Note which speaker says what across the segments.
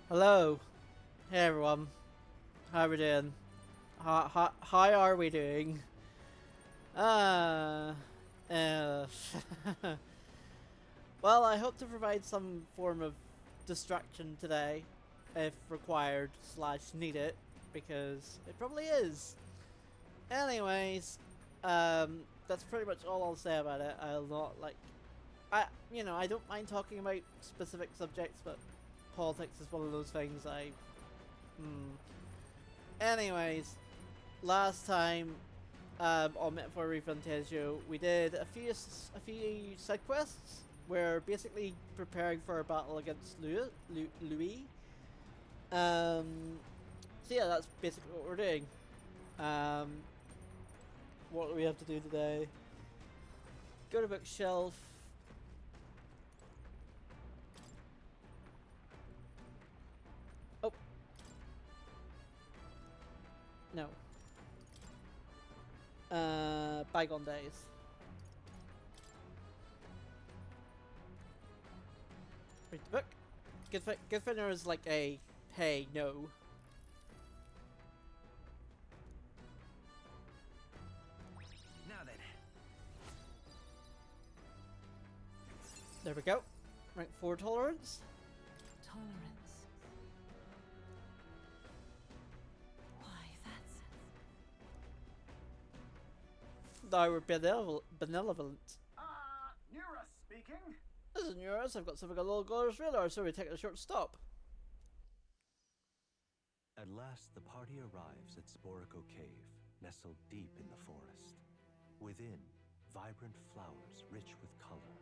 Speaker 1: Hello. Hey everyone. How are we doing? How are we doing? Uh, uh well, I hope to provide some form of distraction today, if required slash needed, because it probably is. Anyways, that's pretty much all I'll say about it. I'll not I don't mind talking about specific subjects, but politics is one of those things Anyways, last time on Metaphor Refantazio, we did a few side quests. We're basically preparing for a battle against Louis. So yeah, that's basically what we're doing. What do we have to do today? Go to bookshelf. Oh. No. Bygone days. Read the book. Goodfinner is like a hey, no.
Speaker 2: Now then.
Speaker 1: There we go. Rank 4 tolerance.
Speaker 3: Tolerance. Why, that's...
Speaker 1: Now we're benevolent.
Speaker 2: Nura speaking.
Speaker 1: This is Neuros. I've got something on Little Glorious Radar, so we take a short stop.
Speaker 4: At last, the party arrives at Sporico Cave, nestled deep in the forest. Within, vibrant flowers rich with color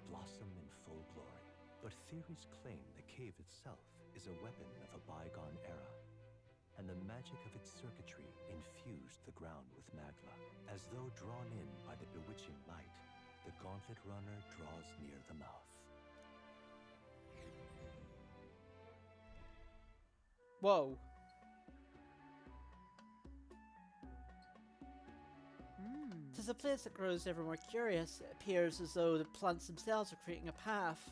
Speaker 4: blossom in full glory. But theories claim the cave itself is a weapon of a bygone era, and the magic of its circuitry infused the ground with magla. As though drawn in by the bewitching light, the gauntlet runner draws near the mouth.
Speaker 1: Whoa. Tis a place that grows ever more curious. It appears as though the plants themselves are creating a path.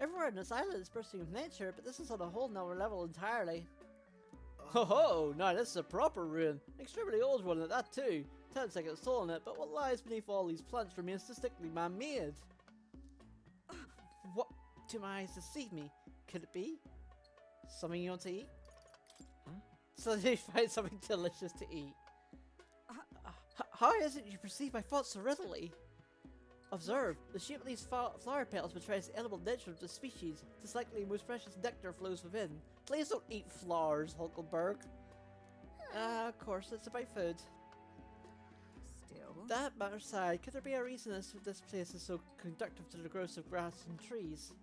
Speaker 1: Everywhere on this island is bursting with nature, but this is on a whole nother level entirely. Ho ho! Now this is a proper ruin. An extremely old one at that too. Sounds like it's stolen it, but what lies beneath all these plants remains distinctly man-made. What do my eyes deceive me? Could it be something you want to eat? So you find something delicious to eat. How is it you perceive my thoughts so readily? Observe, the shape of these flower petals betrays the edible nature of the species. Tis likely most precious nectar flows within. Please don't eat flowers, Hulkenberg. Of course, it's about food.
Speaker 3: Still.
Speaker 1: That matter aside, could there be a reason as to this place is so conducive to the growth of grass and trees?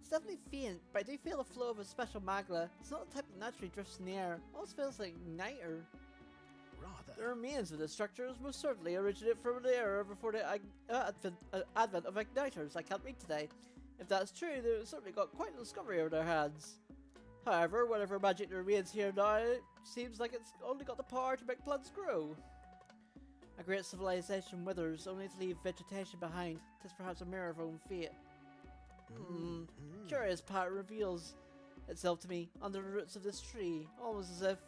Speaker 1: It's definitely faint, but I do feel the flow of a special magma. It's not the type that naturally drifts in the air. Almost feels like niter. The
Speaker 2: Rather.
Speaker 1: remains of this structure most certainly originate from the era before the advent of igniters. I can't read today. If that's true, they've certainly got quite a discovery over their hands. However, whatever magic there remains here now, it seems like it's only got the power to make plants grow. A great civilization withers, only to leave vegetation behind. Tis perhaps a mirror of our own fate. Curious pattern reveals itself to me under the roots of this tree, almost as if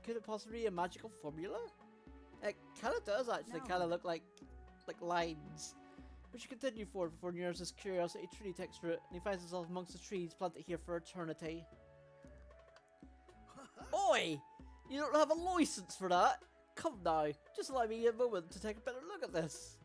Speaker 1: could it possibly be a magical formula? It kind of does actually kind of look like lines. We should continue forward before Nero's curiosity truly takes root and he finds himself amongst the trees planted here for eternity. Oi! You don't have a license for that? Come now, just allow me a moment to take a better look at this.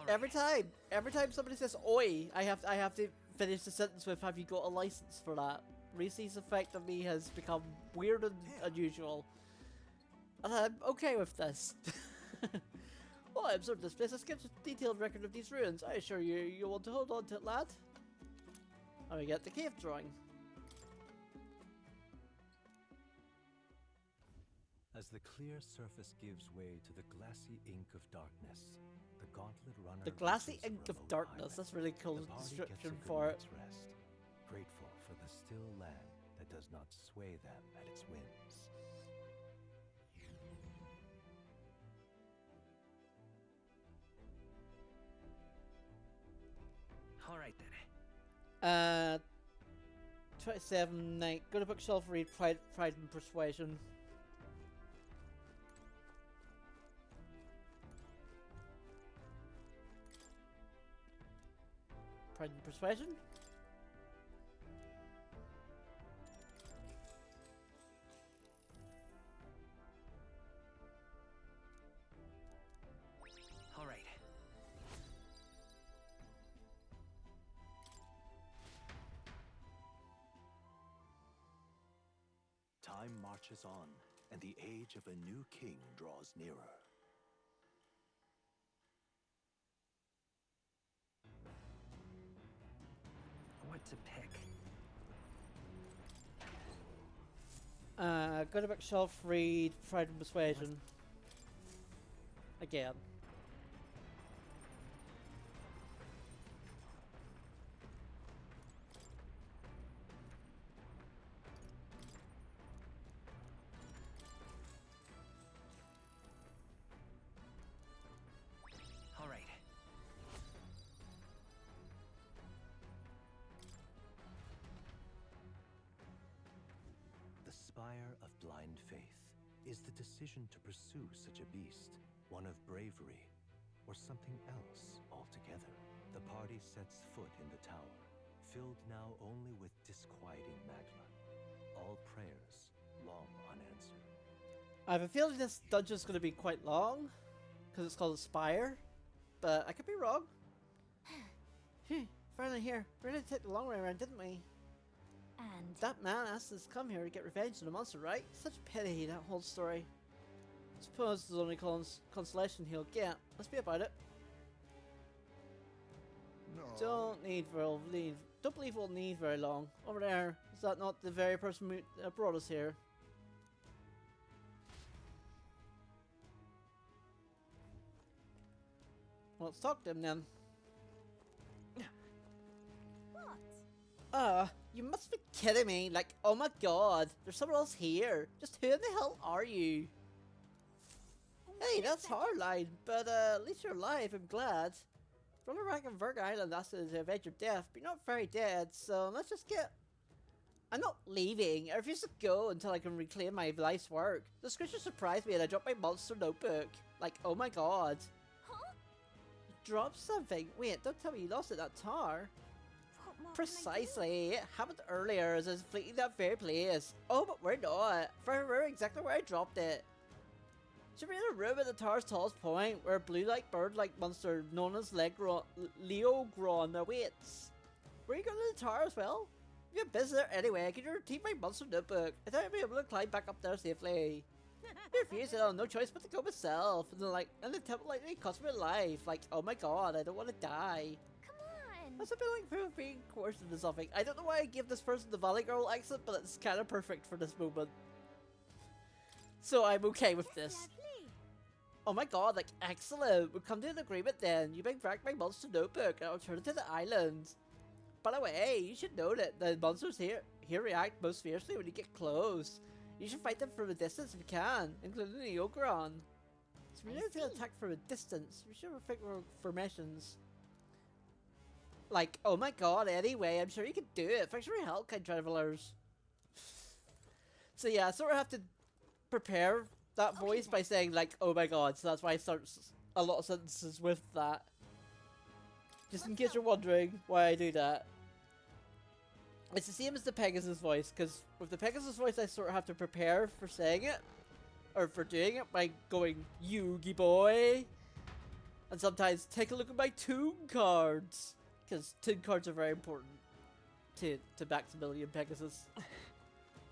Speaker 1: Every time somebody says "oi," I have to finish the sentence with "Have you got a license for that?" Reese's effect on me has become weird and unusual, and I'm okay with this. While I observe this place, let's get a detailed record of these ruins. I assure you, you want to hold on to it, lad. And we get the cave drawing.
Speaker 4: As the clear surface gives way to the glassy ink of darkness, the gauntlet runner.
Speaker 1: The glassy
Speaker 4: reaches
Speaker 1: ink
Speaker 4: for
Speaker 1: of
Speaker 4: a low
Speaker 1: darkness.
Speaker 4: highway.
Speaker 1: That's really cool
Speaker 4: The party
Speaker 1: description
Speaker 4: gets a
Speaker 1: for it.
Speaker 4: good night's rest, grateful for the still land that does not sway them at its whims.
Speaker 2: All right then.
Speaker 1: 27 night. Go to bookshelf, read Pride and Persuasion. Pride and Persuasion?
Speaker 2: All right.
Speaker 4: Time marches on, and the age of a new king draws nearer.
Speaker 2: What to pick?
Speaker 1: Go to bookshelf, read Pride and Persuasion. Again.
Speaker 2: All right.
Speaker 4: The spire of blind faith is the decision to pursue such a beast, one of bravery, or something else altogether. The party sets foot in the tower, filled now only with disquieting magma. All prayers long unanswered.
Speaker 1: I have a feeling this dungeon's going to be quite long, because it's called a Spire, but I could be wrong. Phew, finally here. We really took the long way around, didn't we?
Speaker 3: And
Speaker 1: That man asked us to come here to get revenge on the monster, right? Such a pity, that whole story. Suppose there's only consolation he'll get. Let's be about it.
Speaker 2: No.
Speaker 1: Don't believe we'll need very long. Over there, is that not the very person who brought us here? Well, let's talk to him then.
Speaker 3: what?
Speaker 1: You must be kidding me. Like, oh my god, there's someone else here. Just who in the hell are you? Hey, that's hard line, but at least you're alive, I'm glad. Brother Rank and Virg Island asked us to avenge your death, but you're not very dead, so let's just get I'm not leaving. I refuse to go until I can reclaim my life's work. This creature surprised me and I dropped my monster notebook. Like, oh my god.
Speaker 3: Huh?
Speaker 1: You dropped something? Wait, don't tell me you lost it at that tower.
Speaker 3: What more can I do?
Speaker 1: Precisely. It happened earlier as I was fleeting that very place. Oh, but we're not. For I remember exactly where I dropped it. Should be in a room at the tower's tallest point where a blue-like bird-like monster known as Leogron awaits. Were you going to the tower as well? If you're busy there anyway, I could retrieve my monster notebook. I thought I'd be able to climb back up there safely. I refused it, I had no choice but to go myself. And the temple likely cost me my life. Like, oh my god, I don't want to die.
Speaker 3: Come on.
Speaker 1: That's a bit like proof of being coerced into something. I don't know why I gave this person the Valley Girl accent, but it's kind of perfect for this moment. So I'm okay with this.
Speaker 3: Lovely.
Speaker 1: Oh my god, like, excellent. We'll come to an agreement then. You bring back my monster notebook and I'll turn it to the island. By the way, you should know that the monsters here react most fiercely when you get close. You should fight them from a distance if you can, including the Ogron. So we need to attack from a distance. We should think of formations. Like, oh my god, anyway, I'm sure you can do it. Thanks for your help, kind travelers. So yeah, I sort of have to prepare that voice by saying like, oh my god, so that's why I start a lot of sentences with that. Just in case you're wondering why I do that. It's the same as the Pegasus voice, because with the Pegasus voice I sort of have to prepare for saying it, or for doing it by going, Yugi boy! And sometimes take a look at my tune cards, because tune cards are very important to Maximilian Pegasus.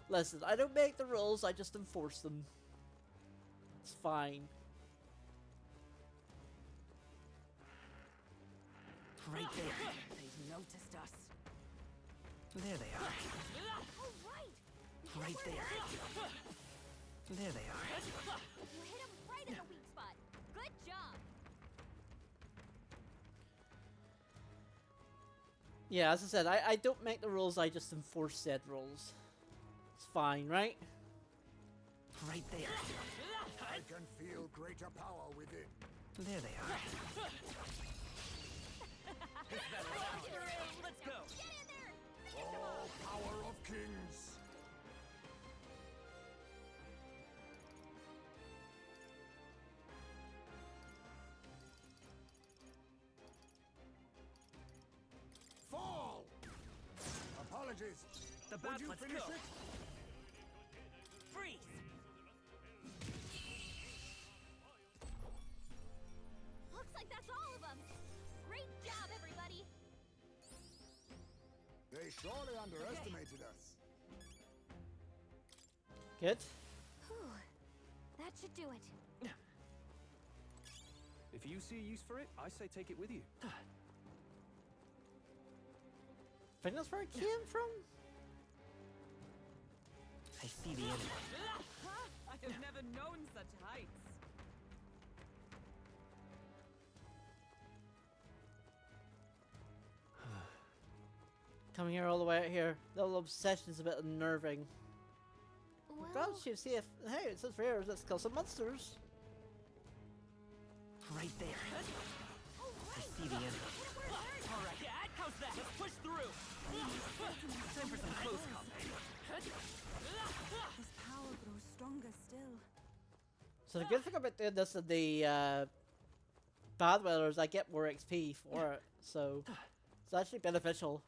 Speaker 1: Listen, I don't make the rules, I just enforce them. It's fine.
Speaker 2: Right there.
Speaker 3: They've noticed us.
Speaker 2: There they are.
Speaker 3: Oh, right.
Speaker 2: Right there. There they are.
Speaker 3: You hit him right in the weak spot. Good job.
Speaker 1: Yeah, as I said, I don't make the rules, I just enforce said rules. It's fine, right?
Speaker 2: Right there.
Speaker 5: I can feel greater power within.
Speaker 2: There they are.
Speaker 3: Let's go. Get in there.
Speaker 5: Oh, power of kings! Fall! Apologies.
Speaker 2: The
Speaker 5: Would
Speaker 2: bat,
Speaker 5: you
Speaker 2: let's
Speaker 5: finish
Speaker 2: go.
Speaker 5: it?
Speaker 2: Freeze!
Speaker 3: Looks like that's all of them. Great job, everybody.
Speaker 5: They surely underestimated us.
Speaker 1: Good.
Speaker 3: Whew. That should do it.
Speaker 6: If you see a use for it, I say take it with you.
Speaker 1: I think that's where it came from.
Speaker 2: I see the enemy.
Speaker 7: I have never known such heights.
Speaker 1: Coming here all the way out here. The little obsession is a bit unnerving.
Speaker 3: Well,
Speaker 1: Glad you see if hey, it says here, let's kill some monsters.
Speaker 2: Right there. I see the enemy.
Speaker 7: All right, Dad, how's that? Let's push through.
Speaker 2: Time for some close combat.
Speaker 3: his power grows stronger still.
Speaker 1: So the good thing about doing this in the bad weather is I get more XP for it, so it's actually beneficial.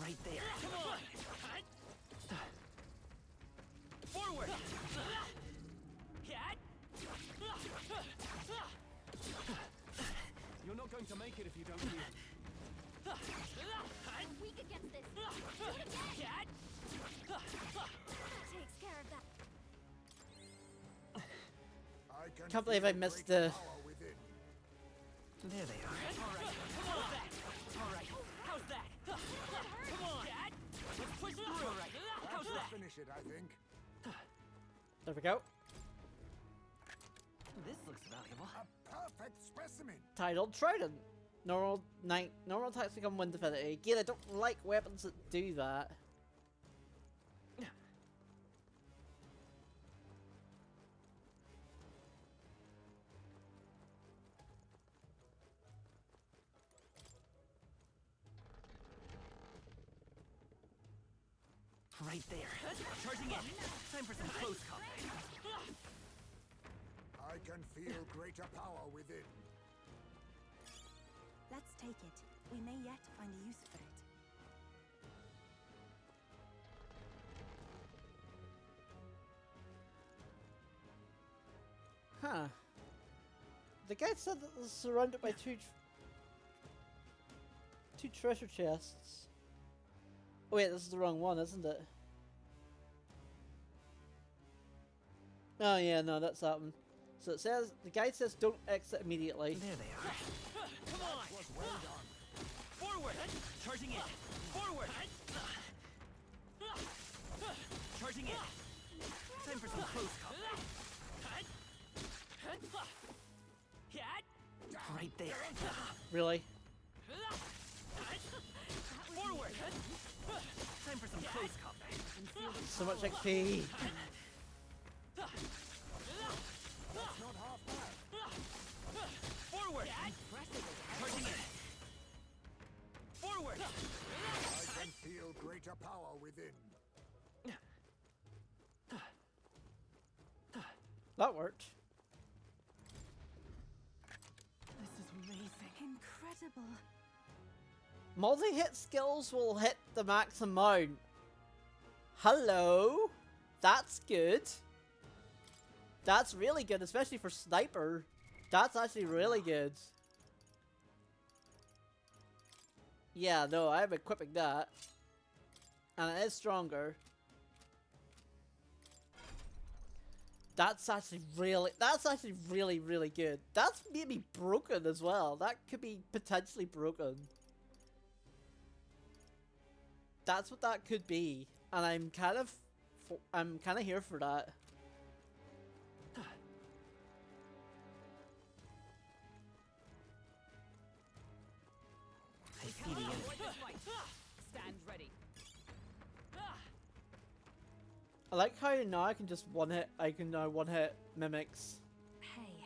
Speaker 2: Right there.
Speaker 7: Come on. Forward. Cat.
Speaker 6: You're not going to make it if you don't heal.
Speaker 3: I'm weak against this. Do it again.
Speaker 7: Cat.
Speaker 3: That takes care of that.
Speaker 5: I can
Speaker 1: Can't believe I
Speaker 5: feel
Speaker 1: missed
Speaker 5: greater
Speaker 1: the-
Speaker 5: power within.
Speaker 2: There they are.
Speaker 7: All right. Come on. All right. How's that? Come on, Cat. Let's push through. All right.
Speaker 5: That
Speaker 7: How's
Speaker 5: should
Speaker 7: that?
Speaker 5: finish it, I think.
Speaker 1: There we go.
Speaker 2: This looks valuable.
Speaker 5: A perfect specimen.
Speaker 1: Titled Trident. Normal attacks become wind affinity. Again, I don't like weapons that do that.
Speaker 7: Right there. Charging in. Time for some close combat.
Speaker 5: I can feel greater power within.
Speaker 8: Let's take it. We may yet find a use for it.
Speaker 1: Huh. The guy said that it's surrounded by two treasure chests. Oh wait, this is the wrong one, isn't it? Oh yeah, no, that's that one. So it says, the guide says don't exit immediately.
Speaker 7: There they are. Come on!
Speaker 5: Was well done.
Speaker 7: Forward! Charging in! Forward! Charging in! Time for some close combat. Right there.
Speaker 1: Really?
Speaker 7: Forward! Time for some close combat.
Speaker 1: So much XP.
Speaker 5: That's not half bad.
Speaker 7: Forward! Charging in! Forward!
Speaker 5: I can feel greater power within.
Speaker 1: That worked.
Speaker 8: This is amazing. Incredible.
Speaker 1: Multi-hit skills will hit the max amount. Hello? That's good. That's really good, especially for sniper. That's actually really good. Yeah, no, I'm equipping that. And it is stronger. That's actually really, really good. That's maybe broken as well. That could be potentially broken. That's what that could be. And I'm kind of here for that.
Speaker 7: I see the end.
Speaker 2: Stand ready.
Speaker 1: I like how now I can just one-hit mimics.
Speaker 8: Hey.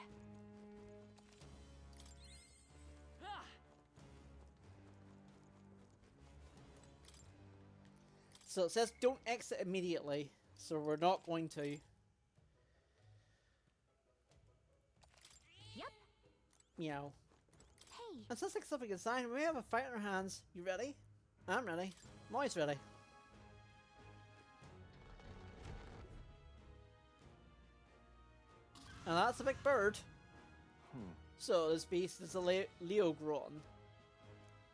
Speaker 1: So it says don't exit immediately, so we're not going to.
Speaker 3: Yep.
Speaker 1: Meow.
Speaker 3: Hey,
Speaker 1: It sounds like something inside. We have a fight in our hands. You ready? I'm ready. I'm always ready. And that's a big bird. So this beast is a Leogron.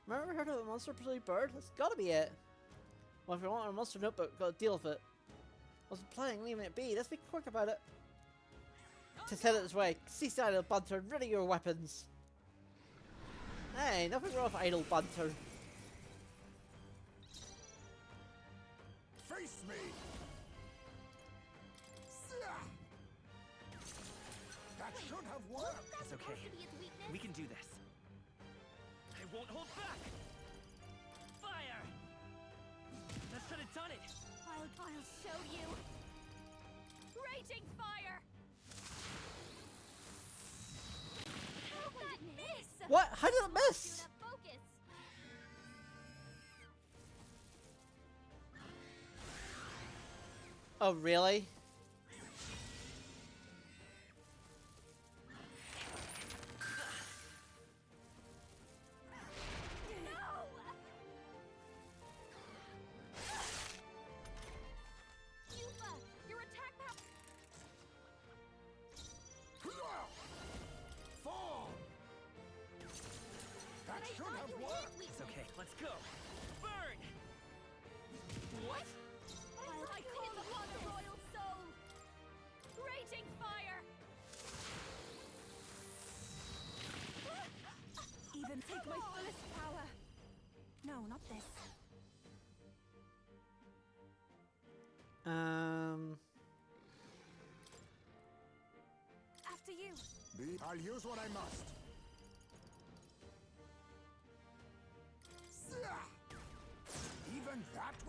Speaker 1: Remember heard of the monster pursuit bird? That's gotta be it. Well, if you want a monster notebook, gotta deal with it. I wasn't planning leaving it be. Let's be quick about it. Just head it this way. Cease idle banter and ready your weapons. Hey, nothing wrong with idle banter.
Speaker 5: Face me! That should have worked!
Speaker 3: that's
Speaker 7: It's okay.
Speaker 3: supposed to be its weakness.
Speaker 7: We can do this. I won't hold back! Fire! That should have done it!
Speaker 3: I'll show you. Raging fire! How did that miss?
Speaker 1: What? How did it
Speaker 3: You're
Speaker 1: miss?
Speaker 3: not focused.
Speaker 1: Oh, really?
Speaker 3: Yufa, your attack power.
Speaker 5: Fall! That
Speaker 3: I
Speaker 5: should
Speaker 3: thought
Speaker 5: have
Speaker 3: you had
Speaker 5: worked!
Speaker 3: weakness.
Speaker 7: It's okay, let's go! Burn!
Speaker 3: What? I call upon the royal soul. Raging fire.
Speaker 8: Even take my fullest power. No, not this. After you.
Speaker 5: I'll use what I must.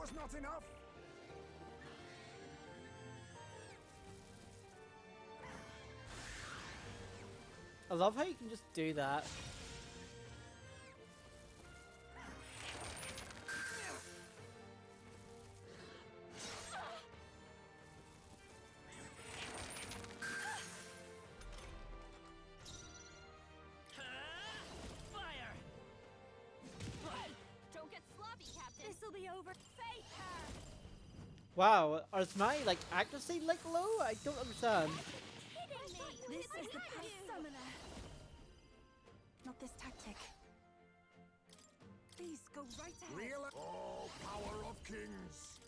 Speaker 5: was not enough.
Speaker 1: I love how you can just do that.
Speaker 7: Fire!
Speaker 3: Hey, don't get sloppy, Captain.
Speaker 8: This'll be over. Fate her!
Speaker 1: Wow, is my like accuracy like low? I don't understand.
Speaker 3: Kidding me?
Speaker 8: This is the past summoner. Not this tactic. Please go right ahead.
Speaker 5: Real oh, power of kings.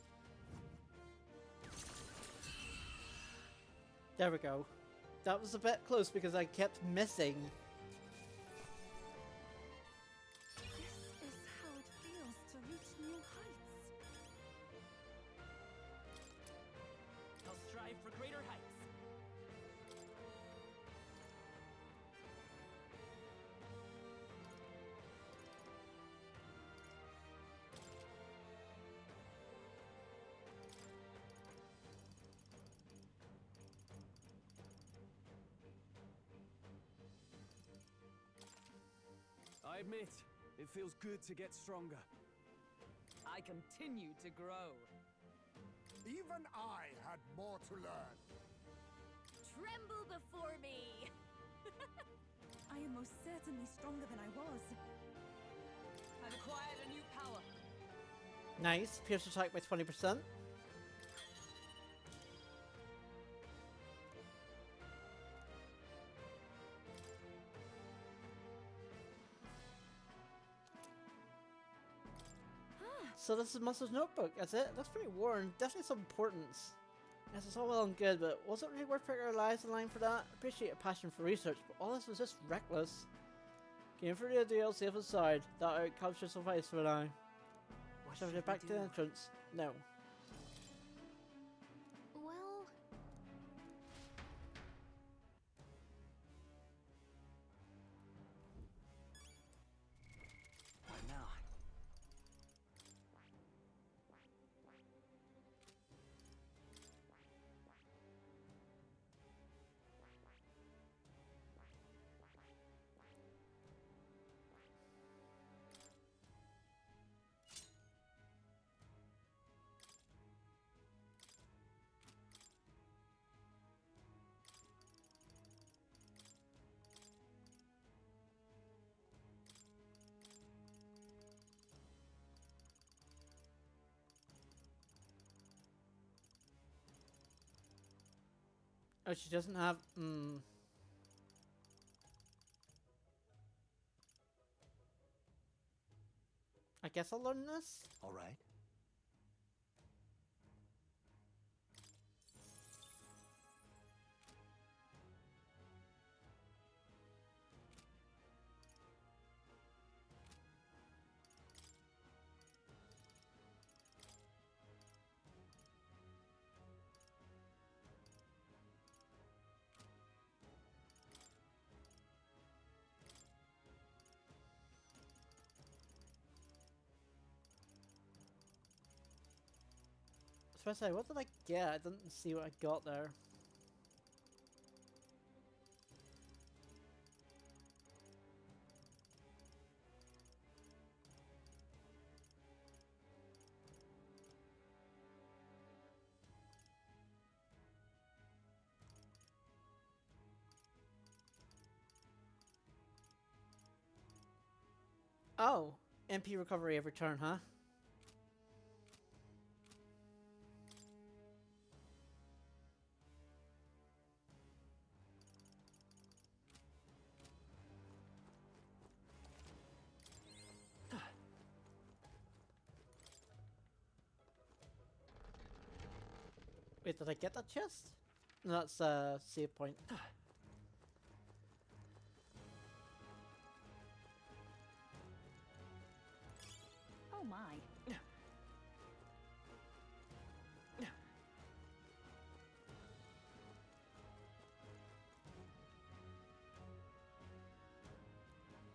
Speaker 1: There we go. That was a bit close because I kept missing.
Speaker 8: This is how it feels to reach new heights.
Speaker 7: I'll strive for greater heights.
Speaker 6: I admit, it feels good to get stronger.
Speaker 2: I continue to grow.
Speaker 5: Even I had more to learn.
Speaker 3: Tremble before me.
Speaker 8: I am most certainly stronger than I was.
Speaker 2: I've acquired a new power.
Speaker 1: Nice. Pierce attack by 20%. So this is Muscle's notebook, that's it? That's pretty worn, definitely some importance. Yes, it's all well and good, but was it really worth putting our lives in line for that? Appreciate a passion for research, but all this was just reckless. Game for the deal, safe aside. That outcome should suffice for now. Shall we get back to the entrance? No.
Speaker 3: Well,
Speaker 2: What now?
Speaker 1: Oh, she doesn't have. I guess I'll learn this.
Speaker 4: All right.
Speaker 1: Especially, what did I get? I didn't see what I got there. Oh, MP recovery every turn, huh? Wait, did I get that chest? No, that's a save point.
Speaker 8: Oh my.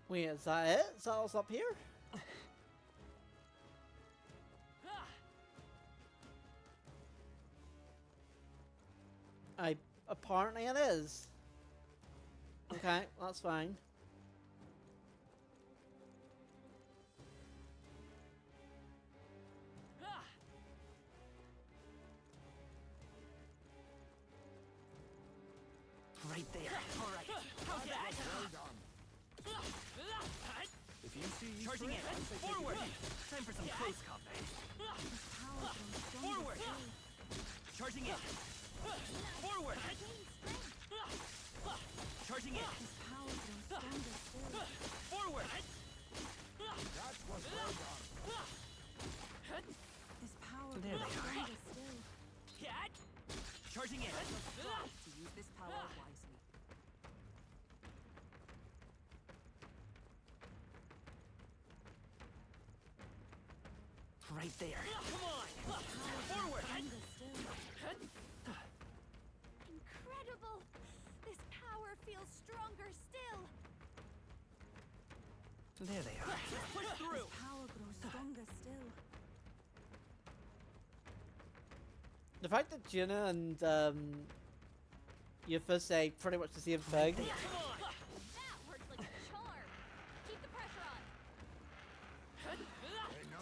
Speaker 1: Wait, is that it? Is that what's up here?
Speaker 7: Ah!
Speaker 1: Apparently it is. Okay, that's fine.
Speaker 7: Ah!
Speaker 2: Right there. All right.
Speaker 7: Okay.
Speaker 5: Well done.
Speaker 6: If you see
Speaker 7: Charging in. Forward.
Speaker 2: Time for some close combat.
Speaker 8: Power grows stronger
Speaker 7: Forward.
Speaker 8: still.
Speaker 7: Charging in. Forward. Charging in.
Speaker 8: His power grows stronger still.
Speaker 7: Forward.
Speaker 5: That was well done.
Speaker 8: His power
Speaker 2: There
Speaker 8: grows
Speaker 2: they are.
Speaker 8: stronger still.
Speaker 7: Cat. Charging in.
Speaker 8: To use this power wisely.
Speaker 2: Right there.
Speaker 7: Come on. Forward.
Speaker 8: Stronger still.
Speaker 3: Incredible! This power feels stronger still.
Speaker 2: There they are.
Speaker 7: Push through.
Speaker 8: Power grows stronger still.
Speaker 1: The fact that Gina and Yuffie say pretty much the same thing.
Speaker 7: Come on.
Speaker 3: That works like a charm. Keep the pressure on.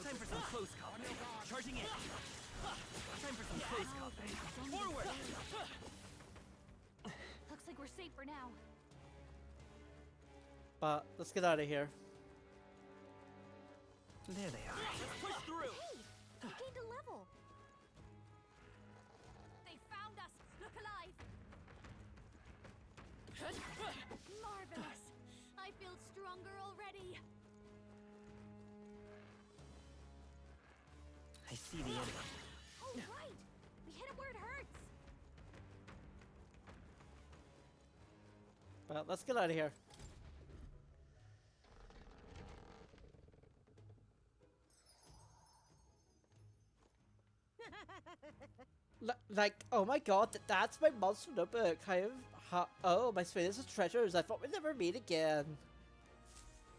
Speaker 2: Time for some close combat.
Speaker 7: Charging in.
Speaker 2: Time for some close combat.
Speaker 7: Forward.
Speaker 3: Looks like we're safe for now.
Speaker 1: But let's get out of here.
Speaker 2: There they are.
Speaker 7: Push through.
Speaker 3: Hey, we gained a level. They found us. Look alive. Marvelous. I feel stronger already.
Speaker 2: I see the enemy.
Speaker 3: Oh, right. We hit him where it hurts.
Speaker 1: But let's get out of here. Like, oh my god, that's my monster notebook. Oh, my sweetest of treasures. I thought we'd never meet again.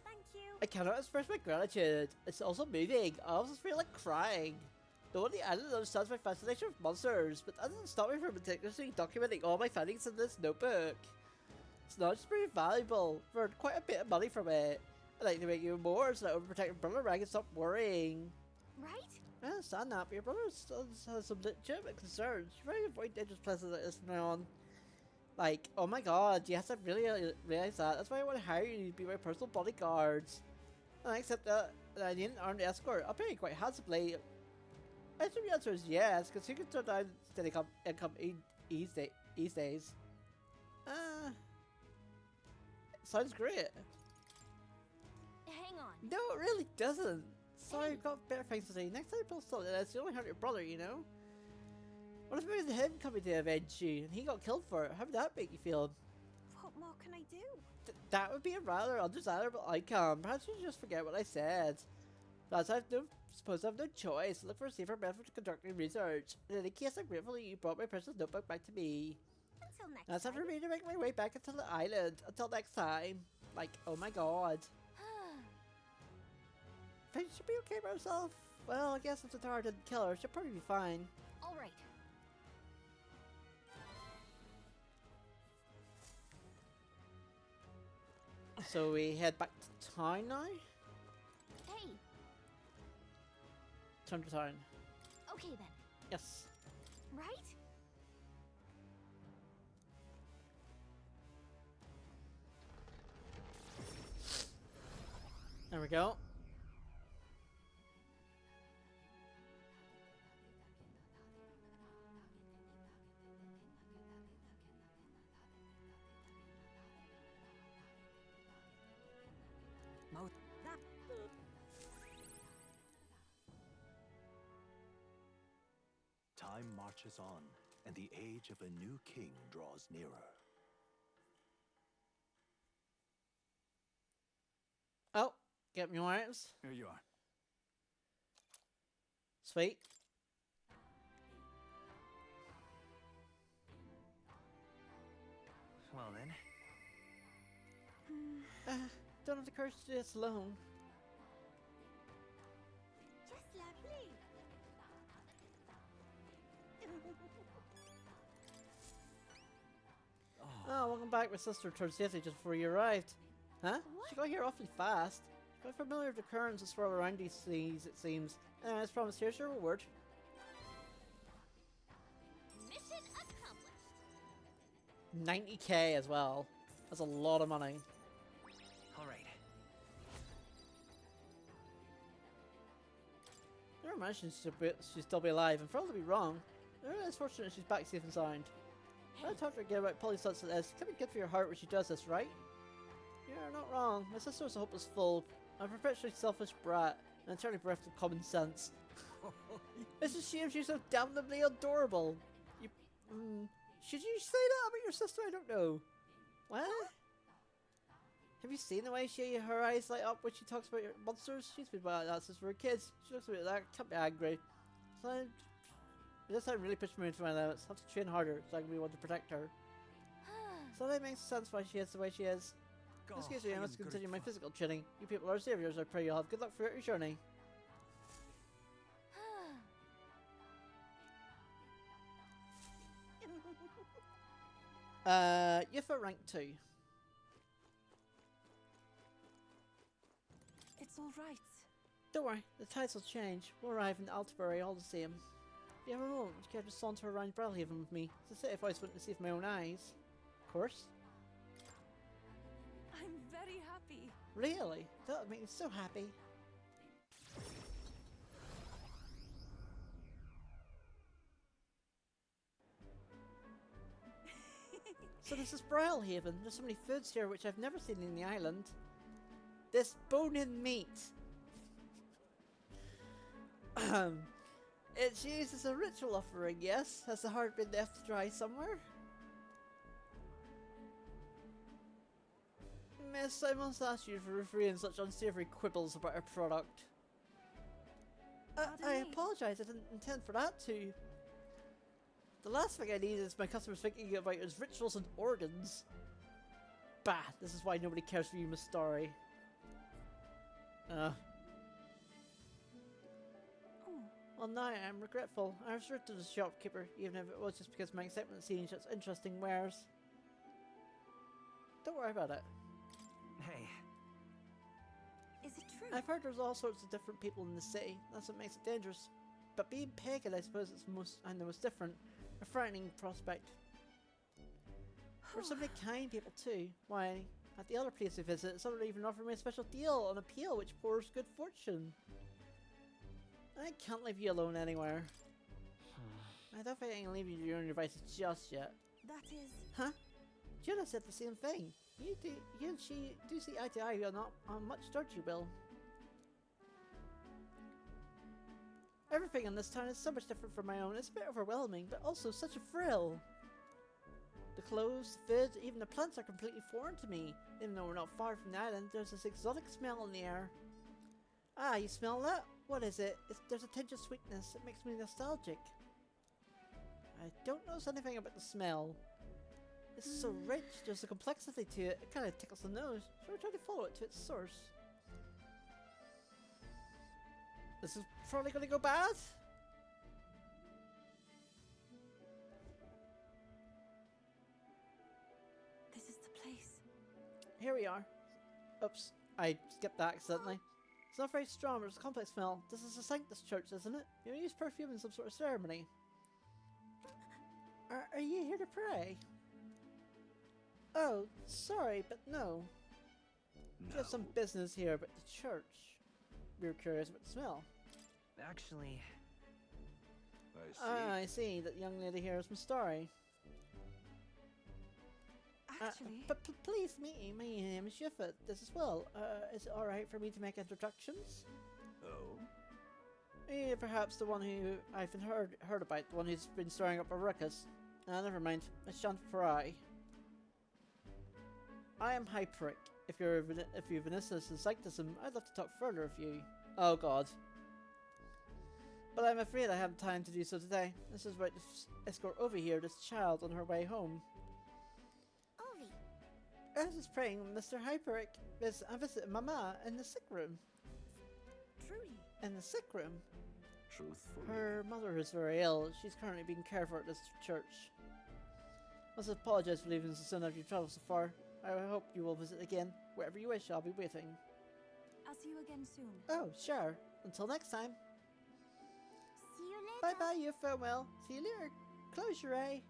Speaker 3: Thank you.
Speaker 1: I cannot express my gratitude. It's also moving. I also feel like crying. No one on the island understands my fascination with monsters, but that doesn't stop me from meticulously documenting all my findings in this notebook. It's not just pretty valuable. I've earned quite a bit of money from it. I'd like to make you more so that overprotected brother Rag can stop worrying.
Speaker 3: Right?
Speaker 1: I understand that, but your brother still has some legitimate concerns. You really avoid dangerous places like this from now on. Like, oh my god, yes, I really realize that. That's why I want to hire you to be my personal bodyguards. And I accept that I need an armed escort. I'll pay you quite handsomely. I assume the answer is yes, because you can turn down steady income these days. Sounds great.
Speaker 3: Hang on.
Speaker 1: No, it really doesn't. Sorry, I've got better things to say. Next time, you'll still that's you only hurt your brother, you know? What if it was him coming to avenge you and he got killed for it? How would that make you feel?
Speaker 8: What more can I do?
Speaker 1: That would be a rather undesirable outcome. Perhaps you should just forget what I said. Plus, I suppose I have no choice. Look for a safer method to conducting research. In any case, I'm grateful that you brought my precious notebook back to me.
Speaker 3: Until next
Speaker 1: Now it's time
Speaker 3: time.
Speaker 1: for me to make my way back into the island. Until next time. Like, oh my god. Think she'll be okay by herself? Well, I guess if the tower didn't kill her, she'll probably be fine.
Speaker 3: All right.
Speaker 1: So we head back to town now?
Speaker 3: Hey.
Speaker 1: Turn to town.
Speaker 3: Okay then.
Speaker 1: Yes.
Speaker 3: Right?
Speaker 1: There we go.
Speaker 4: Time marches on, and the age of a new king draws nearer.
Speaker 1: Oh, get me wires.
Speaker 6: Here you are.
Speaker 1: Sweet.
Speaker 2: Well then.
Speaker 1: Don't have the courage to do this alone.
Speaker 3: Just lovely.
Speaker 1: welcome back. My sister returned safely just before you arrived. Huh? She got here awfully fast. Quite familiar with the currents that swirl around these seas, it seems. As promised, here's your reward.
Speaker 3: Mission accomplished.
Speaker 1: 90k as well. That's a lot of money.
Speaker 7: All right.
Speaker 1: Never mentioned she'd still be alive, and for all to be wrong, it's fortunate she's back safe and sound. I talked to her again about polyshots like this. It can be good for your heart when she does this, right? You're not wrong. My sister was a hopeless fool. I'm a perpetually selfish brat, and entirely bereft of common sense. It's a shame she's so damnably adorable. You, should you say that about your sister? I don't know. What? Have you seen the way her eyes light up when she talks about your monsters? She's been like that since we were kids. She looks like that. Can't be angry. So this time really pushed me into my limits. I have to train harder so I can be one to protect her. So that makes sense why she is the way she is. Excuse me, I must continue my physical training. You people are saviors. I pray you'll have good luck throughout your journey. You're rank 2.
Speaker 8: It's all right.
Speaker 1: Don't worry, the tides will change. We'll arrive in Altabury all the same. If you have a moment, you can just saunter around Bellhaven with me. It's a city I've always wanted to see with my own eyes. Of course.
Speaker 8: I'm very happy.
Speaker 1: Really? That would make me so happy. So this is Bellhaven. There's so many foods here which I've never seen in the island. This bone-in meat. It's used as a ritual offering, yes? Has the heart been left to dry somewhere? Miss, I must ask you for refraining such unsavory quibbles about our product. I apologise, I didn't intend for that to. The last thing I need is my customers thinking about it as rituals and organs. Bah, this is why nobody cares for you, Miss Story. Well, now I'm regretful. I was rude to the shopkeeper, even if it was just because my excitement at seeing such interesting wares. Don't worry about it.
Speaker 7: Hey.
Speaker 8: Is it true?
Speaker 1: I've heard there's all sorts of different people in the city. That's what makes it dangerous. But being pagan, I suppose it's the most different. A frightening prospect. There's so many kind people too. Why, at the other place we visit, someone even offered me a special deal on a peel which pours good fortune. I can't leave you alone anywhere. I don't think I can leave you to your own devices just yet.
Speaker 8: That is...
Speaker 1: Huh? Jonah said the same thing. You and she do see eye to eye on much, don't you, Bill? Everything in this town is so much different from my own. It's a bit overwhelming, but also such a thrill. The clothes, the food, even the plants are completely foreign to me. Even though we're not far from the island, there's this exotic smell in the air. Ah, you smell that? What is it? There's a tinge of sweetness. It makes me nostalgic. I don't know anything about the smell. It's so rich, there's a complexity to it. It kind of tickles the nose. So we're trying to follow it to its source. This is probably going to go bad.
Speaker 8: This is the place.
Speaker 1: Here we are. Oops, I skipped that accidentally. It's not very strong, but it's a complex smell. This is a Sanctus church, isn't it? You use perfume in some sort of ceremony. Are you here to pray? Oh, sorry, but no. We have some business here, but the church. We were curious about the smell.
Speaker 7: Actually...
Speaker 5: I see.
Speaker 1: Ah, I see. That young lady here is Miss Story.
Speaker 8: Actually...
Speaker 1: But please meet me. My name is Yuffet. This as well. Is it alright for me to make introductions?
Speaker 5: Oh?
Speaker 1: Perhaps the one who I've heard about. The one who's been stirring up a ruckus. Never mind. I shan't pry. I am Hyperic. If you're Vinicius and Sanctism, I'd love to talk further with you. Oh god. But I'm afraid I haven't time to do so today. This is about to escort over here this child on her way home.
Speaker 3: Ovi.
Speaker 1: I was just praying Mr. Hyperic is visiting Mama in the sick room.
Speaker 8: Truly.
Speaker 1: In the sick room?
Speaker 5: Truthfully.
Speaker 1: Her mother is very ill. She's currently being cared for at this church. must apologize for leaving so soon after you traveled so far. I hope you will visit again. Wherever you wish, I'll be waiting.
Speaker 8: I'll see you again soon.
Speaker 1: Oh, sure. Until next time.
Speaker 3: See you later.
Speaker 1: Bye-bye, you farewell. See you later. Close your eye.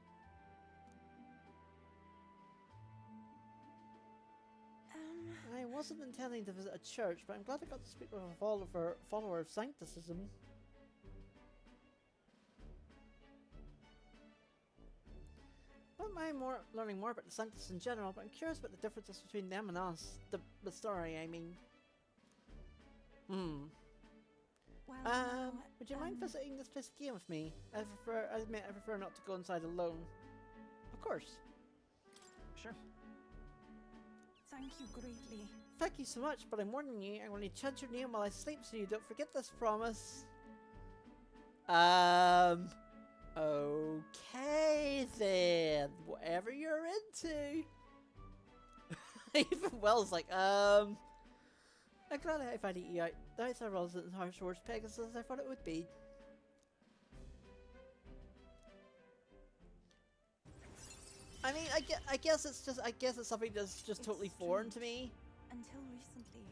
Speaker 1: I wasn't intending to visit a church, but I'm glad I got to speak with a follower of Sancticism. I don't mind learning more about the Sanctus in general, but I'm curious about the differences between them and us. The story, I mean.
Speaker 8: Well,
Speaker 1: Would you mind visiting this place again with me? I admit I prefer not to go inside alone. Of course.
Speaker 6: Sure.
Speaker 8: Thank you greatly.
Speaker 1: Thank you so much, but I'm warning you, I'm going to chant your name while I sleep, so you don't forget this promise. Okay then. Whatever you're into. Even Wells like, I'm glad I finally eat out. The outside world isn't as harsh towards Pegasus as I thought it would be. I mean, I guess it's something that's just totally foreign to me.
Speaker 8: Until recently,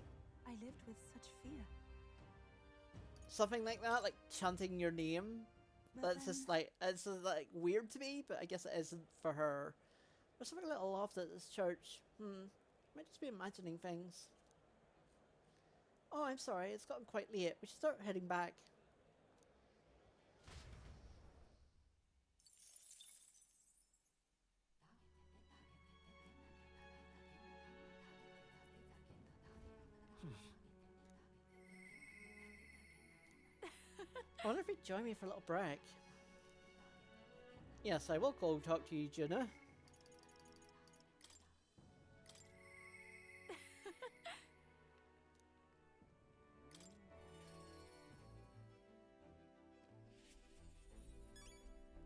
Speaker 8: I lived with such fear.
Speaker 1: Something like that, like chanting your name.
Speaker 8: But
Speaker 1: That's just like, it's just, like weird to me, but I guess it isn't for her. There's something a little off at this church. Might just be imagining things. Oh, I'm sorry, it's gotten quite late. We should start heading back. I wonder if you'd join me for a little break. Yes, I will go talk to you, Juna.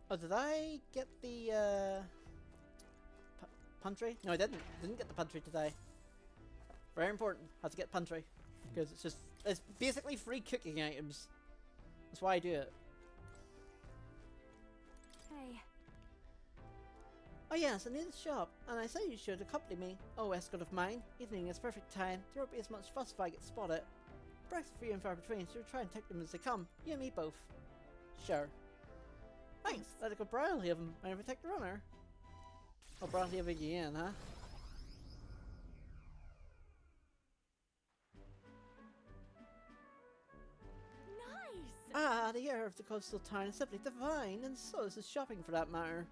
Speaker 1: Oh, did I get the pantry? No, I didn't. Didn't get the pantry today. Very important. Had to get pantry because it's basically free cooking items. That's why I do it.
Speaker 8: Hey,
Speaker 1: Oh yes, I need a shop, and I say you should accompany me. Oh, escort of mine. Evening is perfect time. There won't be as much fuss if I get spotted. Breaks few and far between, so try and take them as they come. You and me both. Sure. Thanks. Let it go Brileyhaven. I never take the runner. Oh, Brileyhaven again, huh?
Speaker 8: nice!
Speaker 1: Ah, the air of the coastal town is simply divine, and so is the shopping for that matter.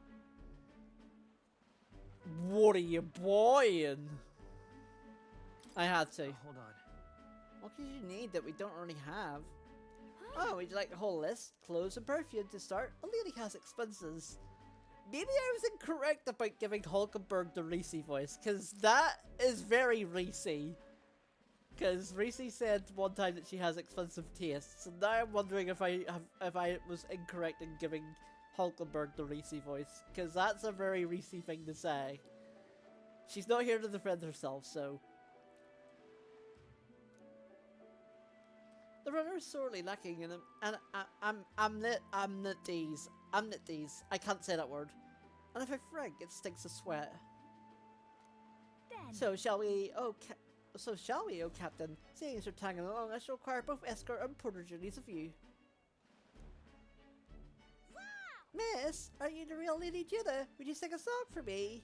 Speaker 1: What are you buying? I had to.
Speaker 6: Hold on.
Speaker 1: What could you need that we don't already have? Oh, would you like the whole list? Clothes and perfume to start. A lady has expenses. Maybe I was incorrect about giving Hulkenberg the Reese voice, because that is very Reese. Because Reese said one time that she has expensive tastes, and now I'm wondering if I was incorrect in giving Hulkenberg the Reese voice, because that's a very Reese thing to say. She's not here to defend herself, so. The runner is sorely lacking in amenities. I can't say that word. And if I frank, it stinks of sweat.
Speaker 8: Then,
Speaker 1: So shall we? Oh, Captain? Seeing as you're tagging along, I shall require both escort and porter journeys of you. Miss, are you the real Lady Juna? Would you sing a song for me?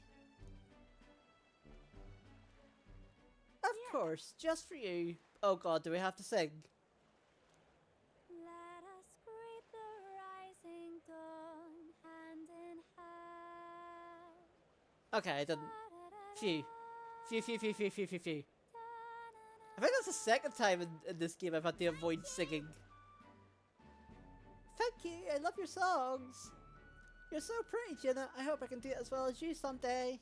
Speaker 1: Of course, just for you. Oh God, do we have to sing?
Speaker 3: Let us greet the rising dawn hand in hand.
Speaker 1: Okay, I didn't. Phew. Phew. I think that's the second time in this game I've had to avoid singing. Thank you, I love your songs. You're so pretty, Jenna. I hope I can do it as well as you someday.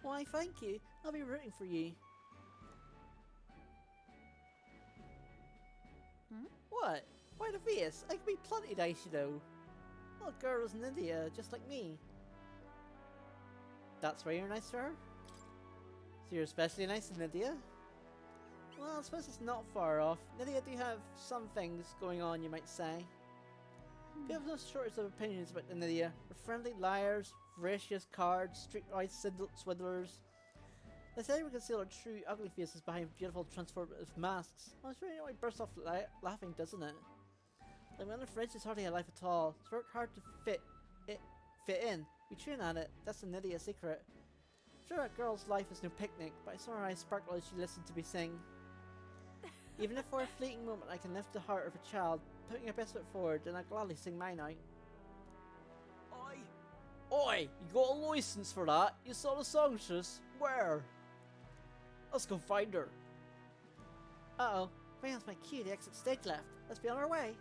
Speaker 1: Why, thank you. I'll be rooting for you. What? Why the face? I can be plenty nice, you know. Little girls in India, just like me. That's why you're nice to her? So you're especially nice in India? Well, I suppose it's not far off. India do have some things going on, you might say. People have no shortage of opinions about Nydia. They're friendly liars, voracious cards, streetwise swindlers. They say we conceal our true ugly faces behind beautiful transformative masks. Well, it's really only bursts off laughing, doesn't it? Like when the French is hardly a life at all. It's worked hard to fit in. We train at it. That's the Nydia secret. I'm sure that girl's life is no picnic, but I saw her eyes sparkle as she listened to me sing. Even if for a fleeting moment I can lift the heart of a child, putting your best foot forward, then I'd gladly sing mine out. Oi! You got a license for that? You saw the songstress? Where? Let's go find her. Uh-oh. I think that's my cue. The exit stage left. Let's be on our way.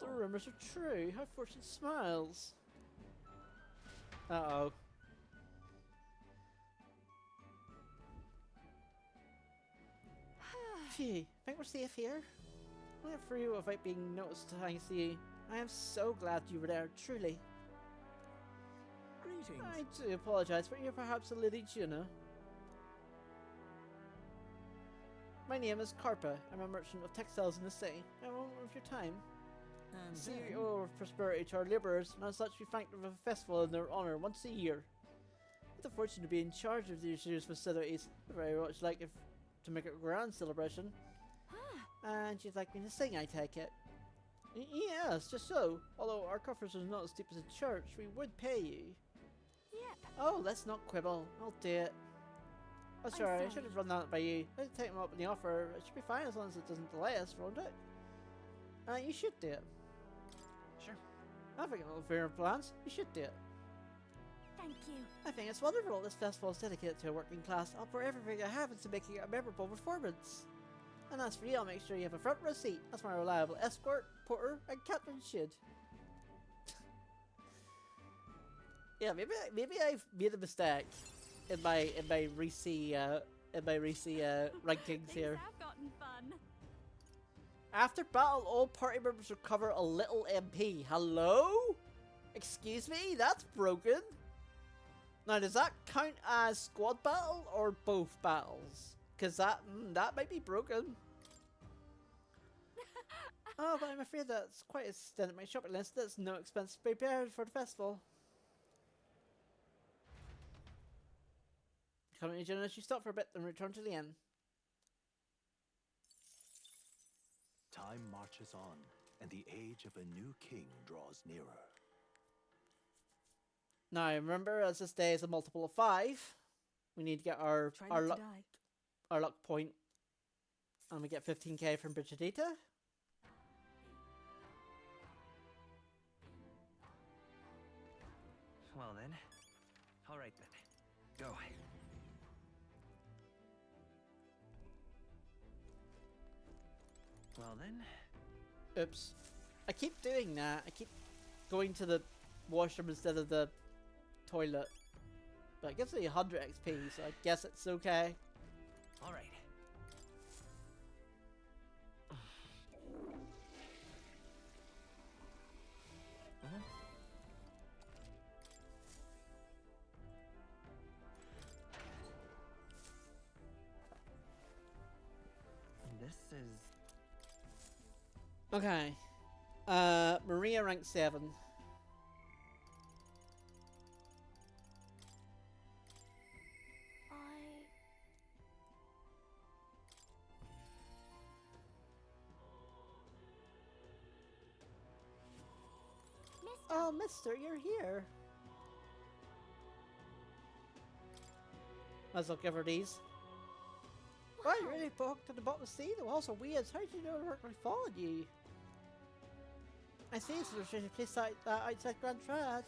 Speaker 1: The rumors are true. How fortune smiles. Uh-oh. Phew. Think we're safe here? Only for you without being noticed thanks to you. I am so glad you were there, truly.
Speaker 6: Greetings.
Speaker 1: I do apologize, but you're perhaps a Lady Juno. My name is Carpa. I'm a merchant of textiles in the city. I won't of your time.
Speaker 6: And
Speaker 1: CEO of prosperity to our labourers, and as such we thank them with a festival in their honour once a year. With the fortune to be in charge of these year's festivities, I'd very much like if to make it a grand celebration. And you'd like me to sing, I take it? Yes, just so. Although our coffers are not as deep as a church, we would pay you.
Speaker 8: Yep.
Speaker 1: Oh, let's not quibble. I'll do it. Oh, sorry, I should have run that by you. I'd take them up in the offer. It should be fine as long as it doesn't delay us, won't it? You should do it.
Speaker 6: Sure.
Speaker 1: I think it'll fair plans. You should do it.
Speaker 8: Thank you.
Speaker 1: I think it's wonderful this festival is dedicated to a working class. I'll pour everything I have into making it a memorable performance. And as for you, I'll make sure you have a front row seat. That's my reliable escort, porter, and captain should. Yeah, maybe I've made a mistake in my rancings
Speaker 8: Things
Speaker 1: here.
Speaker 8: have gotten fun.
Speaker 1: After battle, all party members recover a little MP. Hello? Excuse me? That's broken. Now, does that count as squad battle or both battles? Because that might be broken. Oh, but I'm afraid that's quite a extent of my shopping list. There's no expense prepared for the festival. Come on, Jonas, you stop for a bit and return to the inn.
Speaker 4: Time marches on, and the age of a new king draws nearer.
Speaker 1: Now, remember, as this day is a multiple of 5, we need to get our
Speaker 8: Try not to
Speaker 1: luck
Speaker 8: die.
Speaker 1: our luck point, and we get 15k from Brigidita.
Speaker 7: Well then. Alright then. Go. Well then.
Speaker 1: Oops. I keep doing that. I keep going to the washroom instead of the toilet. But it gives me 100 XP, so I guess it's okay.
Speaker 7: Alright. This is...
Speaker 1: Okay. Maria rank 7. Oh, mister, you're here. Might as well give her these. Wow, you really walked to the bottom of the sea? The walls are weird. How did you know I followed you? I see it's a place outside Grand Trad.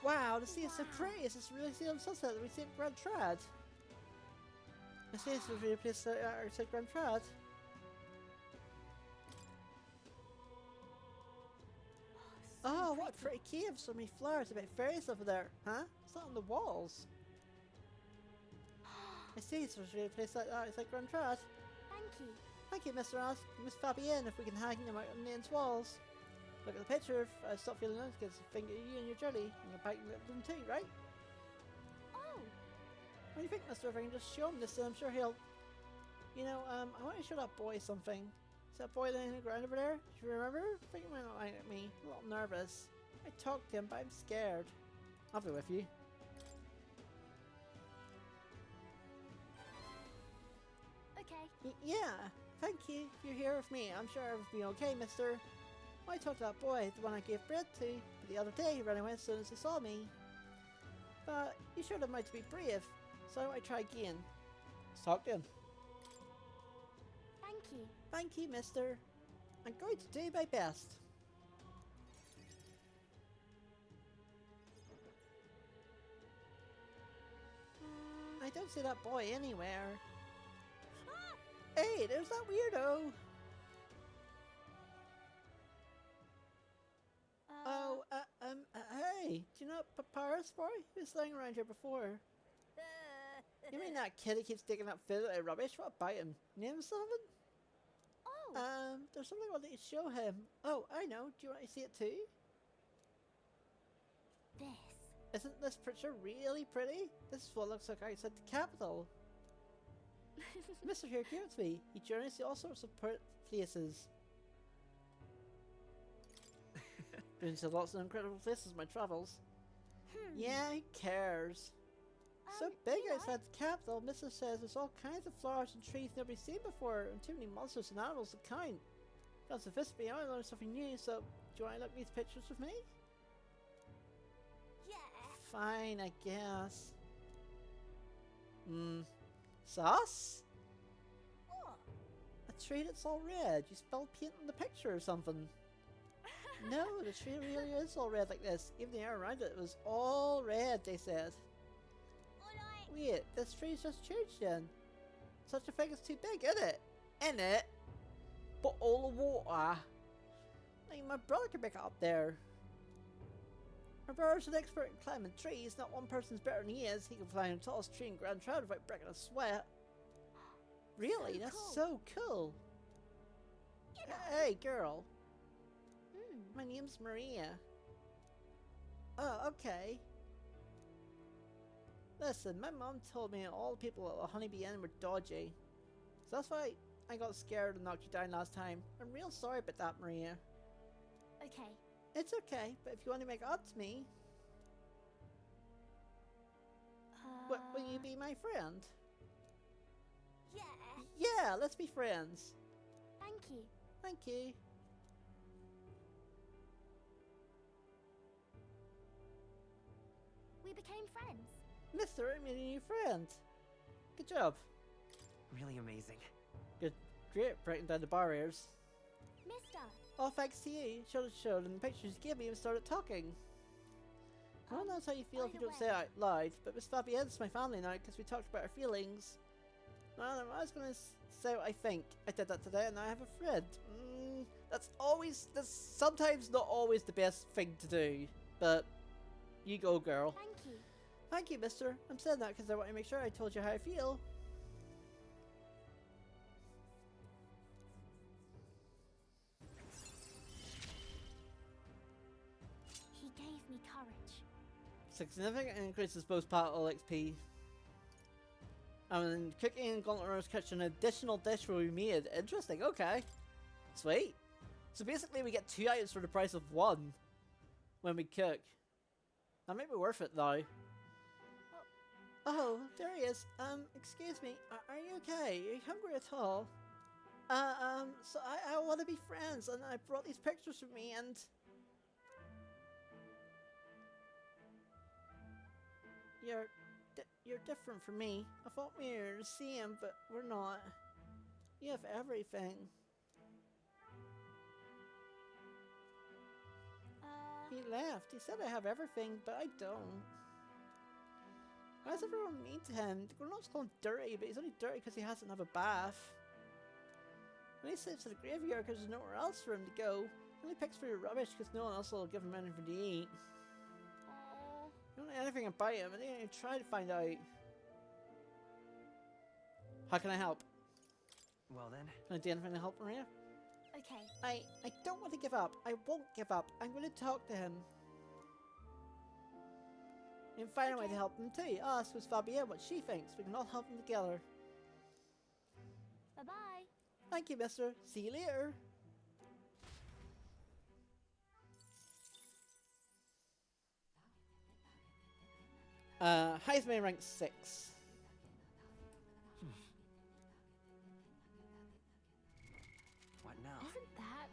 Speaker 1: Wow, the sea is so pretty. It's just really see on sunset that we see at Grand Trad. I see it's a really place outside Grand Trad. Oh, what a pretty cave. So many flowers, a bit fairies over there. Huh? It's not on the walls. I see, it's really a place like that. It's like Grand Trad.
Speaker 3: Thank you.
Speaker 1: Thank you, Mr. Ask Miss Fabienne, if we can hang them out on the inn's walls. Look at the picture. If I stop feeling it, because I think of you and your jelly, and you're biting them too, right?
Speaker 3: Oh,
Speaker 1: What do you think, mister? If I can just show him this, I'm sure he'll... You know, I want to show that boy something. Is that boy laying on the ground over there? Do you remember? I think he might not like at me. A little nervous. I talked to him, but I'm scared. I'll be with you.
Speaker 3: okay.
Speaker 1: Yeah, thank you. If you're here with me, I'm sure everything will be okay, mister. I talked to that boy, the one I gave bread to, but the other day he ran away as soon as he saw me. But you showed him how to be brave, so I try again. Let's talk to him.
Speaker 3: Thank you.
Speaker 1: Thank you, mister. I'm going to do my best. I don't see that boy anywhere. Hey, there's that weirdo! Hey, do you know Papyrus boy? He was lying around here before. You mean that kid who keeps digging up food out of rubbish? What about him? Name something?
Speaker 3: Oh,
Speaker 1: There's something I want to show him. Oh, I know. Do you want to see it too?
Speaker 3: this.
Speaker 1: Isn't this picture really pretty? This is what looks like outside the capital. Mr. here gave it to me. He journeys to all sorts of places. Been to lots of incredible places in my travels. Yeah, who cares? So big
Speaker 3: you know,
Speaker 1: outside the capital, Mrs. says there's all kinds of flowers and trees nobody's seen before, and too many monsters and animals to count. That's a visit me, I learned something new, so do you want to look at these pictures with me?
Speaker 3: Yeah.
Speaker 1: Fine, I guess. Sauce?
Speaker 3: What?
Speaker 1: A tree that's all red. You spilled paint on the picture or something. No, the tree really is all red like this. Even the air around it was all red, they said.
Speaker 3: Alright.
Speaker 1: Wait, this tree's just changed then. Such a thing is too big, isn't it? In it? But all the water. Like my brother can make it up there. My brother's an expert in climbing trees. Not one person's better than he is. He can fly on the tallest tree in Grand Trout without breaking a sweat. Really?
Speaker 3: So
Speaker 1: That's
Speaker 3: cool.
Speaker 1: so cool.
Speaker 3: You know.
Speaker 1: Hey, girl.
Speaker 3: Hmm.
Speaker 1: My name's Maria. Oh, okay. Listen, my mom told me all the people at the Honeybee Inn were dodgy. So that's why I got scared and knocked you down last time. I'm real sorry about that, Maria.
Speaker 3: Okay.
Speaker 1: It's okay, but if you want to make it up to me, will you be my friend?
Speaker 3: Yeah.
Speaker 1: Yeah, let's be friends.
Speaker 3: Thank you.
Speaker 1: Thank you.
Speaker 3: We became friends.
Speaker 1: Mister, I made a new friend. Good job.
Speaker 2: Really amazing.
Speaker 1: Good. Great, breaking down the barriers.
Speaker 3: Mister.
Speaker 1: All thanks to you. Showed in the pictures you gave me and started talking. No one knows how you feel
Speaker 3: by
Speaker 1: if you
Speaker 3: the
Speaker 1: don't say it out loud, but Miss Fabienne's my family now because we talked about our feelings. Well, I was going to say what I think. I did that today and now I have a friend. That's sometimes not always the best thing to do, but you go, girl.
Speaker 3: Thank you.
Speaker 1: Thank you, mister. I'm saying that because I want to make sure I told you how I feel.
Speaker 3: He gave me courage.
Speaker 1: Significant increases both battle XP. And then cooking in Gauntlet Runner's Kitchen, an additional dish will be made. Interesting, okay. Sweet. So basically we get 2 items for the price of 1 when we cook. That might be worth it though. Oh, there he is. Excuse me, are you okay? Are you hungry at all? So I want to be friends and I brought these pictures with me and... You're different from me. I thought we were the same, but we're not. You have everything. He left. He said I have everything, but I don't. Why is everyone mean to him? The grown-ups call him dirty, but he's only dirty because he hasn't had a bath. When he sleeps in the graveyard because there's nowhere else for him to go, he only picks through rubbish because no one else will give him anything to eat. You don't know anything about him, and they didn't even try to find out. How can I help?
Speaker 2: Well then,
Speaker 1: Can I do anything to help Maria?
Speaker 3: Okay.
Speaker 1: I don't want to give up. I won't give up. I'm going to talk to him. And find a way to help him too. I'll ask Miss Fabienne what she thinks. We can all help him together.
Speaker 3: Bye-bye.
Speaker 1: Thank you, mister. See you later. Heisman rank 6.
Speaker 6: What now?
Speaker 3: Isn't that...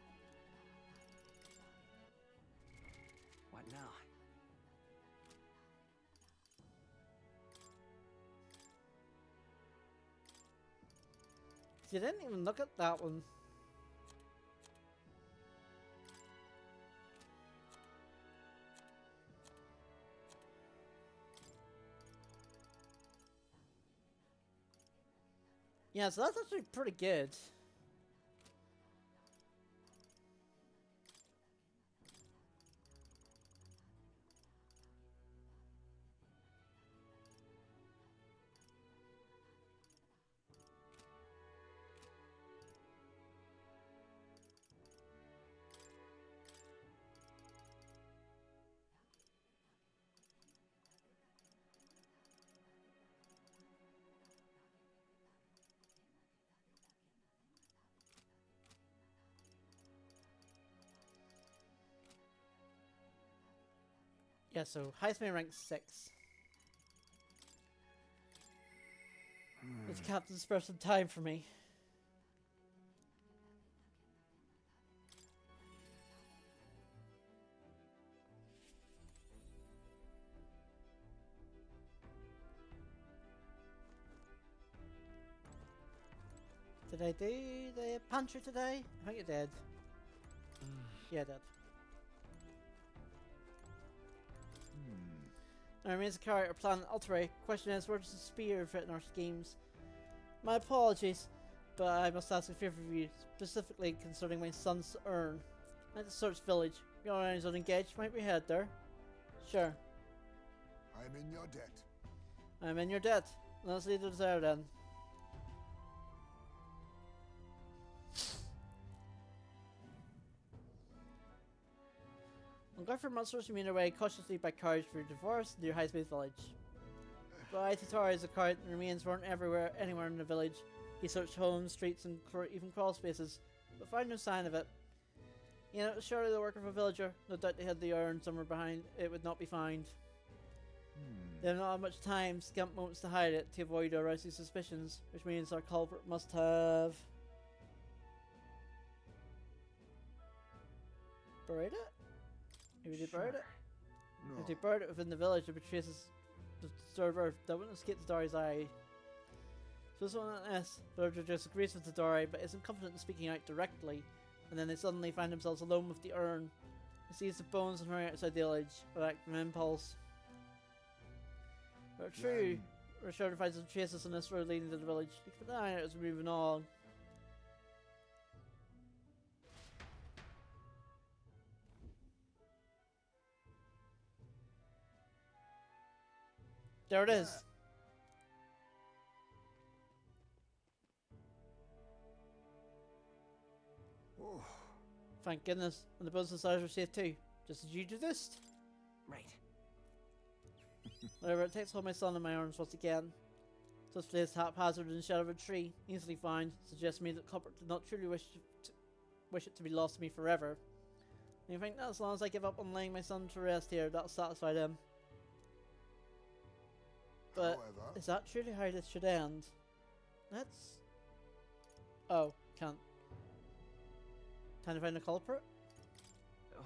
Speaker 6: What now?
Speaker 1: You didn't even look at that one. Yeah, so that's actually pretty good. Yeah, so Heisman rank 6. It's Captain spare some time for me. Did I do the pantry today? I think I did. Yeah, I did. Now remains a character planet Ultra. Question is, where does the spear fit in our schemes? My apologies, but I must ask a favor of you, specifically concerning my son's urn. At the search village. Your eyes unengaged, might we head there? Sure.
Speaker 5: I'm in your debt.
Speaker 1: I'm in your debt. Let's leave it there then. Ungoverned monsters remain away cautiously by carriage through the forest near Highsmith village. But Itatori's account remains weren't anywhere in the village. He searched homes, streets, and even crawl spaces, but found no sign of it. You know, it was surely the work of a villager. No doubt they had the urn somewhere behind. It would not be found. They have not had much time, scant moments to hide it to avoid arousing suspicions, which means our culprit must have buried it. Maybe they buried it.
Speaker 5: No.
Speaker 1: If they buried it within the village, it would traces the disturbed earth that wouldn't escape the Dory's eye. So this one S, villager disagrees with the Dory, but isn't confident in speaking out directly, and then they suddenly find themselves alone with the urn. He sees the bones and hurry outside the village, but act from impulse. But true, Richard finds some traces on this road leading to the village. He kept an eye out as we're moving on. There it is.
Speaker 5: Oh,
Speaker 1: Thank goodness. And the bones inside are safe too. Just as you do this.
Speaker 6: Right.
Speaker 1: Whatever, it takes hold of my son in my arms once again. Such placed haphazard in the shadow of a tree, easily found, suggests me that culprit did not truly wish it to be lost to me forever. And you think that as long as I give up on laying my son to rest here, that'll satisfy them. But
Speaker 5: however,
Speaker 1: is that truly how this should end? Let's... Oh, can't. Time to find the culprit?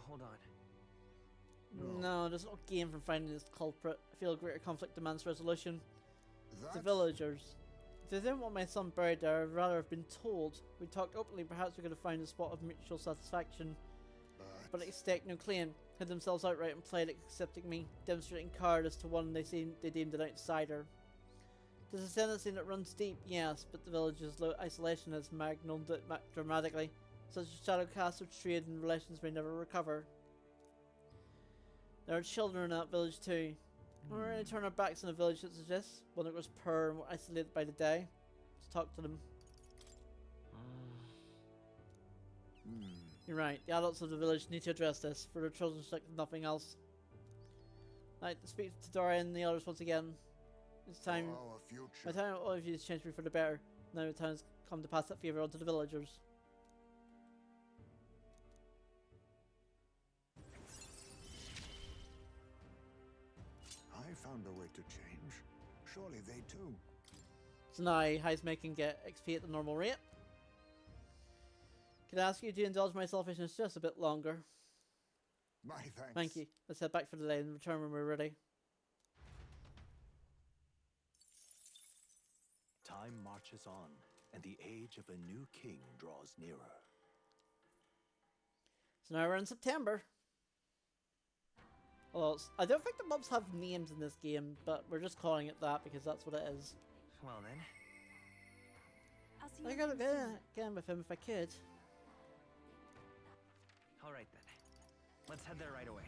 Speaker 6: Hold on.
Speaker 1: No, there's no gain from finding this culprit. I feel a greater conflict demands resolution. The
Speaker 5: that's
Speaker 1: villagers. If they didn't want my son buried there, I'd rather have been told. We talked openly, perhaps we could have found a spot of mutual satisfaction. But they staked no claim, hid themselves outright and played at accepting me, demonstrating cowardice to one they deemed an outsider. There's a tendency that runs deep, yes, but the village's isolation has magnified it dramatically. Such a shadow cast of trade and relations may never recover. There are children in that village too. When we really turn our backs on a village such as this, one that was poor and more isolated by the day, let's talk to them. You're right. The adults of the village need to address this for their children's sake, if nothing else. I'd like to speak to Dora and the others once again. It's time.
Speaker 5: For our future.
Speaker 1: My time all of you has changed me for the better. Now the time has come to pass that favor on to the villagers.
Speaker 5: I found a way to change. Surely they too.
Speaker 1: So now, Heisman can get XP at the normal rate. Can I ask you to indulge my selfishness just a bit longer?
Speaker 5: My thanks.
Speaker 1: Thank you. Let's head back for the day and return when we're ready.
Speaker 4: Time marches on, and the age of a new king draws nearer.
Speaker 1: So now we're in September. Well, I don't think the mobs have names in this game, but we're just calling it that because that's what it is.
Speaker 7: Well then.
Speaker 8: I'll see you
Speaker 1: I gotta
Speaker 8: again soon.
Speaker 1: get in with him if I could.
Speaker 7: Alright then. Let's head there right away.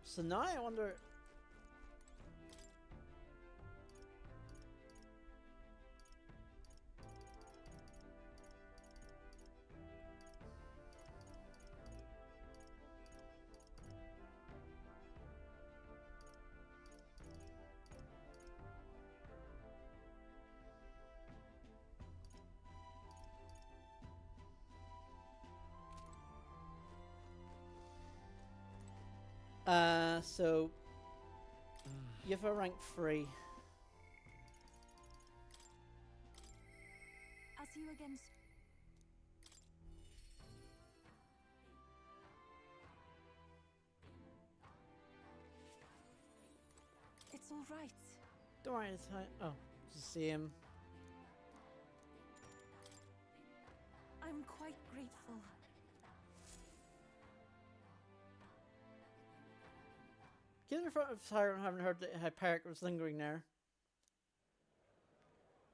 Speaker 1: So now I wonder. So you have a rank 3.
Speaker 8: I'll see you again. It's all right.
Speaker 1: Don't worry, it's fine. Oh, just see him.
Speaker 8: I'm quite grateful.
Speaker 1: Get in front of Tyrant, haven't heard that Hyperic was lingering there.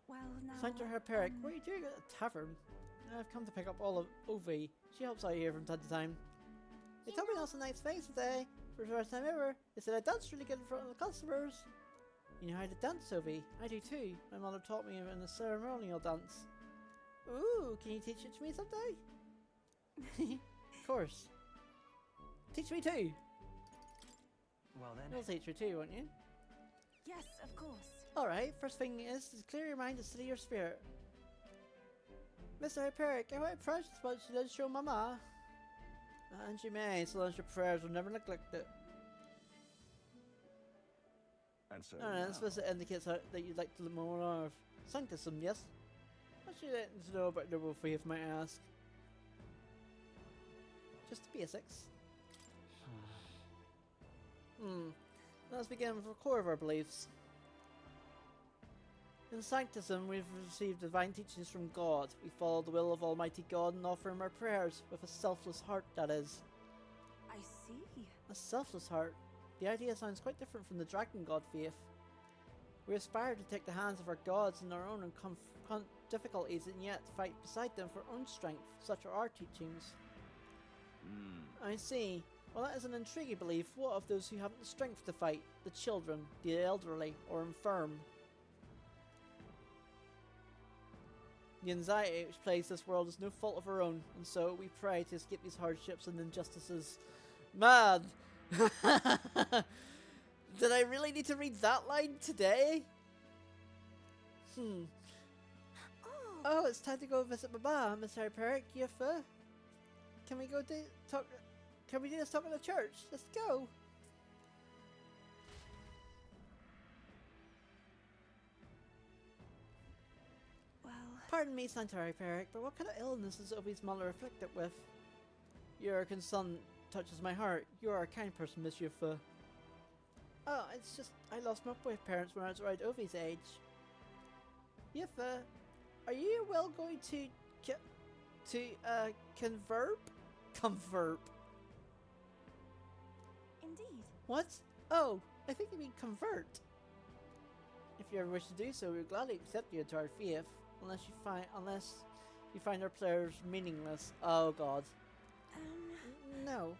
Speaker 8: Well, now.
Speaker 1: Sanctor Hyperic, what are you doing at the tavern? I've come to pick up all of Ovi. She helps out here from time to time. They told me that's a nice face today. For the first time ever. They said I danced really good in front of the customers. You know how to dance, Ovi? I do too. My mother taught me in a ceremonial dance. Ooh, can you teach it to me someday? Of course. Teach me too.
Speaker 7: Well then.
Speaker 1: You'll teach me too, won't you?
Speaker 8: Yes, of course.
Speaker 1: Alright, first thing is to clear your mind and steady your spirit. Mr. Hyperic, I want precious what she does show Mama. And she may, so long as your prayers will never neglect it.
Speaker 5: And so
Speaker 1: This visit indicates that you'd like to learn more of Sanctism, yes? What should you like to know about noble faith, might I ask? Just the basics. Let's begin with the core of our beliefs. In Sanctism, we've received divine teachings from God. We follow the will of Almighty God and offer Him our prayers with a selfless heart, that is.
Speaker 8: I see.
Speaker 1: A selfless heart? The idea sounds quite different from the Dragon God faith. We aspire to take the hands of our gods in our own and difficulties and yet fight beside them for our own strength. Such are our teachings. I see. Well, that is an intriguing belief. What of those who haven't the strength to fight? The children, the elderly, or infirm? The anxiety which plagues this world is no fault of our own, and so we pray to escape these hardships and injustices. Mad! Did I really need to read that line today? Oh, it's time to go visit Mama, Miss Hyperic. Can we go talk? Can we do this talk at the church? Let's go.
Speaker 8: Well,
Speaker 1: Pardon me, Sanctor Hyperic, but what kind of illness is Obi's mother afflicted with? Your concern touches my heart. You are a kind person, Miss Yufa. Oh, it's just I lost my boy parents when I was around Ovi's age. Yufa, are you well going to converb? Converb.
Speaker 8: indeed.
Speaker 1: What? Oh, I think you mean convert. If you ever wish to do so, we'll gladly accept you into our faith, unless you find our prayers meaningless. Oh God. no.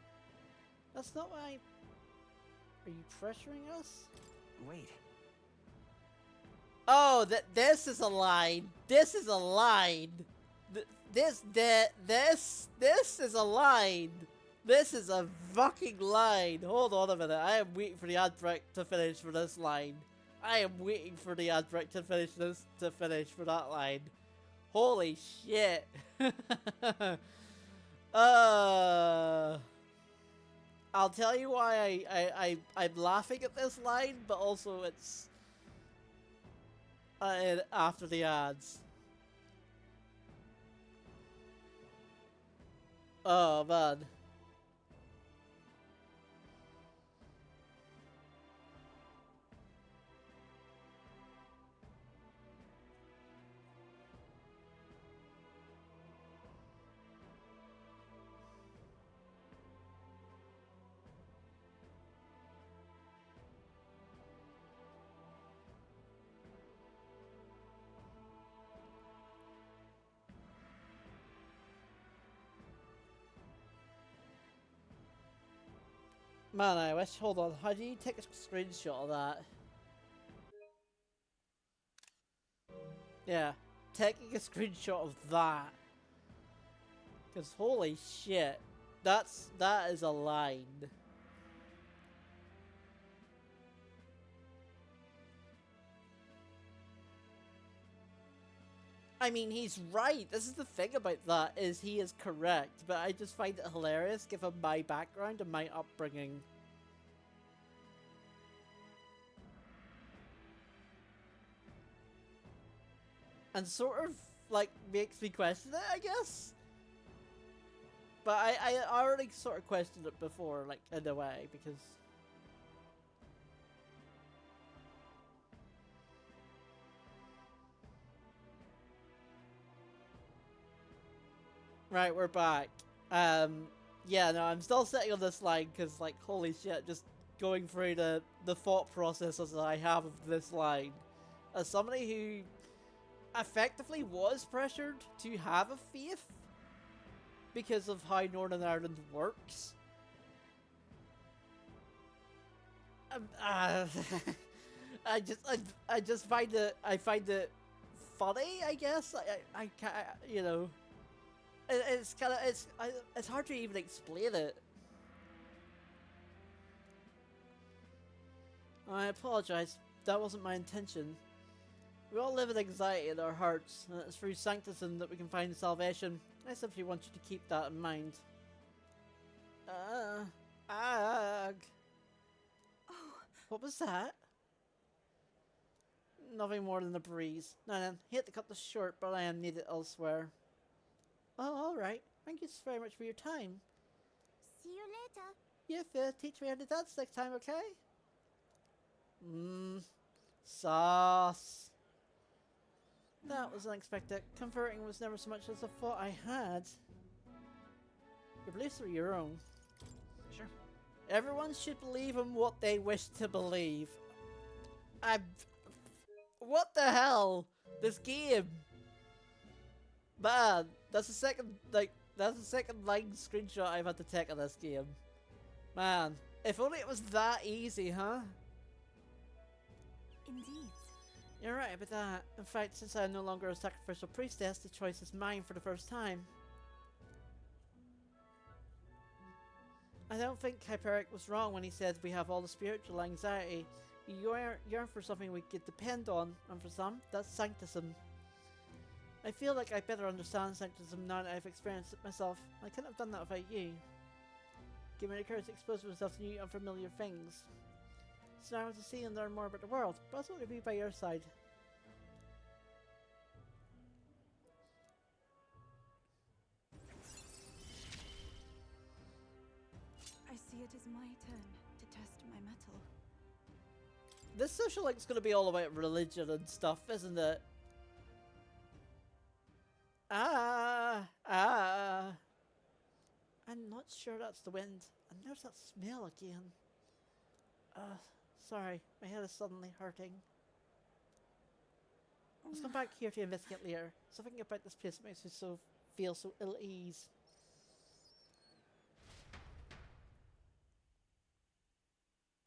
Speaker 1: That's not why. Are you pressuring us?
Speaker 7: Wait.
Speaker 1: Oh, this is a line. This is a line. This is a line. This is a fucking line. Hold on a minute. I am waiting for the ad break to finish for this line. I am waiting for the ad break to finish for that line. Holy shit. I'll tell you why I'm laughing at this line, but also it's after the ads. Oh man. Man, I wish. Hold on. How do you take a screenshot of that? Yeah, taking a screenshot of that. Cause holy shit, that is a line. I mean, he's right. This is the thing about that, is he is correct. But I just find it hilarious given my background and my upbringing. And sort of, like, makes me question it, I guess? But I already sort of questioned it before, like, in a way, because... Right, we're back. Yeah, no, I'm still sitting on this line, because, like, holy shit, just going through the thought processes that I have of this line. As somebody who effectively was pressured to have a faith because of how Northern Ireland works. I just find it funny, I guess. I can't, you know, it's kind of it's hard to even explain it. I apologize. That wasn't my intention. We all live with anxiety in our hearts, and it's through sanctism that we can find salvation. I simply want you to keep that in mind. Ag.
Speaker 8: Oh,
Speaker 1: What was that? Nothing more than a breeze. Now then, hate to cut this short, but I am needed elsewhere. Oh, alright. Thank you very much for your time.
Speaker 3: See you later.
Speaker 1: You teach me how to dance next time, okay? Sauce. That was unexpected. Converting was never so much as I thought I had. Your beliefs are your own.
Speaker 7: Sure.
Speaker 1: Everyone should believe in what they wish to believe. What the hell? This game. Man, that's the second line screenshot I've had to take of this game. Man, if only it was that easy, huh?
Speaker 8: indeed.
Speaker 1: You're right about that. In fact, since I am no longer a sacrificial priestess, the choice is mine for the first time. I don't think Hyperic was wrong when he said we have all the spiritual anxiety. You yearn for something we could depend on, and for some, that's sanctism. I feel like I better understand sanctism now that I've experienced it myself. I couldn't have done that without you. Give me the courage to expose myself to new unfamiliar things. So I want to see and learn more about the world, but I also want to be by your side.
Speaker 8: I see it is my turn to test my mettle.
Speaker 1: This social link's gonna be all about religion and stuff, isn't it? I'm not sure that's the wind. And there's that smell again. Sorry, my head is suddenly hurting. Let's come back here to investigate later. Something about this place makes me feel so ill at ease.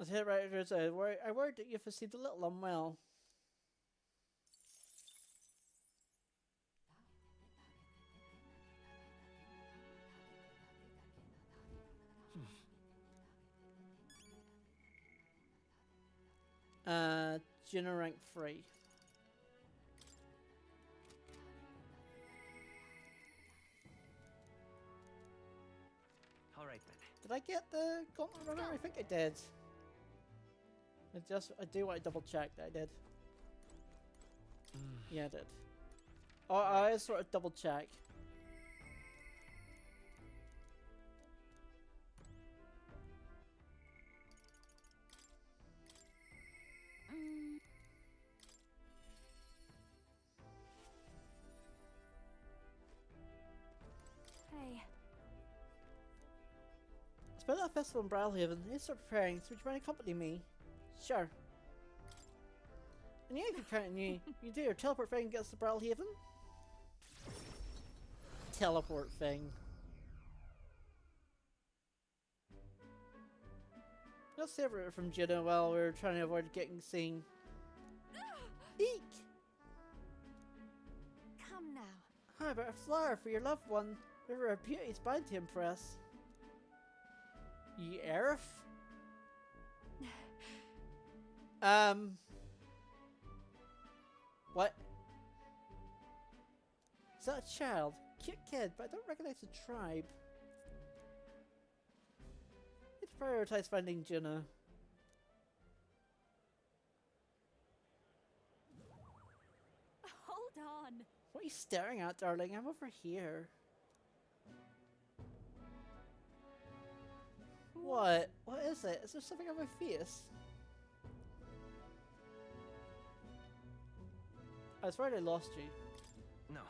Speaker 1: I said right, I worried that you've received a little unwell. Junior rank 3.
Speaker 7: All right then.
Speaker 1: Did I get the gauntlet runner? I think I did. I do want to double check that I did. Yeah, I did. Oh, I sort of double check.
Speaker 8: Hey,
Speaker 1: It's been at a festival in Brawlhaven. They start preparing, so would you mind accompany me? Sure. And yeah, I can count on you. You do your teleport thing gets to Brawlhaven? Teleport thing. Let's separate it from Juno while we're trying to avoid getting seen. Eek!
Speaker 8: come now.
Speaker 1: How about a flower for your loved one? Her beauty's bound to impress. You Aerith? What? Is that a child? Cute kid, but I don't recognize the tribe. Let's prioritize finding Juno.
Speaker 8: Hold on.
Speaker 1: What are you staring at, darling? I'm over here. What? What is it? Is there something on my face? I swear I lost you.
Speaker 7: No.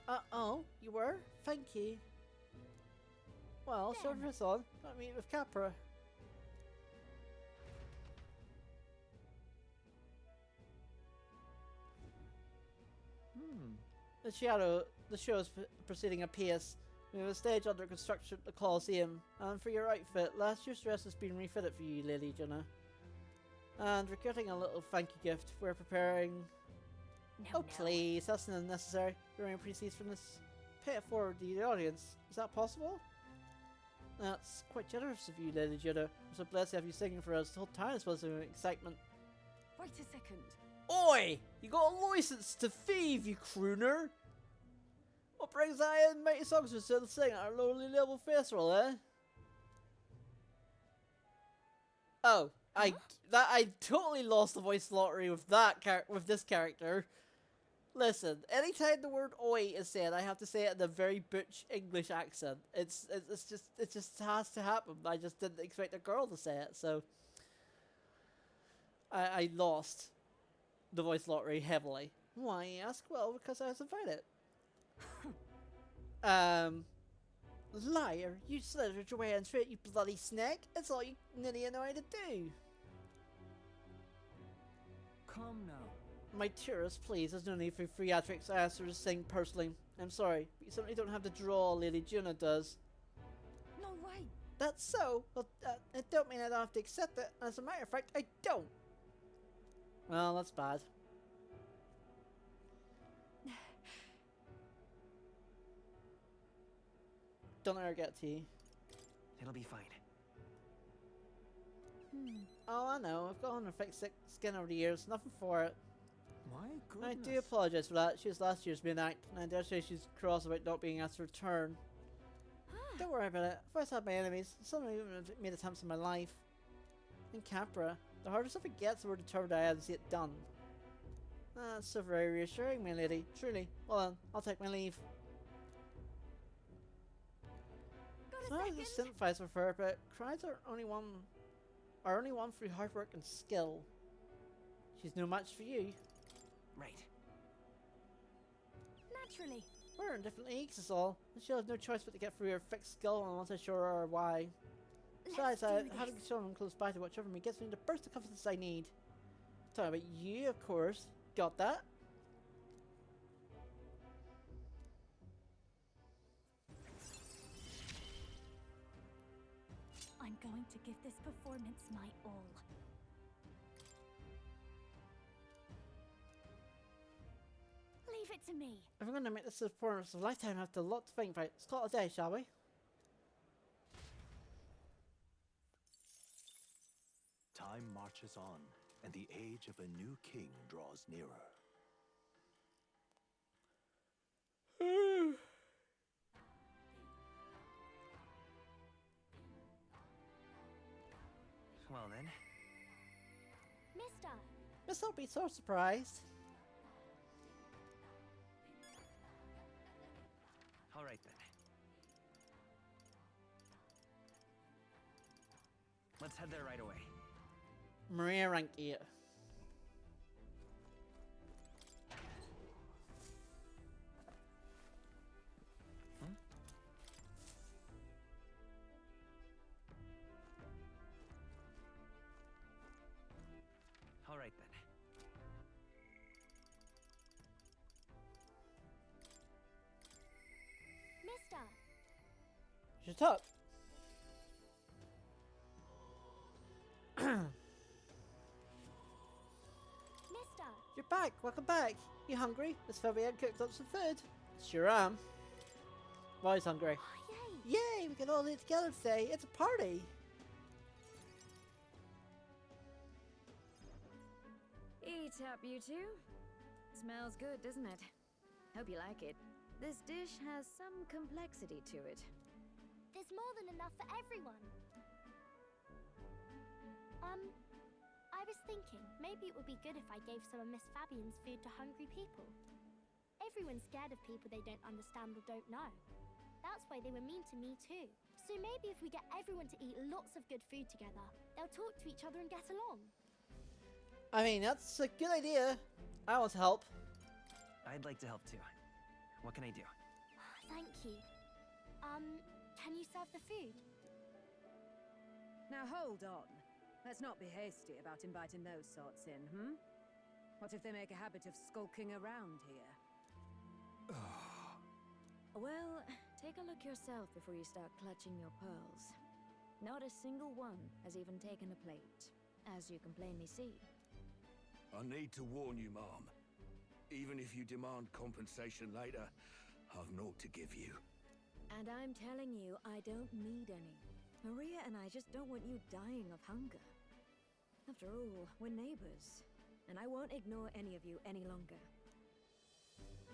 Speaker 1: Uh-oh, you were? Thank you. Well,
Speaker 8: Damn.
Speaker 1: service on. Let me meet with Capra. The show is proceeding apace. We have a stage under construction at the Coliseum. And for your outfit, last year's dress has been refitted for you, Lady Jenna. And we're getting a little thank you gift. We're preparing...
Speaker 8: No,
Speaker 1: please, that's not necessary. We're going to proceed from this. Pay it forward to the audience. Is that possible? That's quite generous of you, Lady Jenna. I'm so blessed to have you singing for us. The whole town is buzzing with excitement.
Speaker 8: Wait a second.
Speaker 1: Oi! You got a license to thieve, you crooner! What brings I and mighty songsters to sing at our lowly level festival, eh? Oh, I totally lost the voice lottery with with this character. Listen, anytime the word "oi" is said, I have to say it in a very butch English accent. It just has to happen. I just didn't expect a girl to say it, so I lost the voice lottery heavily. Why, you ask? Well, because I was invited. Liar, you slithered your way into it, you bloody snake. It's all you nearly know how to do.
Speaker 6: Come now.
Speaker 1: My tourist, please, there's no need for theatrics. I asked her to sing personally. I'm sorry, but you simply don't have the draw Lady Juno does.
Speaker 8: No way.
Speaker 1: That's so. Well, it don't mean I don't have to accept it. As a matter of fact, I don't. Well, that's bad. Don't let her get to you.
Speaker 7: It'll be fine.
Speaker 1: Oh, I know. I've got on her thick skin over the years. Nothing for it.
Speaker 6: My
Speaker 1: I
Speaker 6: goodness.
Speaker 1: do apologise for that. She was last year's midnight, and I dare say she's cross about not being asked to return. Don't worry about it. I've always had my enemies. Some even have made attempts in my life. In Capra, the harder stuff it gets, the more determined I am to see it done. That's so very reassuring, my lady. Truly. Well then, I'll take my leave. So I just sympathize with her, but cries are only won through hard work and skill. She's no match for you.
Speaker 7: Right.
Speaker 8: Naturally.
Speaker 1: We're in different leagues is all, and she'll have no choice but to get through her thick skill unless I show her why. Besides, having someone close by to watch over me gives me the burst of confidence I need. Talking about you, of course. Got that?
Speaker 8: I'm going to give this performance my all. Leave it to me.
Speaker 1: If we're going to make this a performance of a lifetime, I have to lot to think about. Let's call it a day, shall we?
Speaker 4: Time marches on, and the age of a new king draws nearer.
Speaker 7: Well then,
Speaker 3: Mister,
Speaker 1: Miss, don't be so surprised.
Speaker 7: all right then. Let's head there right away.
Speaker 1: Maria rank 8.
Speaker 7: All right then.
Speaker 3: Mister,
Speaker 1: Shut up.
Speaker 3: Mister,
Speaker 1: You're back. Welcome back. You hungry? Miss Fabienne cooked up some food. Sure am. Boy's hungry.
Speaker 3: oh, yay!
Speaker 1: Yay! We can all eat together today. It's a party.
Speaker 9: Eat up, you two. Smells good, doesn't it? Hope you like it. This dish has some complexity to it.
Speaker 3: There's more than enough for everyone. I was thinking maybe it would be good if I gave some of Miss Fabian's food to hungry people. Everyone's scared of people they don't understand or don't know. That's why they were mean to me too. So maybe if we get everyone to eat lots of good food together, they'll talk to each other and get along.
Speaker 1: I mean, that's a good idea. I want to help.
Speaker 7: I'd like to help too. What can I do?
Speaker 3: Thank you. Can you serve the food?
Speaker 9: Now hold on. Let's not be hasty about inviting those sorts in, hmm? What if they make a habit of skulking around here?
Speaker 10: Well, take a look yourself before you start clutching your pearls. Not a single one has even taken a plate, as you can plainly see.
Speaker 11: I need to warn you, Mom. Even if you demand compensation later, I've naught to give you.
Speaker 10: And I'm telling you, I don't need any. Maria and I just don't want you dying of hunger. After all, we're neighbors, and I won't ignore any of you any longer.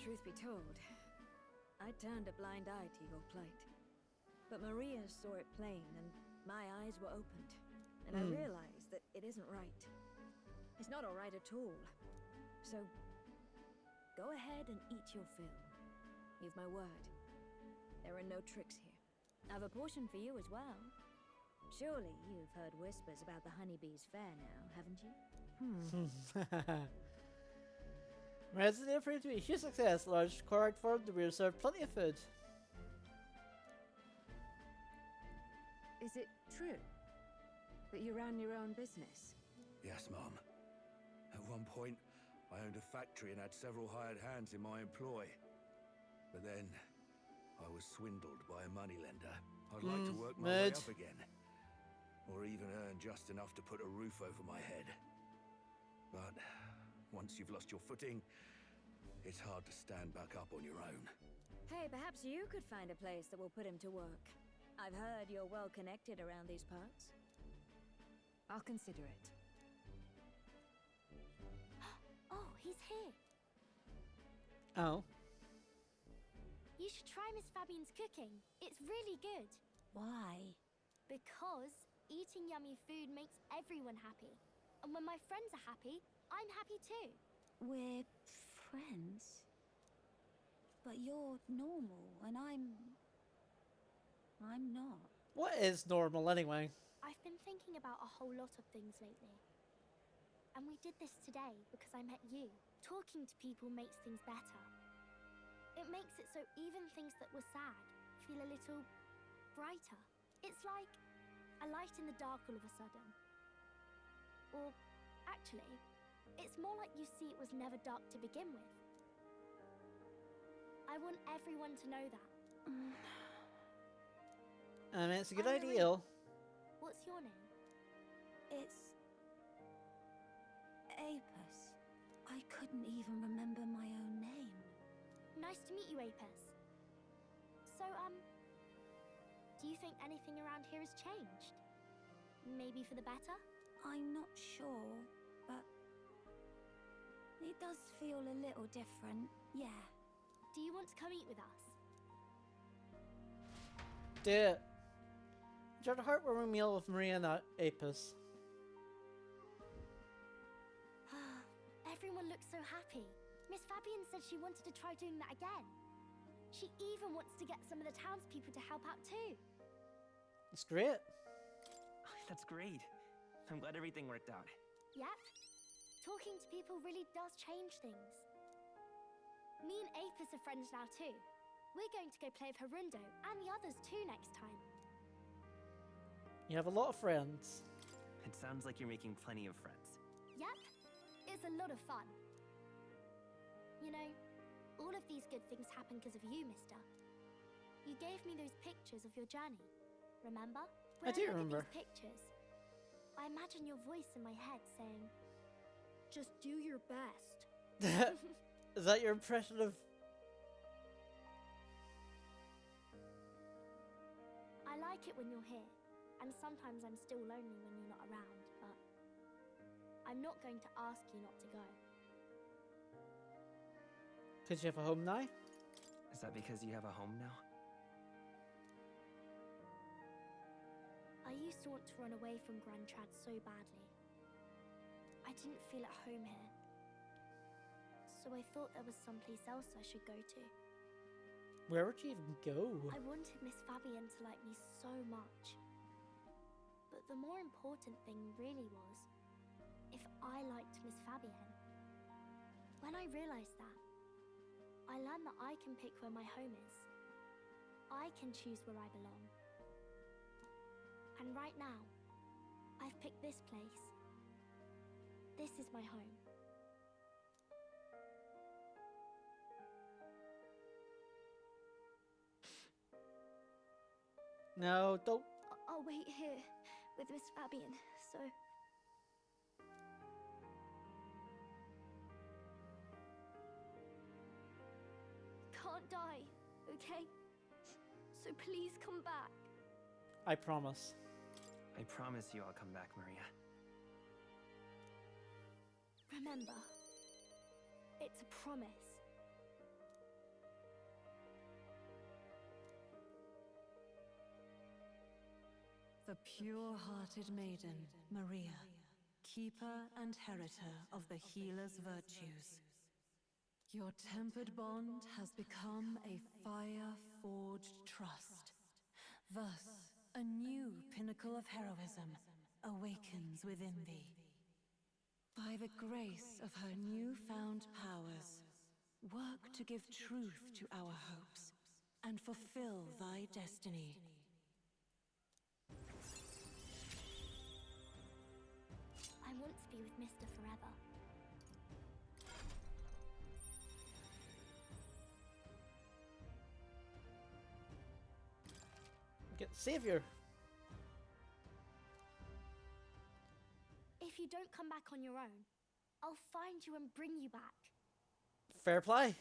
Speaker 10: Truth be told, I turned a blind eye to your plight. But Maria saw it plain, and my eyes were opened. And I realized that it isn't right. It's not all right at all. So, go ahead and eat your fill. You've my word. There are no tricks here. I've a portion for you as well. Surely you've heard whispers about the honeybees fair now, haven't you?
Speaker 1: Resident proved to be a huge success. Large correct form to be reserved plenty of food.
Speaker 9: Is it true that you ran your own business?
Speaker 11: Yes, Mom. At one point, I owned a factory and had several hired hands in my employ. But then, I was swindled by a moneylender. I'd like to work my way
Speaker 1: mid.
Speaker 11: up again. Or even earn just enough to put a roof over my head. But once you've lost your footing, it's hard to stand back up on your own.
Speaker 10: Hey, perhaps you could find a place that will put him to work. I've heard you're well connected around these parts.
Speaker 9: I'll consider it.
Speaker 3: Oh, he's here.
Speaker 1: Oh.
Speaker 3: You should try Miss Fabian's cooking. It's really good.
Speaker 8: Why?
Speaker 3: Because eating yummy food makes everyone happy. And when my friends are happy, I'm happy too.
Speaker 8: We're friends. But you're normal, and I'm not.
Speaker 1: What is normal anyway?
Speaker 3: I've been thinking about a whole lot of things lately. And we did this today because I met you. Talking to people makes things better. It makes it so even things that were sad feel a little brighter. It's like a light in the dark all of a sudden. Or, actually, it's more like you see it was never dark to begin with. I want everyone to know that.
Speaker 1: I mean, it's a good
Speaker 3: I know
Speaker 1: idea.
Speaker 3: What What's your name?
Speaker 10: It's... Apis. I couldn't even remember my own name.
Speaker 3: Nice to meet you, Apis. So, do you think anything around here has changed? Maybe for the better?
Speaker 10: I'm not sure, but... it does feel a little different, yeah.
Speaker 3: Do you want to come eat with us?
Speaker 1: Do it. Enjoy the heartwarming meal with Maria and Apis.
Speaker 3: Everyone looks so happy. Miss Fabian said she wanted to try doing that again. She even wants to get some of the townspeople to help out too.
Speaker 1: It's great.
Speaker 7: That's great. I'm glad everything worked out.
Speaker 3: Yep. Talking to people really does change things. Me and Apis are friends now too. We're going to go play with Harundo and the others too next time.
Speaker 1: You have a lot of friends.
Speaker 7: It sounds like you're making plenty of friends.
Speaker 3: Yep. It's a lot of fun. You know, all of these good things happen because of you, mister. You gave me those pictures of your journey. Remember?
Speaker 1: I do remember.
Speaker 3: At these pictures, I imagine your voice in my head saying, "Just do your best."
Speaker 1: Is that your impression of...
Speaker 3: I like it when you're here, and sometimes I'm still lonely when you're not around, but I'm not going to ask you not to go.
Speaker 1: Because you have a home now?
Speaker 7: Is that because you have a home now?
Speaker 3: I used to want to run away from Grand Trad so badly. I didn't feel at home here. So I thought there was someplace else I should go to.
Speaker 1: Where would you even go?
Speaker 3: I wanted Miss Fabienne to like me so much. But the more important thing really was if I liked Miss Fabienne. When I realized that, I learned that I can pick where my home is. I can choose where I belong. And right now, I've picked this place. This is my home.
Speaker 1: No, don't...
Speaker 10: I'll wait here with Miss Fabian, so... Can't die, okay? So please come back.
Speaker 1: I promise.
Speaker 7: I promise you I'll come back, Maria.
Speaker 3: Remember, it's a promise.
Speaker 12: The pure-hearted maiden, Maria, keeper and heritor of the healer's virtues. Your tempered bond has become a fire-forged trust. Thus, a new pinnacle of heroism awakens within thee. By the grace of her newfound powers, work to give truth to our hopes and fulfill thy destiny.
Speaker 3: I want to be with Mister forever.
Speaker 1: Get Savior.
Speaker 3: If you don't come back on your own, I'll find you and bring you back.
Speaker 1: Fair play.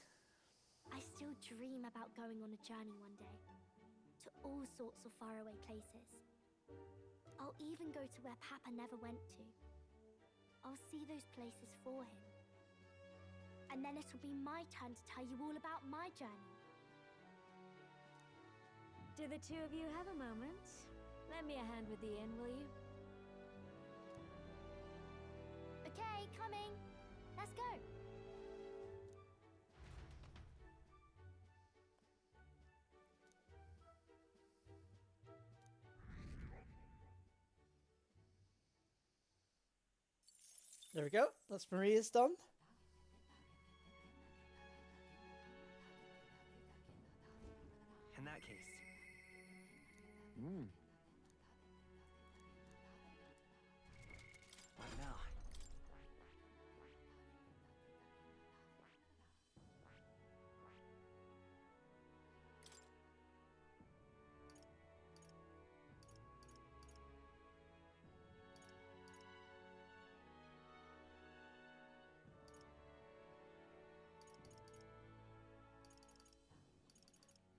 Speaker 3: I still dream about going on a journey one day, to all sorts of faraway places. I'll even go to where Papa never went to. I'll see those places for him. And then it'll be my turn to tell you all about my journey.
Speaker 9: Do the two of you have a moment? Lend me a hand with the inn, will you?
Speaker 3: Okay, coming. Let's go.
Speaker 1: There we go. That's Maria's done.
Speaker 7: In that case. What now?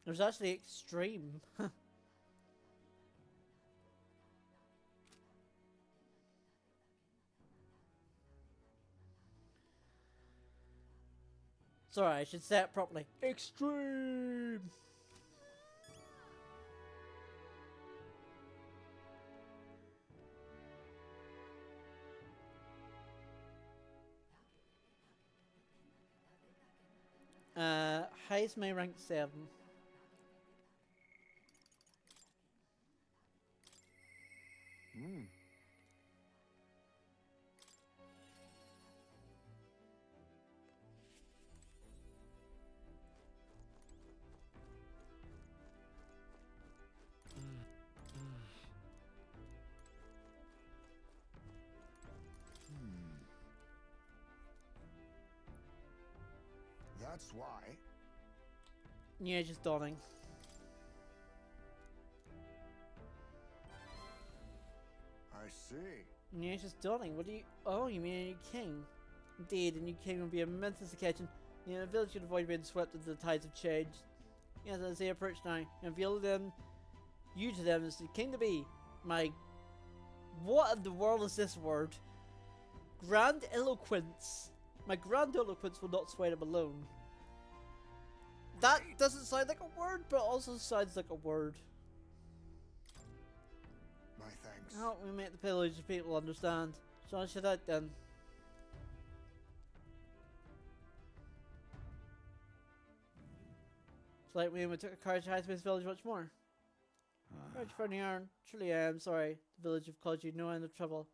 Speaker 1: It was actually extreme. Sorry, I should say it properly. Extreme! Highest may rank 7.
Speaker 5: Hmm. That's why.
Speaker 1: New Age is dawning.
Speaker 5: I see.
Speaker 1: New Age is dawning. What do you... Oh, you mean a new king? Indeed, a new king would be a momentous occasion. The village should avoid being swept into the tides of change. Yes, as they approach now, reveal them, you to them as the king to be. My... What in the world is this word? Grandiloquence. My grandiloquence will not sway them alone. That doesn't sound like a word, but also sounds like a word.
Speaker 5: My thanks.
Speaker 1: How can we make the village people understand? Shall I shut out then? It's like we took a car to Highspace Village much more. Right, for the yarn. Truly I am sorry. The village have caused you no end of trouble.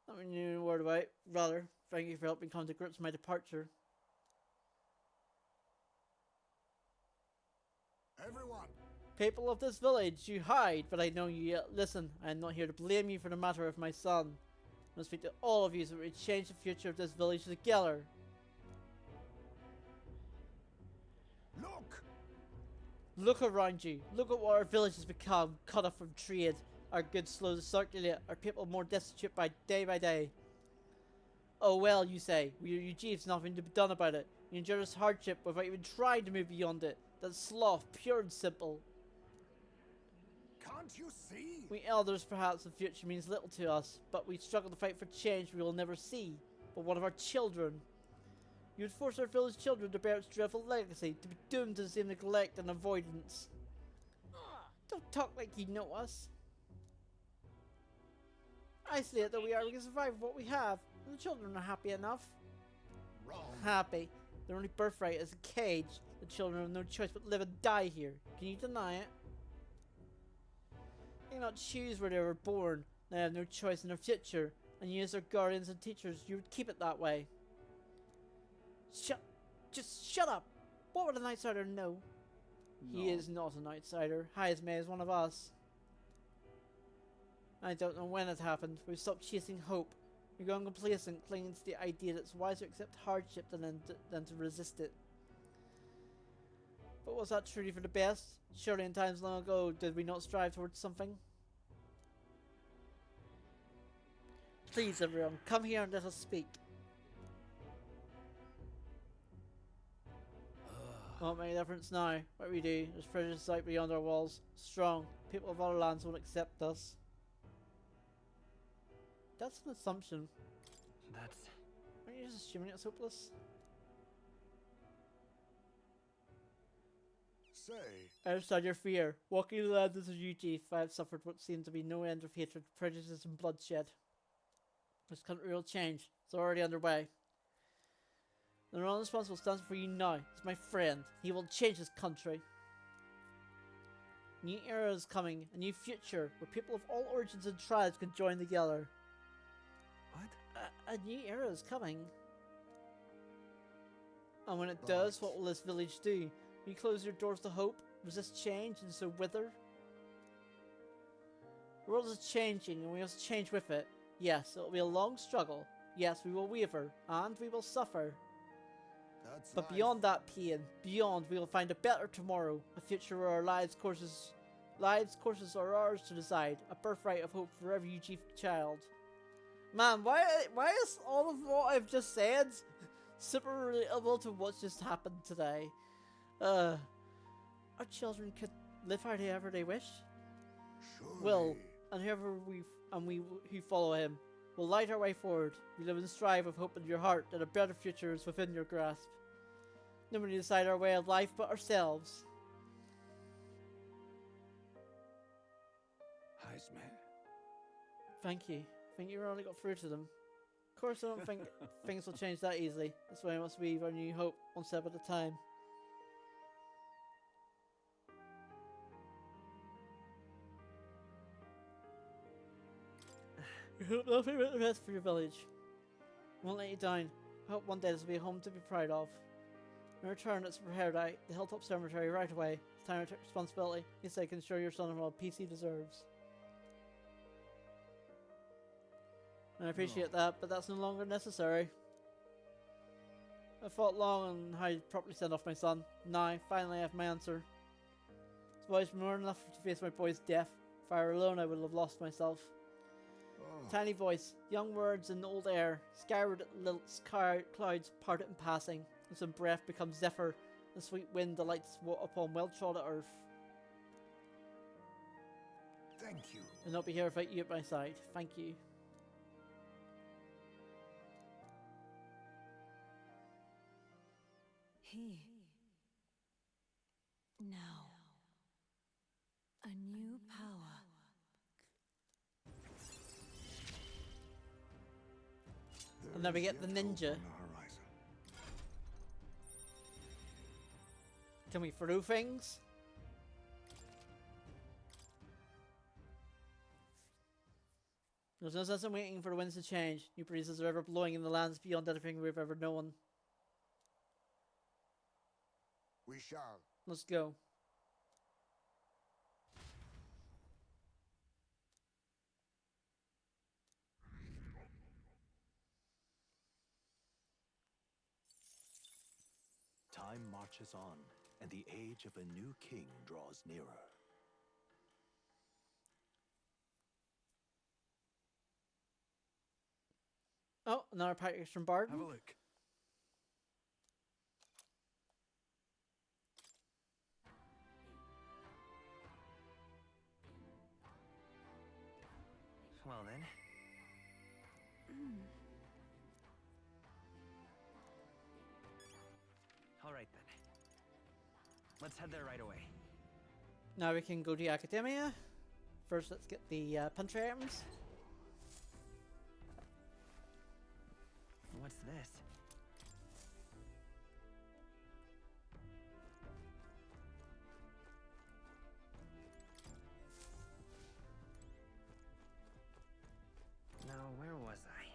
Speaker 1: Not really knew a word about. Rather, thank you for helping come to grips with my departure.
Speaker 5: Everyone!
Speaker 1: People of this village, you hide, but I know you yet. Listen, I am not here to blame you for the matter of my son. I must speak to all of you so we change the future of this village together.
Speaker 5: Look!
Speaker 1: Look around you. Look at what our village has become, cut off from trade. Our goods slow to circulate, our people more destitute by day. Oh well, you say. You chiefs, nothing to be done about it. You endure this hardship without even trying to move beyond it. That's sloth, pure and simple.
Speaker 5: Can't you see?
Speaker 1: We elders, perhaps the future means little to us, but we struggle to fight for change we will never see. But one of our children. You would force our village children to bear its dreadful legacy, to be doomed to the same neglect and avoidance. Don't talk like you know us. Isolated though we are, we can survive with what we have. And the children are happy enough.
Speaker 5: Wrong.
Speaker 1: Happy. Their only birthright is a cage. The children have no choice but live and die here. Can you deny it? They cannot choose where they were born. They have no choice in their future. And you as their guardians and teachers, you would keep it that way. Just shut up. What would an outsider know? No. He is not an outsider. Haizme is one of us. I don't know when it happened. We've stopped chasing hope. We're going complacent, clinging to the idea that it's wiser to accept hardship than to resist it. But was that truly for the best? Surely in times long ago, did we not strive towards something? Please, everyone, come here and let us speak. Won't make a difference now. What we do, there's prejudice out beyond our walls. Strong. People of other lands won't accept us. That's an assumption. Aren't you just assuming it's hopeless?
Speaker 5: Say.
Speaker 1: I understand your fear. Walking the land as a you, chief, I have suffered what seemed to be no end of hatred, prejudice, and bloodshed. This country will change. It's already underway. The Royal Responsible stands for you now. He's my friend. He will change this country. A new era is coming. A new future where people of all origins and tribes can join together. What? A new era is coming. And when it does, what will this village do? Will you close your doors to hope? Resist change and so wither? The world is changing and we must change with it. Yes, it will be a long struggle. Yes, we will waver. And we will suffer. But beyond that pain, beyond, we will find a better tomorrow, a future where our lives courses are ours to decide, a birthright of hope for every chief child. Man, why is all of what I've just said super relatable to what's just happened today? our children could live however they wish?
Speaker 5: Surely.
Speaker 1: Will, and we who follow him, will light our way forward. We live and strive with hope in your heart that a better future is within your grasp. Nobody decide our way of life but ourselves.
Speaker 11: Heisman.
Speaker 1: Thank you. I think you really got through to them. Of course, I don't think things will change that easily. That's why I must weave our new hope one step at a time. We hope nothing but the best for your village. We won't let you down. I hope one day this will be a home to be proud of. In return, let's prepare the Hilltop Cemetery right away. It's time to take responsibility. Yes, I can assure your son-in-law peace he deserves. I appreciate that, but that's no longer necessary. I fought long on how to properly send off my son. Now, finally I have my answer. His voice more than enough to face my boy's death. If I were alone, I would have lost myself.
Speaker 5: Oh.
Speaker 1: Tiny voice, young words in the old air, skyward lilts, clouds parted in passing, and some breath becomes zephyr, and sweet wind delights upon well-trodden earth.
Speaker 5: Thank you.
Speaker 1: I'll not be here without you at my side. Thank you.
Speaker 12: He. Now. A new power.
Speaker 1: And then we get the
Speaker 5: There is yet hope
Speaker 1: ninja.
Speaker 5: on the horizon.
Speaker 1: Can we throw things? There's no sense in waiting for the winds to change. New breezes are ever blowing in the lands beyond anything we've ever known.
Speaker 5: We shall.
Speaker 1: Let's go.
Speaker 4: Time marches on, and the age of a new king draws nearer.
Speaker 1: Oh, another package from Barton.
Speaker 11: Have a look.
Speaker 7: Well then. All right then. Let's head there right away.
Speaker 1: Now we can go to Academia. First, let's get the pantry items.
Speaker 7: What's this? Now, where was I?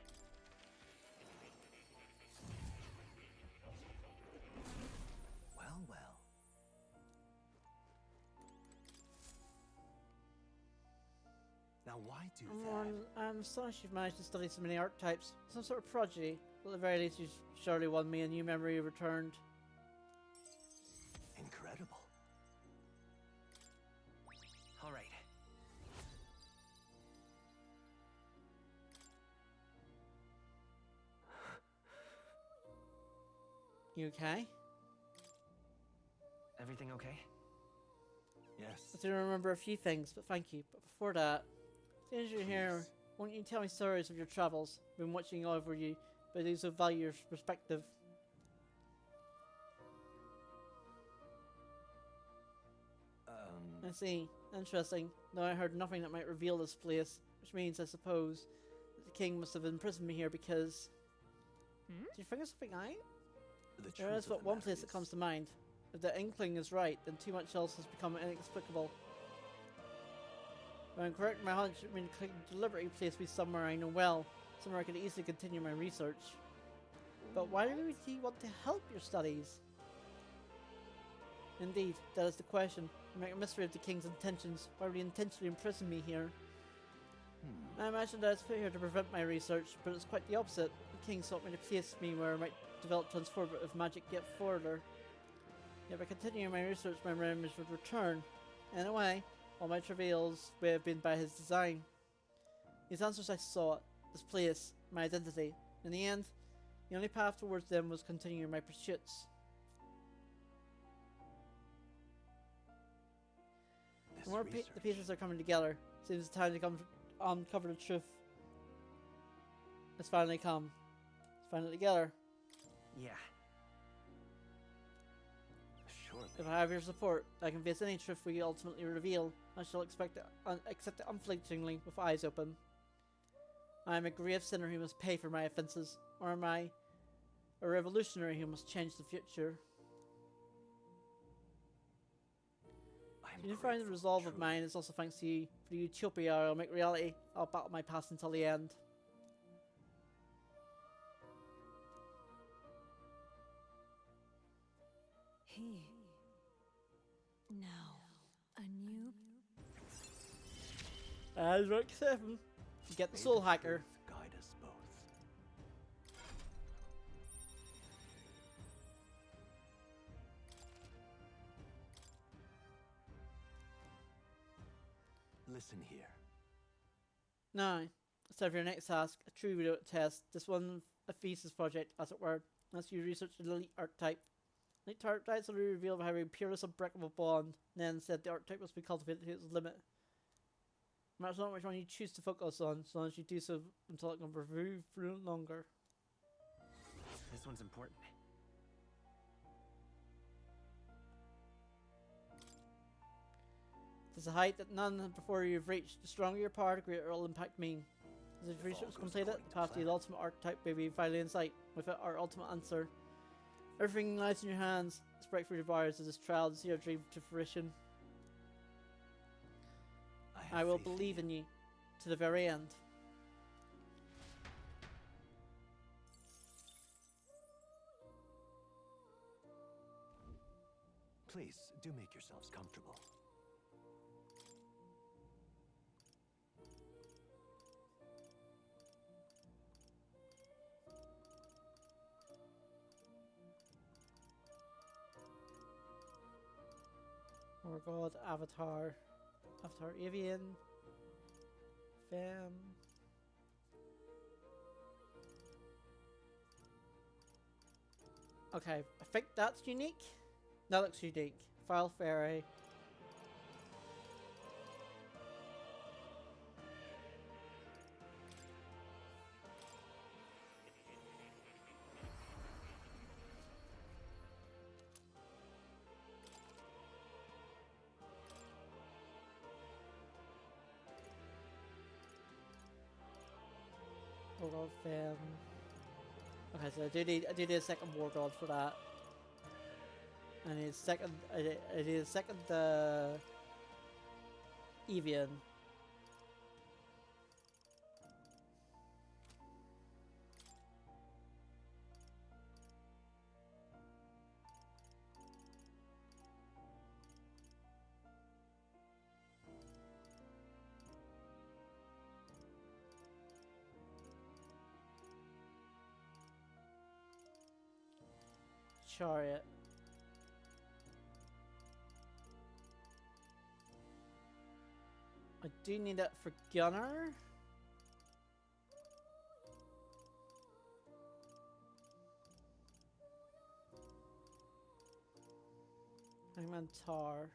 Speaker 4: Well, well. Now why do that?
Speaker 1: I'm astonished you've managed to study so many archetypes. Some sort of prodigy. Well, at the very least, you've surely won me a new memory returned.
Speaker 4: Incredible.
Speaker 7: All right.
Speaker 1: You okay?
Speaker 7: Everything okay?
Speaker 4: Yes.
Speaker 1: I do remember a few things, but thank you. But before that, since you're here, won't you tell me stories of your travels? I've been watching over you, but I do so value your perspective. I see. Interesting. Though I heard nothing that might reveal this place, which means, I suppose, that the king must have imprisoned me here because... Do you figure something out? There is but one place that comes to mind. If the inkling is right, then too much else has become inexplicable. If I'm correct, my hunch means the king deliberately placed me somewhere I know well, somewhere I could easily continue my research. But why would he want to help your studies? Indeed, that is the question. You make a mystery of the king's intentions. Why would he intentionally imprison me here? I imagine that it's put here to prevent my research, but it's quite the opposite. The king sought me to place me where I might develop transformative magic yet further. Yet by continuing my research, my memories would return. In a way, all my travails may have been by his design. These answers I sought, this place, my identity. In the end, the only path towards them was continuing my pursuits.
Speaker 4: this
Speaker 1: More
Speaker 4: research.
Speaker 1: the pieces are coming together. Seems it's time to uncover the truth. It's finally come. It's finally together.
Speaker 7: Yeah.
Speaker 4: Surely.
Speaker 1: If I have your support, I can face any truth we ultimately reveal. I shall accept it unflinchingly, with eyes open. I am a grave sinner who must pay for my offences, or am I a revolutionary who must change the future? You find the resolve of mine is also thanks to you. For the utopia I'll make reality, I'll battle my past until the end.
Speaker 12: He. Now, a new.
Speaker 1: As Rock 7. Get the soul hacker.
Speaker 4: Guide us both. Listen here.
Speaker 1: Now, it's time for your next task, a true reload test. This one, a thesis project, as it were. Unless you research the elite archetype. Elite archetypes will reveal how a purest unbreakable bond. And then said the archetype must be cultivated to its limit. No matter not which one you choose to focus on, so long as you do so until it can prove longer.
Speaker 7: This one's important.
Speaker 1: There's a height that none before you've reached. The stronger your power, the greater it will impact me. As the research is completed, the path to the ultimate archetype may be finally in sight. With it, our ultimate answer. Everything lies in your hands. Let's break through the bars of this trial to see our dream to fruition. I will believe in you to the very end.
Speaker 4: Please, do make yourselves comfortable.
Speaker 1: Oh god, Avatar. Avatar Avian. Fem. Okay, I think that's unique. That looks unique. File Fairy. War God Fem. Okay, so I do need a second War God for that. I need a second. I need a second Evian. Chariot. I do need that for Gunner. Hangman Tar.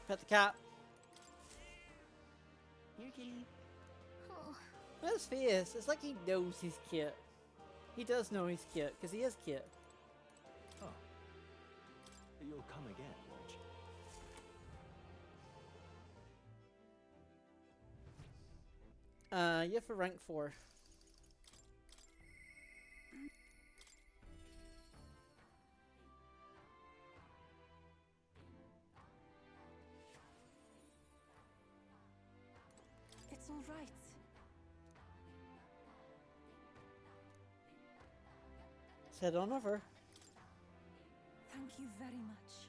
Speaker 1: Pet the cat.
Speaker 7: Here, kitty.
Speaker 3: Oh,
Speaker 1: His face, it's like he knows he's cute. He does know he's cute, because he is cute.
Speaker 4: Oh. You'll come again, won't you?
Speaker 1: You have for rank 4.
Speaker 12: It's all right.
Speaker 1: Let's head on over.
Speaker 12: Thank Thank you very much.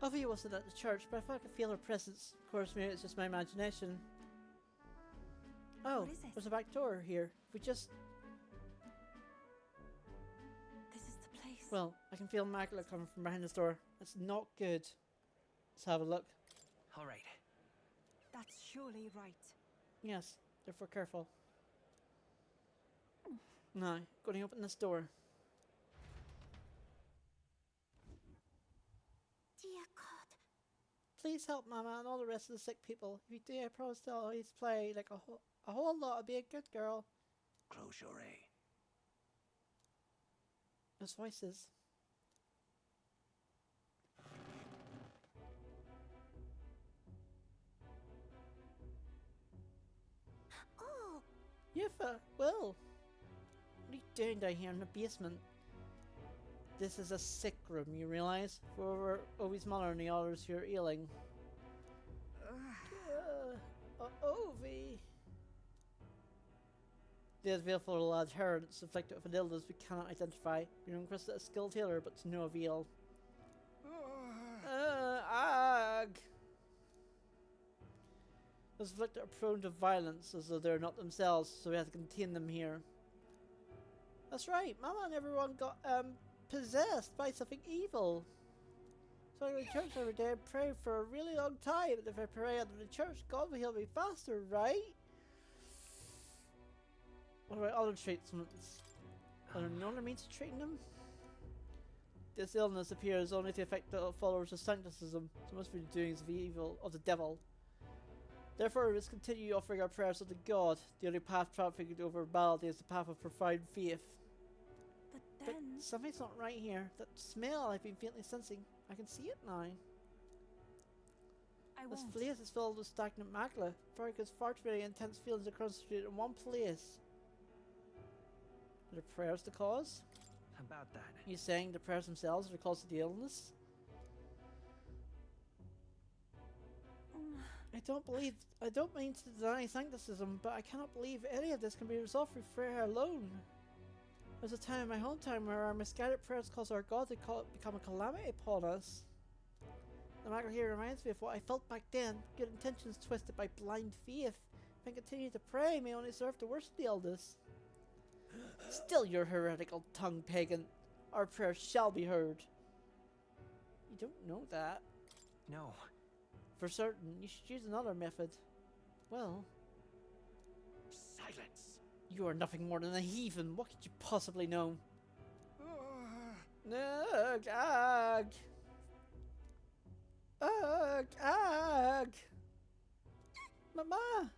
Speaker 1: Alfie wasn't at the church, but I thought I could feel her presence. Of course, maybe it's just my imagination. Oh,
Speaker 12: What is it?
Speaker 1: there's a back door here. If we just...
Speaker 12: This is the place.
Speaker 1: Well, I can feel Magla coming from behind this door. That's not good. Let's have a look.
Speaker 7: All right.
Speaker 12: That's surely right.
Speaker 1: Yes, therefore careful. Now, going to open this door.
Speaker 3: Dear God.
Speaker 1: Please help Mama and all the rest of the sick people. If you do, I promise to always play like a whole lot. I'll be a good girl.
Speaker 11: Close your A.
Speaker 1: Those voices.
Speaker 3: Oh,
Speaker 1: Yufa, Will. What are you doing down here in the basement? This is a sick room, you realise? For Ovi's mother and the others who are ailing. Ovi! These veilful adherents afflicted with an illness we cannot identify. We requested a skilled healer, but to no avail. Ag! Those afflicted are prone to violence, as though they're not themselves, so we have to contain them here. That's right, Mama and everyone got, possessed by something evil. So I go to church every day and pray for a really long time, and if I pray under the church, God will heal me faster, right? What about other treatments? Are there no other means of treating them? This illness appears only to affect the followers of sancticism, so it must be the doings of evil, of the devil. Therefore, we must continue offering our prayers unto God. The only path trafficked over malady is the path of profound faith.
Speaker 12: But
Speaker 1: But something's not right here. That smell I've been faintly sensing. I can see it now.
Speaker 12: I
Speaker 1: This
Speaker 12: won't.
Speaker 1: place is filled with stagnant magla. Because far too many intense feelings are concentrated in one place. Are the prayers the cause?
Speaker 7: About that.
Speaker 1: Are you saying the prayers themselves are the cause of the illness? I don't mean to deny sancticism, but I cannot believe any of this can be resolved through prayer alone. There's a time in my hometown where our misguided prayers caused our God to become a calamity upon us. The matter here reminds me of what I felt back then, good intentions twisted by blind faith. If I continue to pray, may only serve to worsen the illness. Still your heretical tongue, pagan. Our prayers shall be heard. You don't know that.
Speaker 7: No.
Speaker 1: For certain, you should use another method. Well...
Speaker 11: Silence!
Speaker 1: You are nothing more than a heathen. What could you possibly know? Ugh, ag! Ugh, ag! Mama!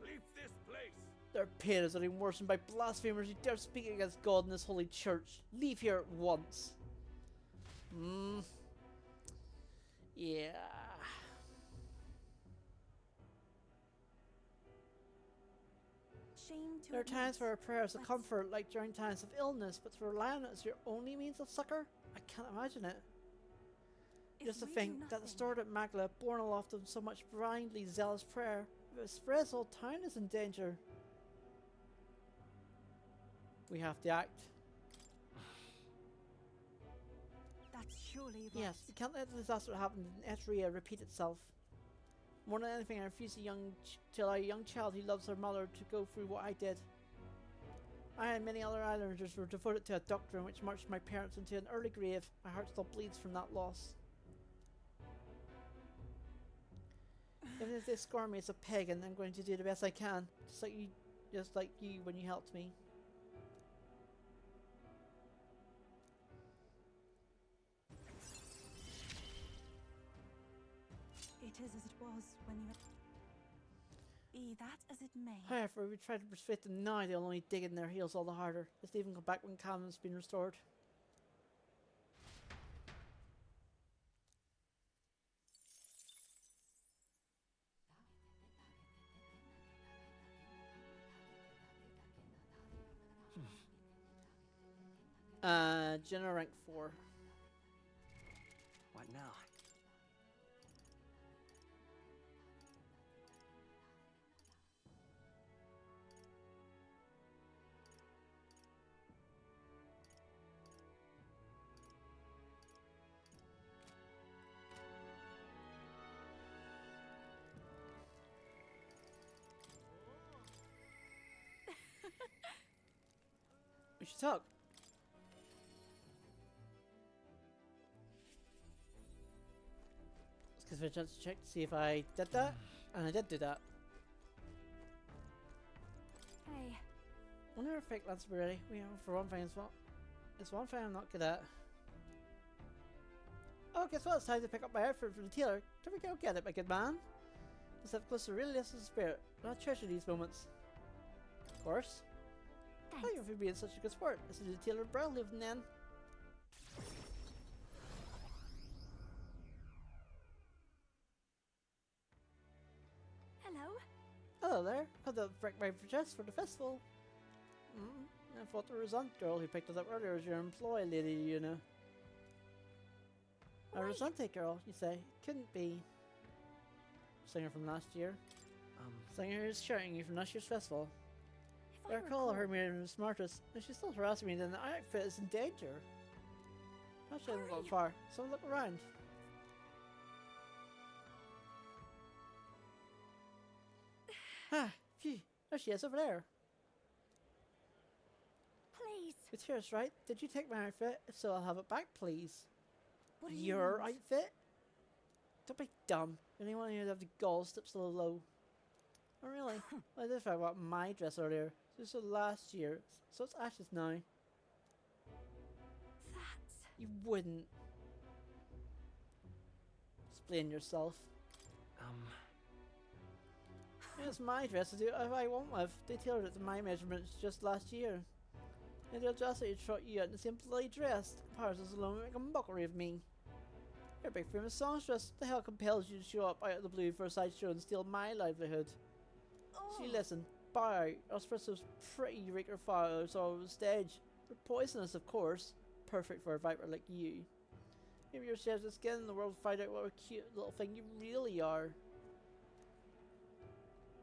Speaker 11: Leave this place!
Speaker 1: Their pain is only worsened by blasphemers who dare speak against God in this holy church. Leave here at once. Yeah.
Speaker 12: Shame to
Speaker 1: There are times
Speaker 12: admit,
Speaker 1: where our prayers are
Speaker 12: but
Speaker 1: comfort, like during times of illness, but to rely on it as your only means of succor? I can't imagine it.
Speaker 12: if
Speaker 1: Just to
Speaker 12: we do
Speaker 1: think that the
Speaker 12: nothing-
Speaker 1: stored at Magla, born aloft of so much blindly zealous prayer, if it spreads, the whole town is in danger. We have to act.
Speaker 12: That's surely right.
Speaker 1: Yes, we can't let the disaster that happened in Etria repeat itself. More than anything, I refuse to allow a young child who loves her mother to go through what I did. I and many other islanders were devoted to a doctrine which marched my parents into an early grave. My heart still bleeds from that loss. Even if they scorn me as a pagan, I'm going to do the best I can, just like you when you helped me.
Speaker 12: It is as it was when you... Be that as it may.
Speaker 1: However, we try to persuade them now, they'll only dig in their heels all the harder. Let's even go back when calm's been restored. General rank 4.
Speaker 7: What now?
Speaker 1: We should talk. Let's give it a chance to check to see if I did that. And I did do that.
Speaker 3: Hey.
Speaker 1: Wonder if fake lands will be ready. We for one thing, it's one thing I'm not good at. Oh, guess what? It's time to pick up my outfit from the tailor. Can we go get it, my good man? Let's have close to really listen to spirit. And I treasure these moments. Of course.
Speaker 3: Thanks.
Speaker 1: Thank you for being such a good sport. This is the tailor brow living then.
Speaker 3: Hello.
Speaker 1: Hello there. Had to break my dress for the festival. I thought the Resent girl who picked us up earlier was your employee lady, you know. A Resente girl, you say? Couldn't be. Singer from last year. Singer is shouting you from last year's festival. I recall her being the smartest, and she's still harassing me, then the outfit is in danger. Perhaps I haven't gone far, so look around. Ah, phew, there she is over there.
Speaker 3: Please.
Speaker 1: It's yours, right? Did you take my outfit? If so, I'll have it back, please.
Speaker 3: What do you
Speaker 1: Your
Speaker 3: want?
Speaker 1: outfit? Don't be dumb. Anyone here to have the gall steps so low. Oh really? Well, I did find out my dress earlier. This was last year, so it's Ash's now.
Speaker 3: That's...
Speaker 1: You wouldn't. Explain yourself. It's my dress to do whatever I want with. They tailored it to my measurements just last year. And they'll just let you trot you out in the same bloody dress. The comparisons alone make a mockery of me. You're a big famous songstress. The hell compels you to show up out of the blue for a sideshow and steal my livelihood? See, listen. Bow out. Our espresso's pretty Eureka files all over the stage. They're poisonous, of course. Perfect for a viper like you. Maybe your shares of skin in the world find out what a cute little thing you really are.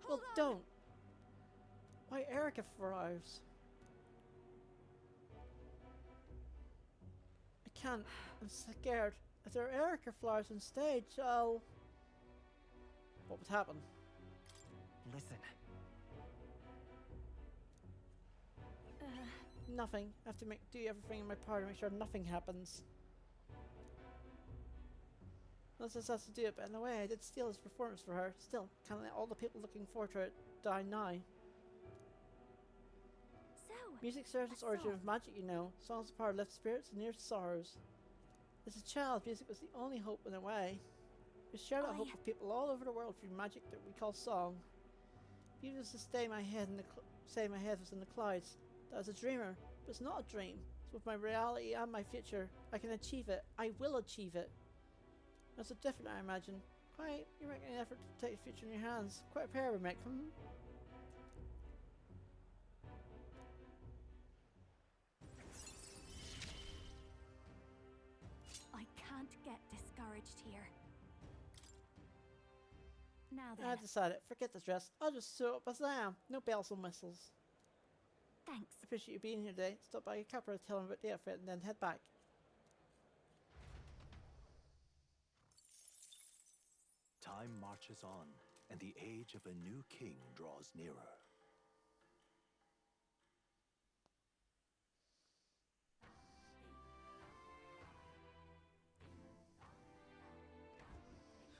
Speaker 1: Well, don't. Why, Erica frows. I can't. I'm scared. If there are Erica flowers on stage, I'll... What would happen?
Speaker 7: Listen.
Speaker 1: Nothing. I have to do everything in my power to make sure nothing happens. Unless this has to do it, but in a way I did steal his performance for her. Still, can't let all the people looking forward to it die now.
Speaker 3: So,
Speaker 1: Music serves its origin of magic, you know. Songs of power lift spirits and near sorrows. As a child, music was the only hope in a way. We shared that hope with people all over the world through magic that we call song. If you used to say my head was in the clouds, that was a dreamer, but it's not a dream. It's with my reality and my future. I can achieve it. I will achieve it. That's so different, I imagine. Quite, you're making an effort to take your future in your hands. Quite a pair we make,
Speaker 3: I can't get discouraged here. Now then.
Speaker 1: I've decided, forget the dress. I'll just sew up as I am. No bells and whistles.
Speaker 3: Thanks.
Speaker 1: I appreciate you being here today. Stop by your capper, tell him about the outfit, and then head back.
Speaker 4: Time marches on, and the age of a new king draws nearer.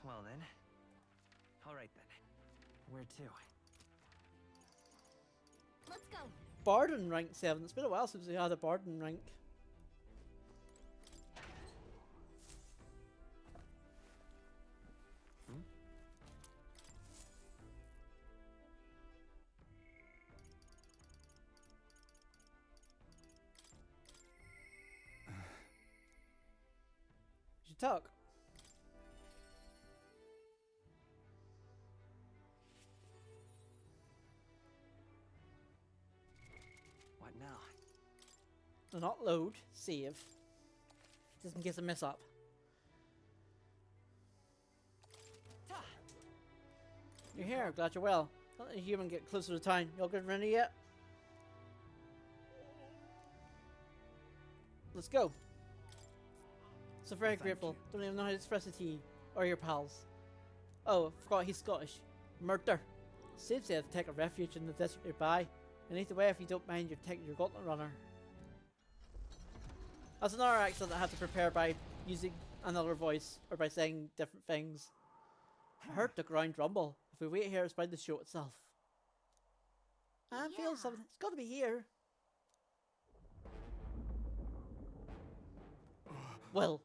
Speaker 7: Well then. Alright then. Where to?
Speaker 3: Let's go.
Speaker 1: Barden rank 7. It's been a while since we had a Barden rank. You should talk.
Speaker 7: What now?
Speaker 1: Not load, save. Just in case I mess up. You're here, glad you're well. Don't let a human get closer to town. You all good ready yet? Let's go. So very grateful. Don't even know how to express it to you. Or your pals. Oh, forgot he's Scottish. Murder. Sid said to take a refuge in the desert nearby. And either way, if you don't mind, you're taking your gauntlet runner. That's another accent I have to prepare by using another voice. Or by saying different things. I heard the ground rumble. If we wait here, it's by the show itself. I'm feeling something. It's got to be here. Well.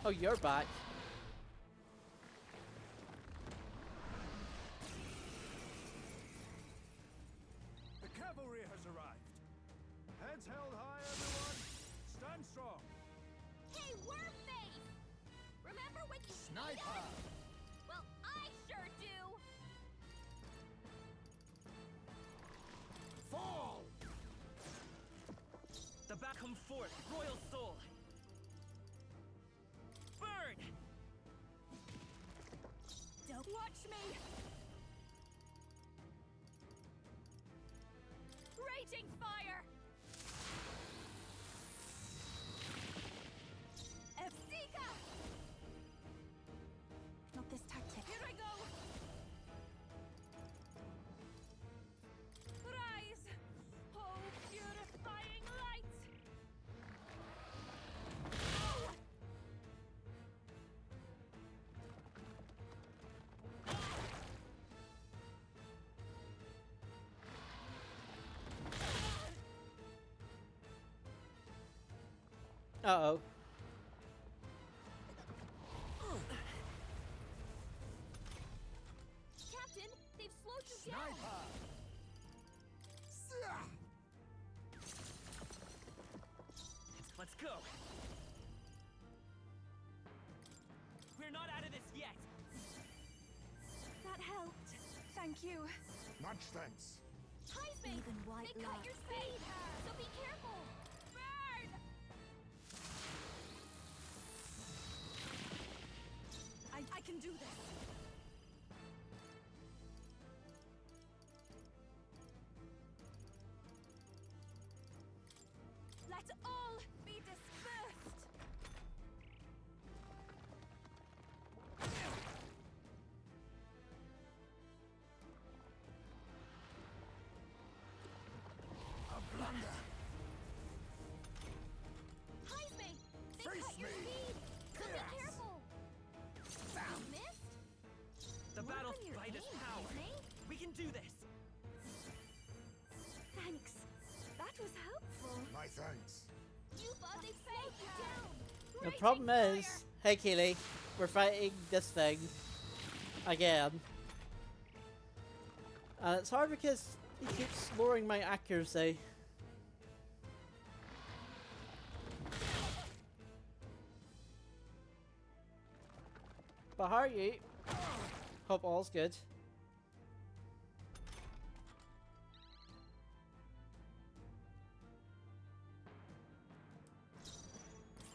Speaker 1: Oh, you're back.
Speaker 11: The cavalry has arrived. Heads held high, everyone. Stand strong.
Speaker 3: Hey, Wormface! Remember when you
Speaker 5: Sniper!
Speaker 3: Well, I sure do!
Speaker 5: Fall!
Speaker 7: The back come forth, royal soul. Burn!
Speaker 3: Don't watch me! Raging fire! Efsika! Not this tactic. Here I go! Rise! Oh, purifying light! Oh!
Speaker 1: Uh-oh.
Speaker 3: Captain, they've slowed you down!
Speaker 7: Let's go. We're not out of this yet.
Speaker 8: That helped. Thank you.
Speaker 5: Much thanks.
Speaker 3: Heisman!
Speaker 10: Even white
Speaker 3: They cut
Speaker 10: light.
Speaker 3: your speed! So be careful! Burn!
Speaker 8: I can do this.
Speaker 3: Let all be dispersed!
Speaker 5: A blunder.
Speaker 3: Heisman! They
Speaker 5: Face
Speaker 3: cut your
Speaker 5: me.
Speaker 3: speed! So be
Speaker 5: Yes.
Speaker 3: careful! You missed?
Speaker 7: The
Speaker 3: Work
Speaker 7: battle's
Speaker 3: on your
Speaker 7: brightest
Speaker 3: aim,
Speaker 7: power.
Speaker 3: Heisman.
Speaker 7: We can do this.
Speaker 8: Thanks. That was helpful.
Speaker 5: My thanks.
Speaker 3: You thought they slowed you down!
Speaker 1: The
Speaker 3: Raging
Speaker 1: problem is,
Speaker 3: fire!
Speaker 1: hey Keely, we're fighting this thing again. And it's hard because he keeps lowering my accuracy. But how are you? Hope all's good.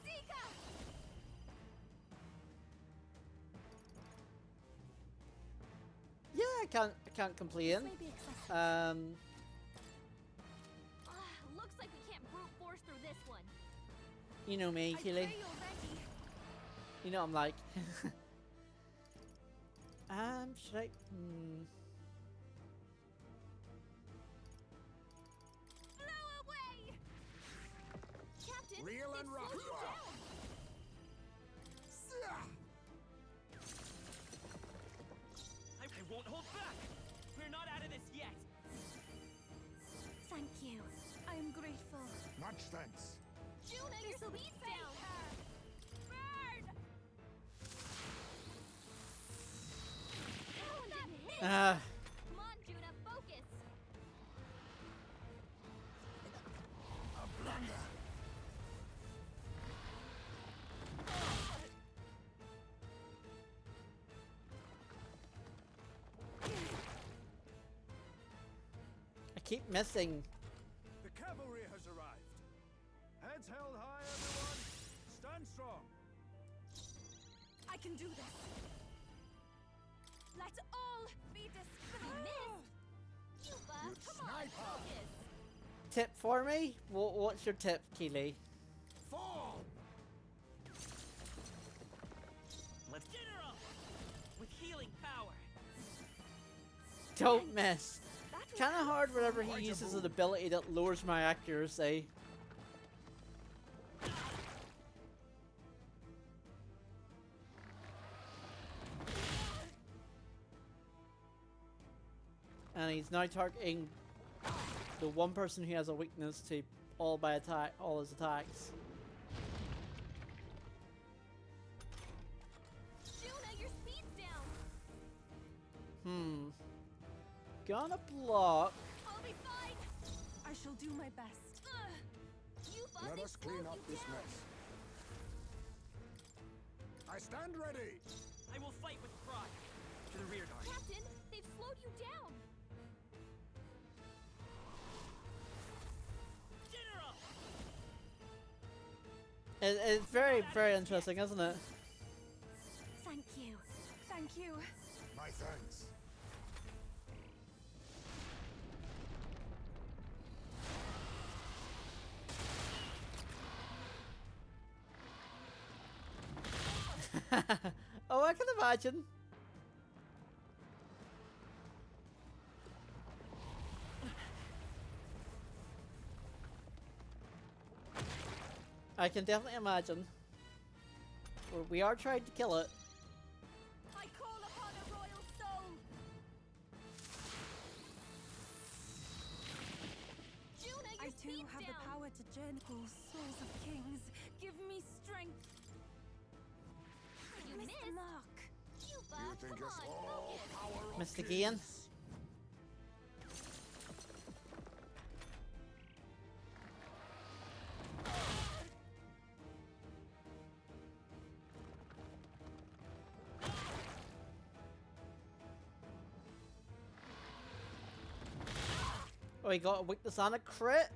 Speaker 3: Zika!
Speaker 1: Yeah, I can't complain.
Speaker 3: May be excessive. Looks like we can't brute force through this one.
Speaker 1: You know me,
Speaker 3: I
Speaker 1: Keely.
Speaker 3: pray you're ready.
Speaker 1: You know what I'm like. Should I?
Speaker 3: Blow away! Captain,
Speaker 5: Reel
Speaker 3: they've
Speaker 5: and
Speaker 3: slowed
Speaker 5: rock.
Speaker 3: you down!
Speaker 7: I won't hold back. We're not out of this yet.
Speaker 8: Thank you. I am grateful.
Speaker 5: Much thanks.
Speaker 3: Juna, your speed's down! Burn! How that miss? Come on, Juna, focus!
Speaker 5: A blunder.
Speaker 1: keep missing.
Speaker 11: The cavalry has arrived. Heads held high, everyone. Stand strong.
Speaker 8: I can do this. Let's all be dismissed.
Speaker 5: You sniper!
Speaker 1: Tip for me? What's your tip, Keely?
Speaker 11: Fall!
Speaker 7: Let's General! With healing power.
Speaker 1: Don't miss. Kind of hard whenever he uses an ability that lowers my accuracy. And he's now targeting the one person who has a weakness to all his attacks.
Speaker 3: Juna, your speed's down.
Speaker 1: Gonna block.
Speaker 8: I'll be fine. I shall do my best.
Speaker 5: Let us clean up this mess. I stand ready.
Speaker 7: I will fight with pride. To the rear guard.
Speaker 3: Captain, they've slowed you down.
Speaker 7: General!
Speaker 1: It's very, very interesting, isn't it?
Speaker 8: Thank you. Thank you.
Speaker 5: My thanks.
Speaker 1: Oh, I can imagine. I can definitely imagine. We are trying to kill it.
Speaker 8: I call upon a royal soul.
Speaker 3: Juna, your
Speaker 8: I too
Speaker 3: speed's
Speaker 8: have the
Speaker 3: down.
Speaker 8: power to journey souls of kings. Give me strength.
Speaker 3: You
Speaker 8: Miss
Speaker 3: missed.
Speaker 8: the mark.
Speaker 3: Cuba,
Speaker 5: You think
Speaker 3: come
Speaker 5: it's
Speaker 3: on,
Speaker 5: all
Speaker 3: focus.
Speaker 5: power of
Speaker 1: Missed again.
Speaker 5: kings?
Speaker 1: Oh, he got a weakness on a crit.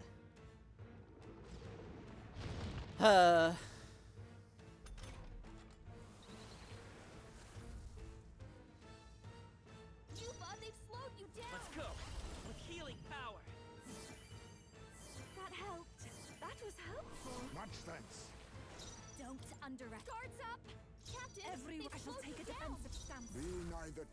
Speaker 3: Cuba, they've slowed you down.
Speaker 7: Let's go. With healing power.
Speaker 8: That helped. That was helpful.
Speaker 5: Much thanks.
Speaker 8: Don't underestimate.
Speaker 3: Guards up. Captain,
Speaker 8: Every
Speaker 3: they've
Speaker 8: I shall
Speaker 3: slowed
Speaker 8: take
Speaker 3: you
Speaker 8: a
Speaker 3: down.
Speaker 8: defensive stance.
Speaker 5: Be neither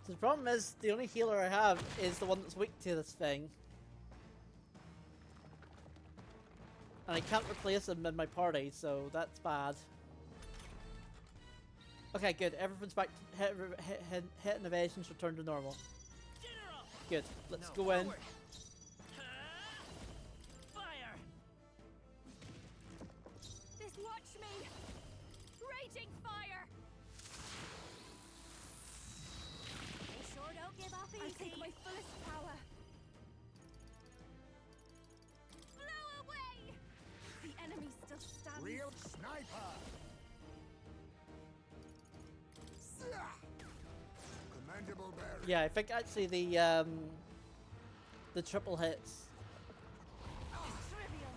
Speaker 1: So the problem is, the only healer I have is the one that's weak to this thing. And I can't replace him in my party, so that's bad. Okay, good. Everyone's back. Hit and evasions returned to normal.
Speaker 7: General!
Speaker 1: Good. Let's
Speaker 7: No,
Speaker 1: go in.
Speaker 7: forward. Fire!
Speaker 8: This watch me. Raging fire.
Speaker 3: They sure don't give up
Speaker 8: I
Speaker 3: easy.
Speaker 8: take my fullest power.
Speaker 3: Blow away.
Speaker 8: The enemy still stands.
Speaker 5: real sniper. Commendable bearing.
Speaker 1: Yeah, I think actually the triple hits.
Speaker 8: Trivial.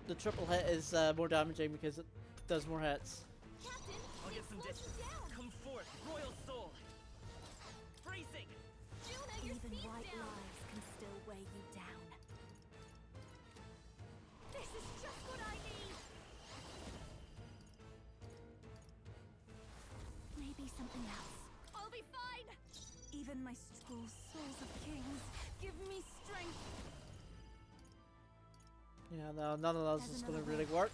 Speaker 1: The triple hit is more damaging because it does more hits.
Speaker 3: Captain,
Speaker 7: I'll
Speaker 3: they've
Speaker 7: get some
Speaker 3: slowed
Speaker 7: distance.
Speaker 3: you down.
Speaker 7: Come forth, Royal Soul. Bracing.
Speaker 3: Juna, your
Speaker 10: Even
Speaker 3: speed's
Speaker 10: white
Speaker 3: down.
Speaker 10: lies can still weigh you down.
Speaker 3: This is just what I need.
Speaker 10: Maybe something else.
Speaker 8: I'll be fine. Even my souls of kings. Give me strength.
Speaker 1: Yeah, no, none of those
Speaker 10: There's
Speaker 1: is going to
Speaker 10: another
Speaker 1: really
Speaker 10: way.
Speaker 1: work.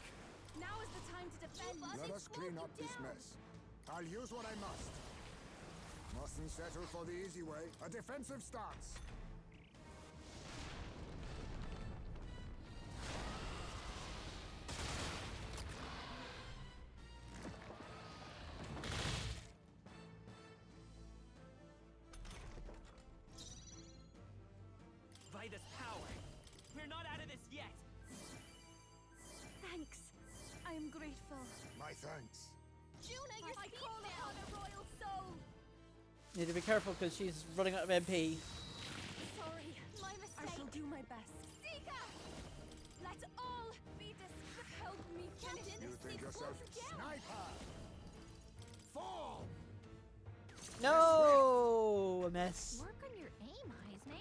Speaker 8: Now is the time to defend.
Speaker 5: Let us clean up this mess. I'll use what I must. Mustn't settle for the easy way. A defensive stance.
Speaker 7: By this power. We're not out of this yet.
Speaker 8: Thank grateful.
Speaker 5: My thanks.
Speaker 3: Juna, you're
Speaker 8: I call upon a royal soul.
Speaker 1: Need to be careful because she's running out of MP.
Speaker 8: Sorry, my mistake. I shall do my best. Seeker! Let all be help me finish
Speaker 5: You
Speaker 8: this
Speaker 5: think yourself sniper? Fall!
Speaker 1: No, a miss.
Speaker 3: Work on your aim, Heisme.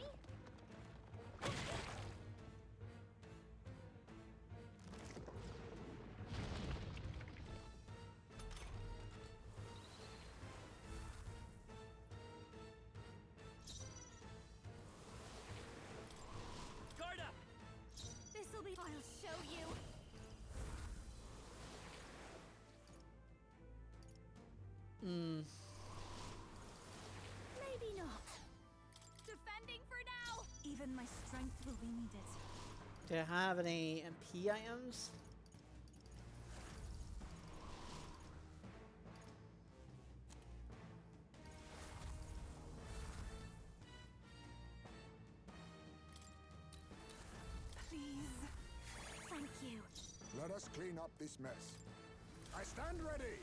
Speaker 7: Guard up!
Speaker 8: This'll be. I'll show you.
Speaker 1: Hmm.
Speaker 8: Maybe not. Defending for now. Even my strength will be needed.
Speaker 1: Do I have any MP items?
Speaker 8: Please. Thank you.
Speaker 5: Let us clean up this mess. I stand ready.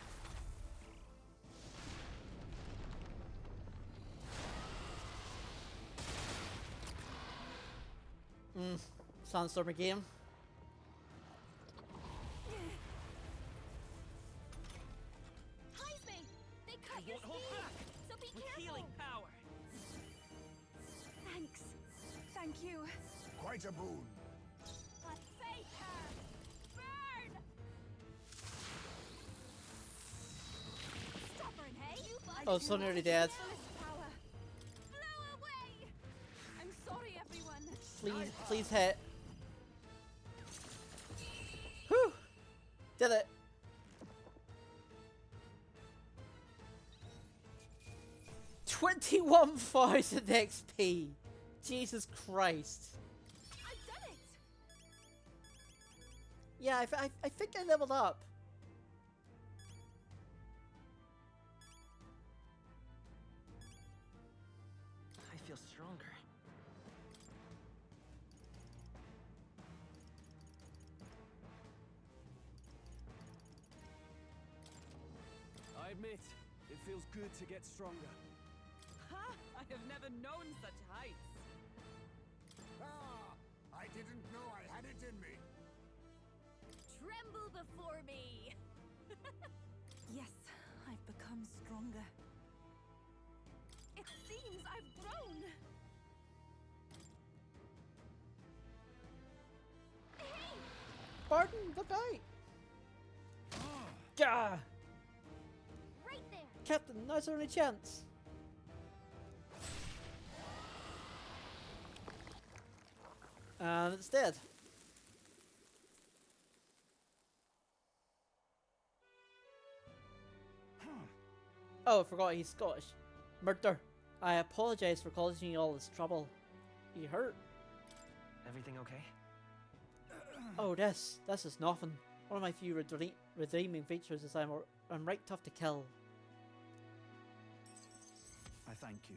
Speaker 1: Sandstorm game.
Speaker 3: Heisme, they cut
Speaker 7: I
Speaker 3: your
Speaker 7: won't hold
Speaker 3: speed,
Speaker 7: back!
Speaker 3: so be
Speaker 7: With
Speaker 3: careful.
Speaker 7: healing power!
Speaker 8: Thanks. Thank you.
Speaker 5: Quite a boon.
Speaker 8: But Faker! Burn! Stubborn, hey?
Speaker 1: Oh, so nearly dead.
Speaker 8: Power. Blow away! I'm sorry, everyone.
Speaker 1: Please, please hit. Whew! Did it. $21,000 XP. Jesus Christ.
Speaker 8: I've done it!
Speaker 1: Yeah, I think I leveled up.
Speaker 7: I feel stronger.
Speaker 6: I admit, it feels good to get stronger.
Speaker 2: Ha! I have never known such heights.
Speaker 5: Ah, I didn't know I had it in me.
Speaker 8: Tremble before me! Yes, I've become stronger. It seems I've grown! Hey!
Speaker 1: Barton, look out! Gah!
Speaker 3: Right there.
Speaker 1: Captain, now's our only chance. And it's dead. Oh, I forgot he's Scottish. Murder. I apologize for causing you all this trouble. You hurt?
Speaker 7: Everything okay?
Speaker 1: Oh, this is nothing. One of my few redeeming features is I'm right tough to kill.
Speaker 13: I thank you.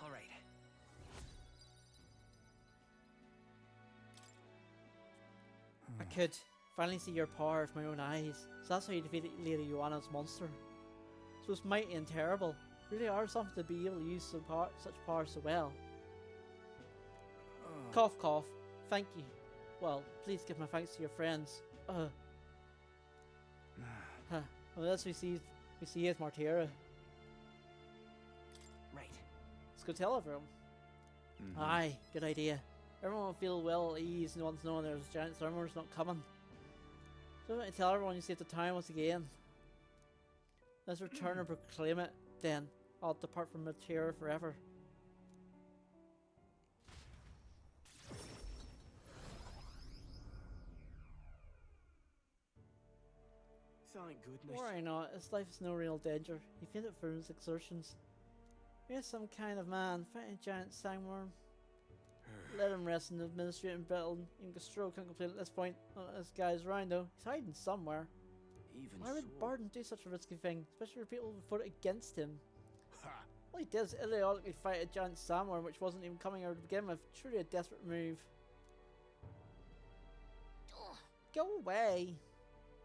Speaker 7: All right.
Speaker 1: I could finally see your power with my own eyes. So that's how you defeated Lady Joanna's monster. So it's mighty and terrible. Really are something to be able to use such power so well. Cough cough. Thank you. Well, please give my thanks to your friends. Huh. Well, that's we see is Martira.
Speaker 7: Right.
Speaker 1: Let's go tell everyone. Aye, good idea. Everyone will feel well at ease once knowing there's a giant stormers not coming. So I'm going to tell everyone you save the town once again. Let's return and proclaim it, then. I'll depart from Matera forever.
Speaker 6: Thank goodness.
Speaker 1: Worry not, his life is no real danger. He fainted for his exertions. He's some kind of man, fighting a giant sandworm. Let him rest in the administrative building. Even Castro can't complain at this point. None of this guy's around though. He's hiding somewhere.
Speaker 6: Even
Speaker 1: Why would
Speaker 6: so.
Speaker 1: Barton do such a risky thing? Especially for people who voted against him. All he did is idiotically fight a giant sandworm which wasn't even coming out to begin with. Truly a desperate move. go away.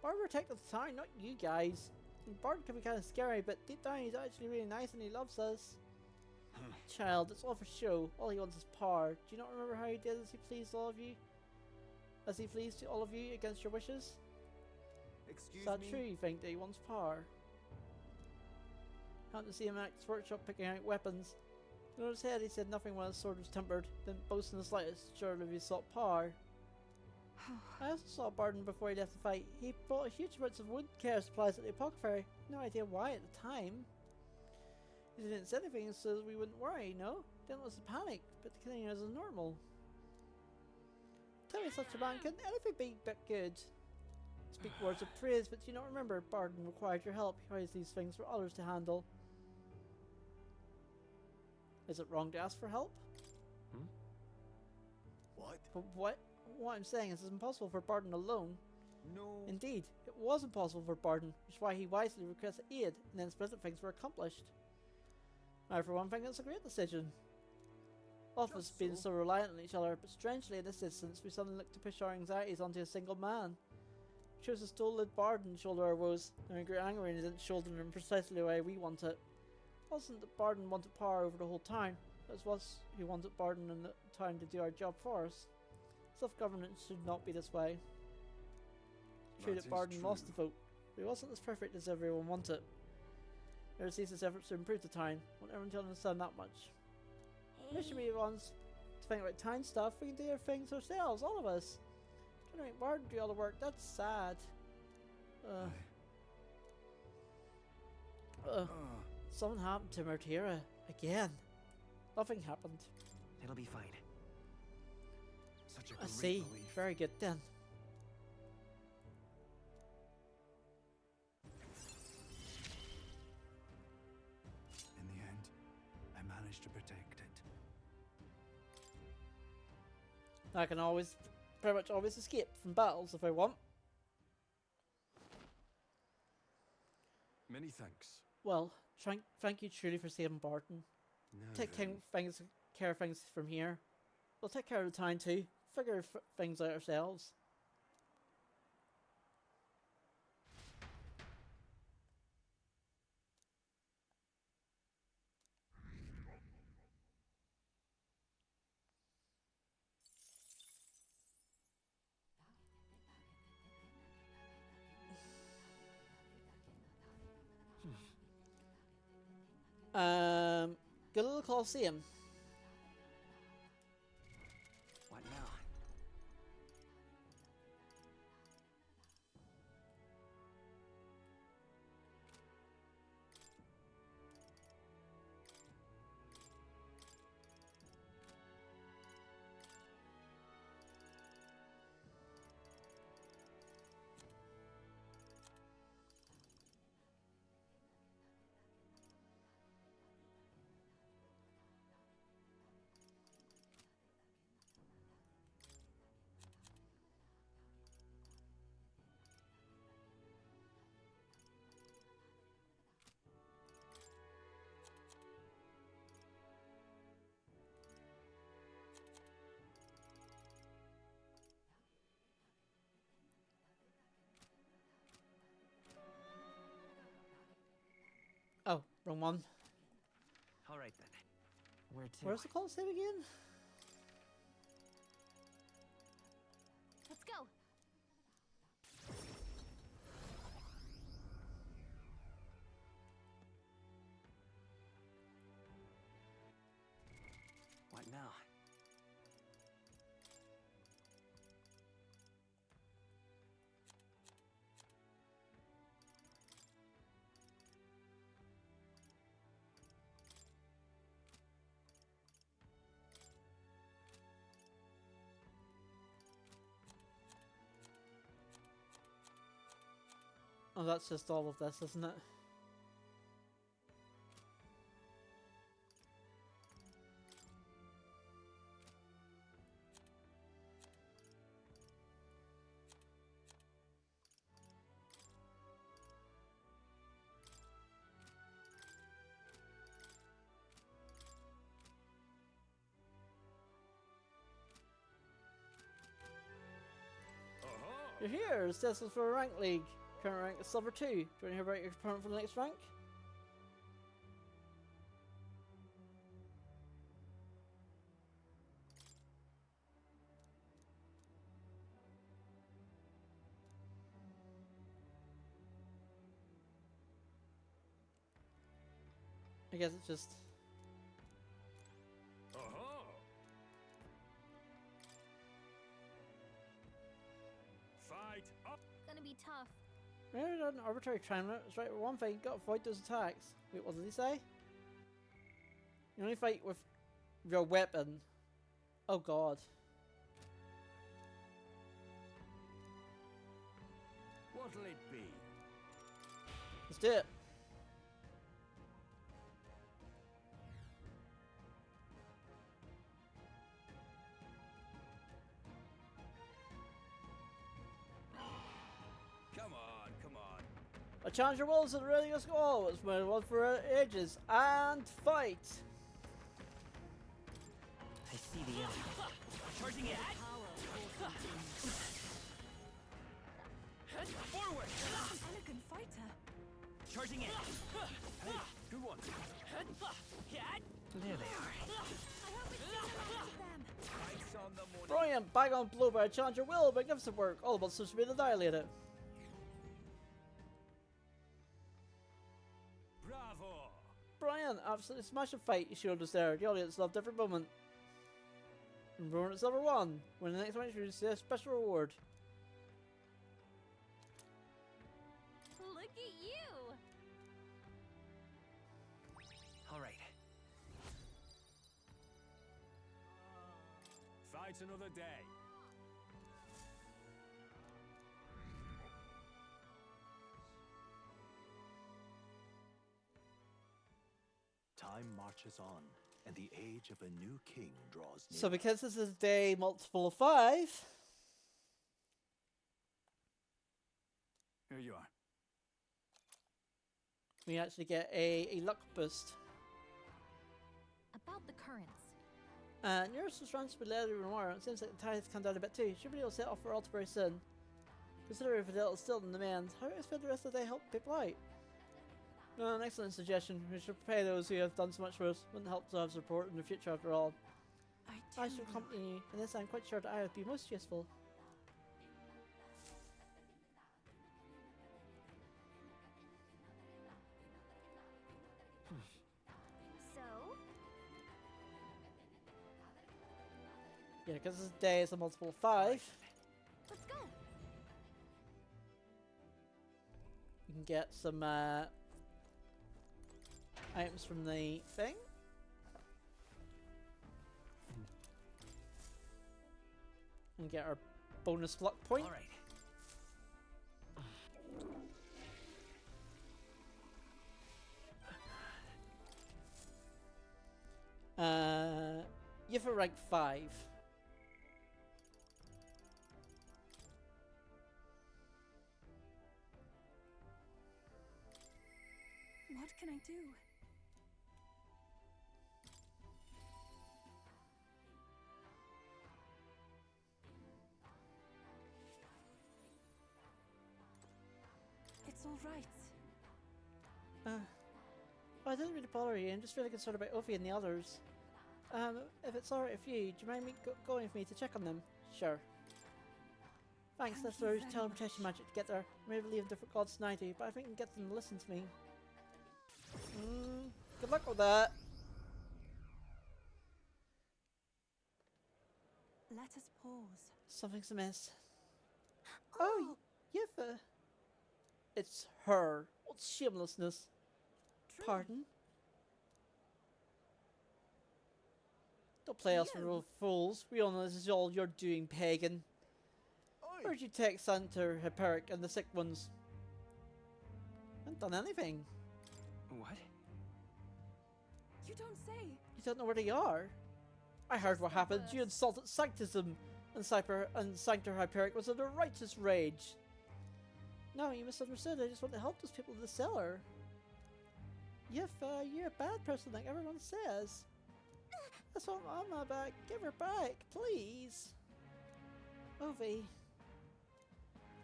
Speaker 1: Barton protected the town, not you guys. And Barton can be kind of scary, but deep down he's actually really nice and he loves us. Child, it's all for show. All he wants is power. Do you not remember how he did as he pleased all of you? As he pleased all of you against your wishes?
Speaker 13: Excuse
Speaker 1: Is that
Speaker 13: me?
Speaker 1: true, you think, that he wants power? Happened to see him at his workshop picking out weapons. On his head he said nothing when his sword was tempered, didn't boast in the slightest, surely if he sought power. I also saw Barton before he left the fight. He bought huge amounts of wood care supplies at the apothecary. No idea why at the time. He didn't say anything so we wouldn't worry, no? Didn't want us to panic, but the killing is normal. Tell me such a man couldn't anything be but good. Speak words of praise, but do you not remember Barton required your help? He hides these things for others to handle. Is it wrong to ask for help?
Speaker 13: What?
Speaker 1: But what I'm saying is it's impossible for Barton alone.
Speaker 13: No.
Speaker 1: Indeed, it was impossible for Barton, which is why he wisely requested aid, and then splendid things were accomplished. I for one think it's a great decision. Both of us being so reliant on each other, but strangely in this instance we suddenly looked to push our anxieties onto a single man. We chose to stolid Barton to shoulder our woes, and we grew angry and he didn't shoulder them precisely the way we want it. It wasn't that Barton wanted power over the whole town, it was us who wanted Barton and the town to do our job for us. Self-governance should not be this way. It's true that Barton lost the vote, but he wasn't as perfect as everyone wanted. Never ceased his efforts to improve the town. Want everyone to understand that much. Mission we wants to think about town stuff, we can do our things ourselves, all of us. Trying to make Barton do all the work, that's sad. Something happened to Martira again. Nothing happened.
Speaker 7: It'll be fine.
Speaker 11: Such a
Speaker 1: I
Speaker 11: great
Speaker 1: see.
Speaker 11: relief.
Speaker 1: Very good then.
Speaker 11: In the end, I managed to protect it.
Speaker 1: I can always, pretty much always escape from battles if I want.
Speaker 11: Many thanks.
Speaker 1: Well, thank you truly for saving Barton.
Speaker 11: No,
Speaker 1: Take
Speaker 11: then.
Speaker 1: care of things from here. We'll take care of the town too. Figure things out ourselves. Go to the Colosseum.
Speaker 7: What now?
Speaker 1: Oh, wrong one.
Speaker 7: All right then. Where to?
Speaker 1: Where's the Colosseum again?
Speaker 3: Let's go.
Speaker 7: What now?
Speaker 1: Oh, that's just all of this, isn't it?
Speaker 11: Aha!
Speaker 1: You're here. It's destined for a rank league. Current rank is silver 2. Do you want to hear about your opponent for the next rank? I guess it's just...
Speaker 11: Fight up!
Speaker 3: Gonna be tough.
Speaker 1: Yeah, an arbitrary tournament. It's right with one fight. Got to fight those attacks. Wait, what did he say? You only fight with your weapon. Oh god.
Speaker 11: What'll it be?
Speaker 1: Let's do it.
Speaker 11: Come on, come on.
Speaker 1: A challenger wolves are ready to go. It's been one for ages. And fight.
Speaker 7: I see the enemy. Charging it. Forward.
Speaker 12: Elegant fighter.
Speaker 7: Charging it.
Speaker 11: Hey, good one.
Speaker 7: There they are.
Speaker 11: Fights on the morning.
Speaker 1: Brilliant. Bang on blow by a challenger will. Magnificent work. All about such to be annihilated.
Speaker 11: Bravo!
Speaker 1: Brian, absolutely smashing fight you showed us there. The audience loved every moment. And Rowan at silver 1. When the next match you receive a special reward.
Speaker 3: Look at you!
Speaker 7: All right.
Speaker 11: Fight another day.
Speaker 4: Time marches on, and the age of a new king draws near.
Speaker 1: So because this is day multiple of 5,
Speaker 11: Here you are.
Speaker 1: we actually get a luck boost.
Speaker 3: About the currents.
Speaker 1: And yours was runs with leather and tomorrow. It seems like the tide's come down a bit too. Should be able to set off for Alta very soon. Consider if Adele is still in demand. How do you spend the rest of the day help people out? An excellent suggestion. We should pay those who have done so much for us. Wouldn't help to have support in the future after all. I shall accompany you, and this I'm quite sure that I would be most useful.
Speaker 3: So?
Speaker 1: Yeah, because this day is a multiple of 5.
Speaker 3: Let's go!
Speaker 1: You can get some items from the thing. And get our bonus luck point.
Speaker 7: All right.
Speaker 1: You have a rank 5.
Speaker 12: What can I do? It's all right.
Speaker 1: I didn't really bother you. I'm just really concerned about Ovi and the others. If it's alright with you, do you mind me going with me to check on them? Sure. Thanks, that's where teleportation magic to get there. Maybe leave different gods than I do, but I think I can get them to listen to me. Good luck with that.
Speaker 12: Let us pause.
Speaker 1: Something's amiss. Oh, Yifa. It's her. What shamelessness. Pardon? Don't play us for fools. We all know this is all you're doing, pagan. Where'd you take Santa, Hyperic, and the sick ones? I haven't done anything.
Speaker 7: What?
Speaker 12: You don't say.
Speaker 1: You don't know where they are? I heard what happened. You insulted Sanctism, and Sanctor Hyperic was in a righteous rage. No, you misunderstood. I just want to help those people in the cellar. You're a bad person like everyone says. That's what I'm about. Give her back, please. Ovi.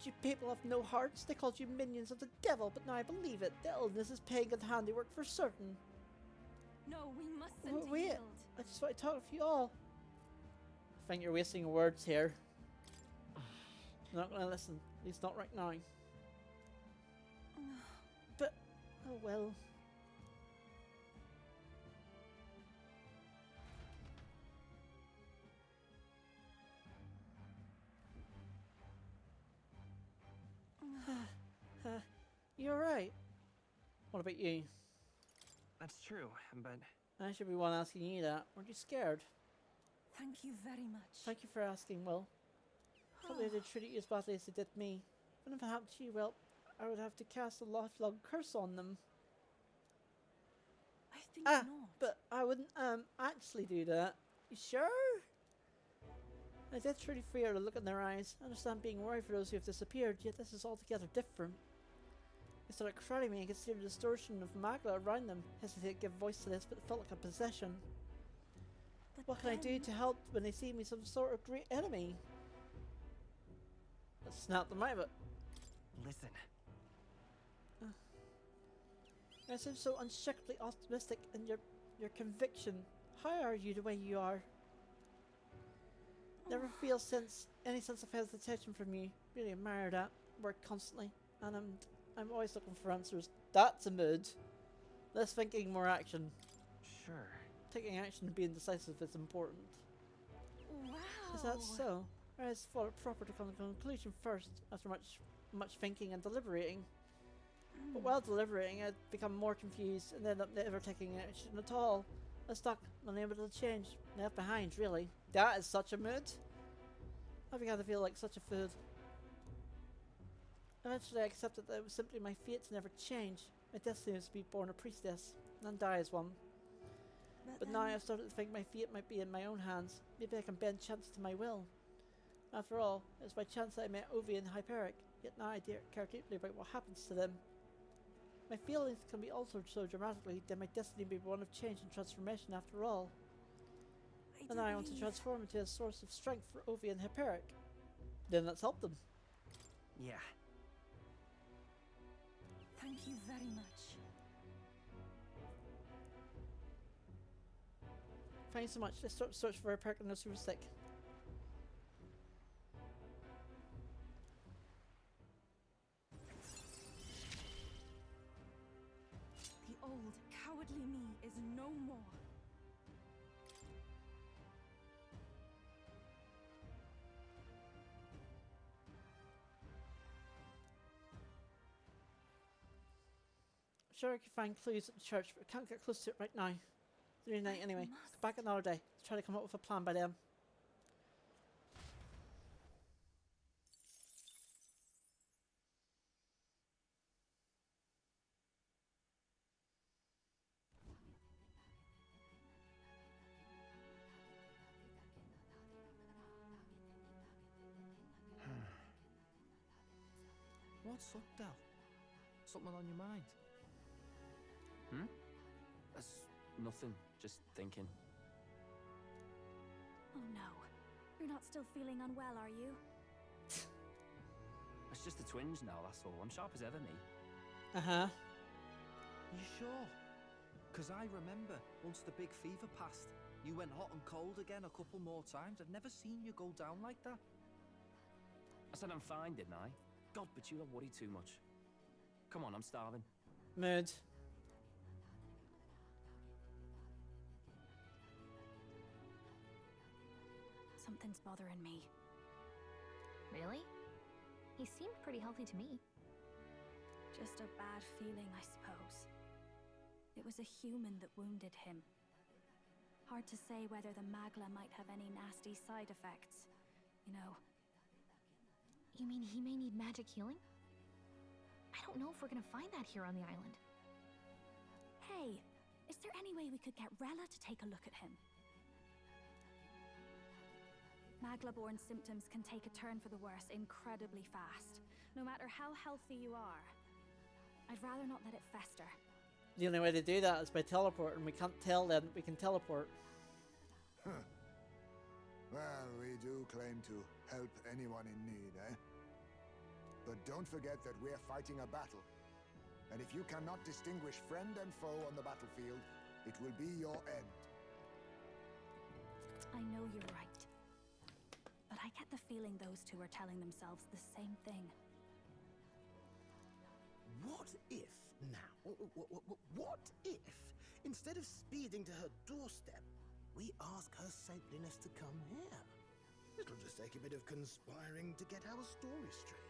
Speaker 1: You people have no hearts. They called you minions of the devil, but now I believe it. The illness is paying good handiwork for certain.
Speaker 8: No, we mustn't
Speaker 1: Wait,
Speaker 8: yield.
Speaker 1: I just want to talk with you all. I think you're wasting words here. I'm not gonna listen. At least not right now. But, oh well. You're right. What about you?
Speaker 7: That's true, but
Speaker 1: I should be one asking you that. Weren't you scared?
Speaker 12: Thank you very much.
Speaker 1: Thank you for asking, Will. Thought they did treat you as badly as they did me. But if it happened to you, well, I would have to cast a lifelong curse on them.
Speaker 12: I think not.
Speaker 1: But I wouldn't actually do that. You sure? I did truly fear the look in their eyes. I understand being worried for those who have disappeared, yet this is altogether different. They started crowding me and could see the distortion of magma around them. Hesitated to give voice to this, but it felt like a possession.
Speaker 12: But
Speaker 1: What can I do to help when they see me some sort of great enemy? Let's snap them out of it.
Speaker 7: listen.
Speaker 1: I seem so unshakably optimistic in your conviction. How are you the way you are? Never feel any sense of hesitation from you. Really admire that. Work constantly, and I'm always looking for answers. That's a mood. Less thinking, more action.
Speaker 7: Sure.
Speaker 1: Taking action and being decisive is important.
Speaker 12: Wow.
Speaker 1: Is that so? I just thought it proper to come to a conclusion first, after much thinking and deliberating. But while deliberating, I'd become more confused and ended up never taking action at all. I was stuck, unable to change, left behind, really. That is such a mood. I began to feel like such a fool. Eventually, I accepted that it was simply my fate to never change. My destiny was to be born a priestess, and die as one. But now I've started to think my fate might be in my own hands. Maybe I can bend chance to my will. After all, it was by chance that I met Ovi and Hyperic, yet now I care deeply about what happens to them. My feelings can be altered so dramatically that my destiny may be one of change and transformation after all. And now I want to transform into a source of strength for Ovi and Hyperic. Then let's help them.
Speaker 7: Yeah.
Speaker 12: Thank you very much.
Speaker 1: Thanks so much. Let's start search for Hyperic and those who are sick.
Speaker 8: The old, cowardly me is no more.
Speaker 1: Sure, I can find clues at the church, but I can't get close to it right now. It's nearly night anyway. Come back another day. Let's try to come up with a plan by then.
Speaker 6: What's up, Del? Something on your mind?
Speaker 7: That's nothing. Just thinking.
Speaker 3: Oh no. You're not still feeling unwell, are you?
Speaker 7: It's just the twinge now, that's all. I'm sharp as ever, me.
Speaker 1: Uh-huh.
Speaker 6: You sure? Because I remember once the big fever passed, you went hot and cold again a couple more times. I've never seen you go down like that.
Speaker 7: I said I'm fine, didn't I? God, but you don't worry too much. Come on, I'm starving.
Speaker 1: Mood.
Speaker 3: Something's bothering me.
Speaker 13: Really? He seemed pretty healthy to me.
Speaker 3: Just a bad feeling, I suppose. It was a human that wounded him. Hard to say whether the Magla might have any nasty side effects. You know.
Speaker 13: You mean he may need magic healing? I don't know if we're gonna find that here on the island.
Speaker 3: Hey, is there any way we could get Rella to take a look at him? Magla-born symptoms can take a turn for the worse incredibly fast, no matter how healthy you are. I'd rather not let it fester.
Speaker 1: The only way to do that is by teleporting. We can't tell them we can teleport.
Speaker 5: Well, we do claim to help anyone in need, eh? But don't forget that we're fighting a battle. And if you cannot distinguish friend and foe on the battlefield, it will be your end.
Speaker 3: I know you're right. But I get the feeling those two are telling themselves the same thing.
Speaker 14: What if now? What if, instead of speeding to her doorstep, we ask her saintliness to come here? It'll just take a bit of conspiring to get our story straight.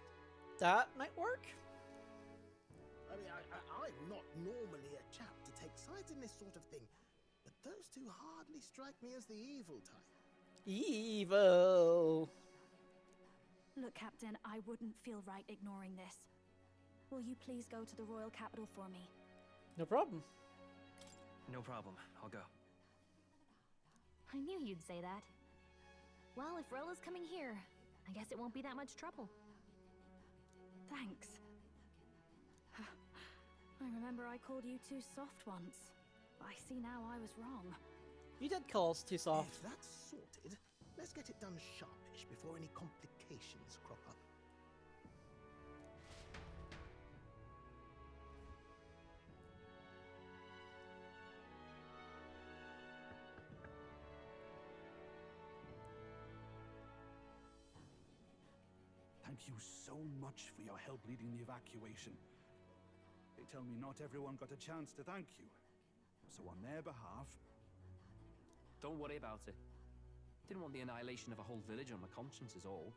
Speaker 1: That might work.
Speaker 14: I mean, I'm not normally a chap to take sides in this sort of thing, but those two hardly strike me as the evil type.
Speaker 1: Evil.
Speaker 3: Look, Captain, I wouldn't feel right ignoring this. Will you please go to the royal capital for me?
Speaker 1: No problem.
Speaker 7: No problem. I'll go.
Speaker 13: I knew you'd say that. Well, if Rella's coming here, I guess it won't be that much trouble.
Speaker 3: Thanks. I remember I called you too soft once. I see now I was wrong.
Speaker 1: You did call us too soft.
Speaker 14: If that's sorted, let's get it done sharpish before any complications crop up.
Speaker 15: Thank you so much for your help leading the evacuation. They tell me not everyone got a chance to thank you. So on their behalf...
Speaker 7: Don't worry about it. Didn't want the annihilation of a whole village on my conscience is all.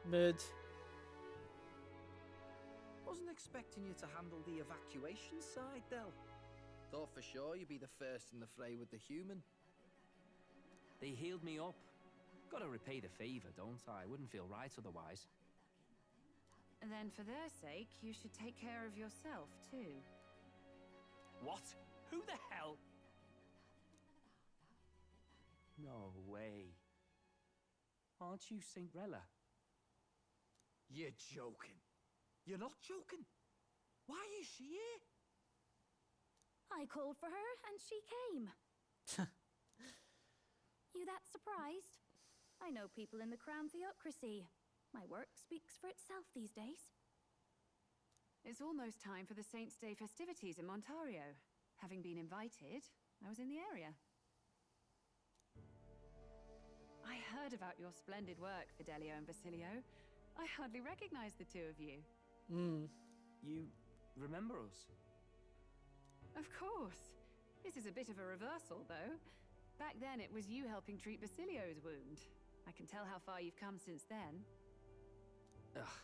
Speaker 1: Mid.
Speaker 6: Wasn't expecting you to handle the evacuation side, Del. Thought for sure you'd be the first in the fray with the human.
Speaker 7: They healed me up. Gotta repay the favor, don't I? Wouldn't feel right otherwise.
Speaker 9: And then for their sake, you should take care of yourself, too.
Speaker 7: What? Who the hell? No way. Aren't you Saint Rella?
Speaker 6: You're joking. You're not joking. Why is she here?
Speaker 3: I called for her and she came. You that surprised? I know people in the Crown Theocracy. My work speaks for itself these days.
Speaker 9: It's almost time for the Saints' Day festivities in Montario. Having been invited, I was in the area. I heard about your splendid work, Fidelio and Basilio. I hardly recognized the two of you.
Speaker 7: You remember us?
Speaker 9: Of course. This is a bit of a reversal, though. Back then, it was you helping treat Basilio's wound. I can tell how far you've come since then.
Speaker 7: Ugh.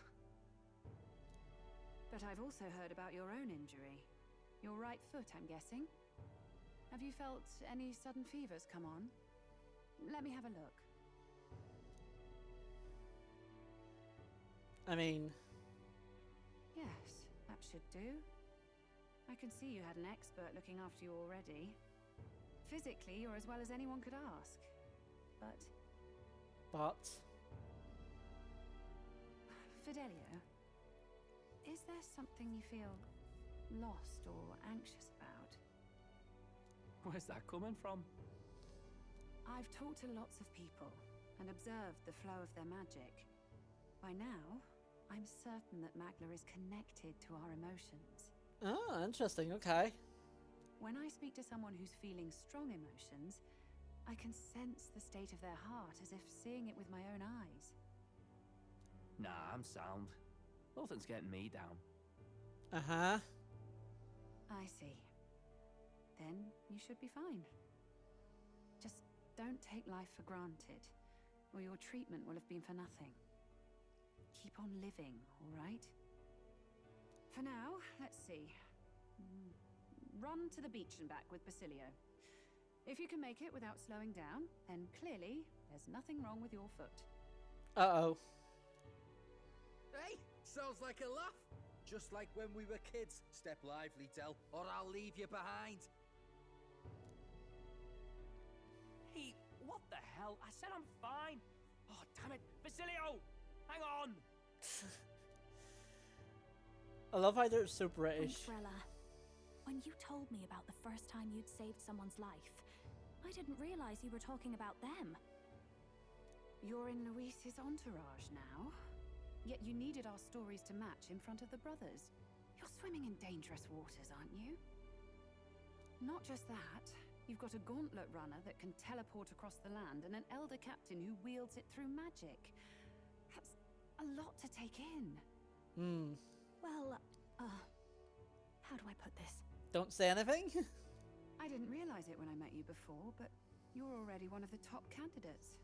Speaker 9: But I've also heard about your own injury. Your right foot, I'm guessing. Have you felt any sudden fevers come on? Let me have a look.
Speaker 1: I mean...
Speaker 9: Yes, that should do. I can see you had an expert looking after you already. Physically, you're as well as anyone could ask. But... Fidelio, is there something you feel lost or anxious about?
Speaker 7: Where's that coming from?
Speaker 9: I've talked to lots of people and observed the flow of their magic. By now, I'm certain that Magla is connected to our emotions.
Speaker 1: Oh, interesting, okay.
Speaker 9: When I speak to someone who's feeling strong emotions, I can sense the state of their heart as if seeing it with my own eyes.
Speaker 7: Nah, I'm sound. Nothing's getting me down.
Speaker 1: Uh-huh.
Speaker 9: I see. Then you should be fine. Just don't take life for granted, or your treatment will have been for nothing. Keep on living, all right? For now, let's see. Run to the beach and back with Basilio. If you can make it without slowing down, then clearly there's nothing wrong with your foot.
Speaker 1: Uh-oh.
Speaker 6: Hey, sounds like a laugh. Just like when we were kids. Step lively, Del, or I'll leave you behind.
Speaker 7: Hey, what the hell? I said I'm fine. Oh, damn it. Basilio! Hang on!
Speaker 1: I love how they're so British.
Speaker 3: Umbrella, when you told me about the first time you'd saved someone's life, I didn't realize you were talking about them.
Speaker 9: You're in Luis's entourage now. Yet you needed our stories to match in front of the brothers. You're swimming in dangerous waters, aren't you? Not just that, you've got a gauntlet runner that can teleport across the land and an elder captain who wields it through magic. That's a lot to take in.
Speaker 10: Well, how do I put this?
Speaker 1: Don't say anything.
Speaker 9: I didn't realize it when I met you before, but you're already one of the top candidates.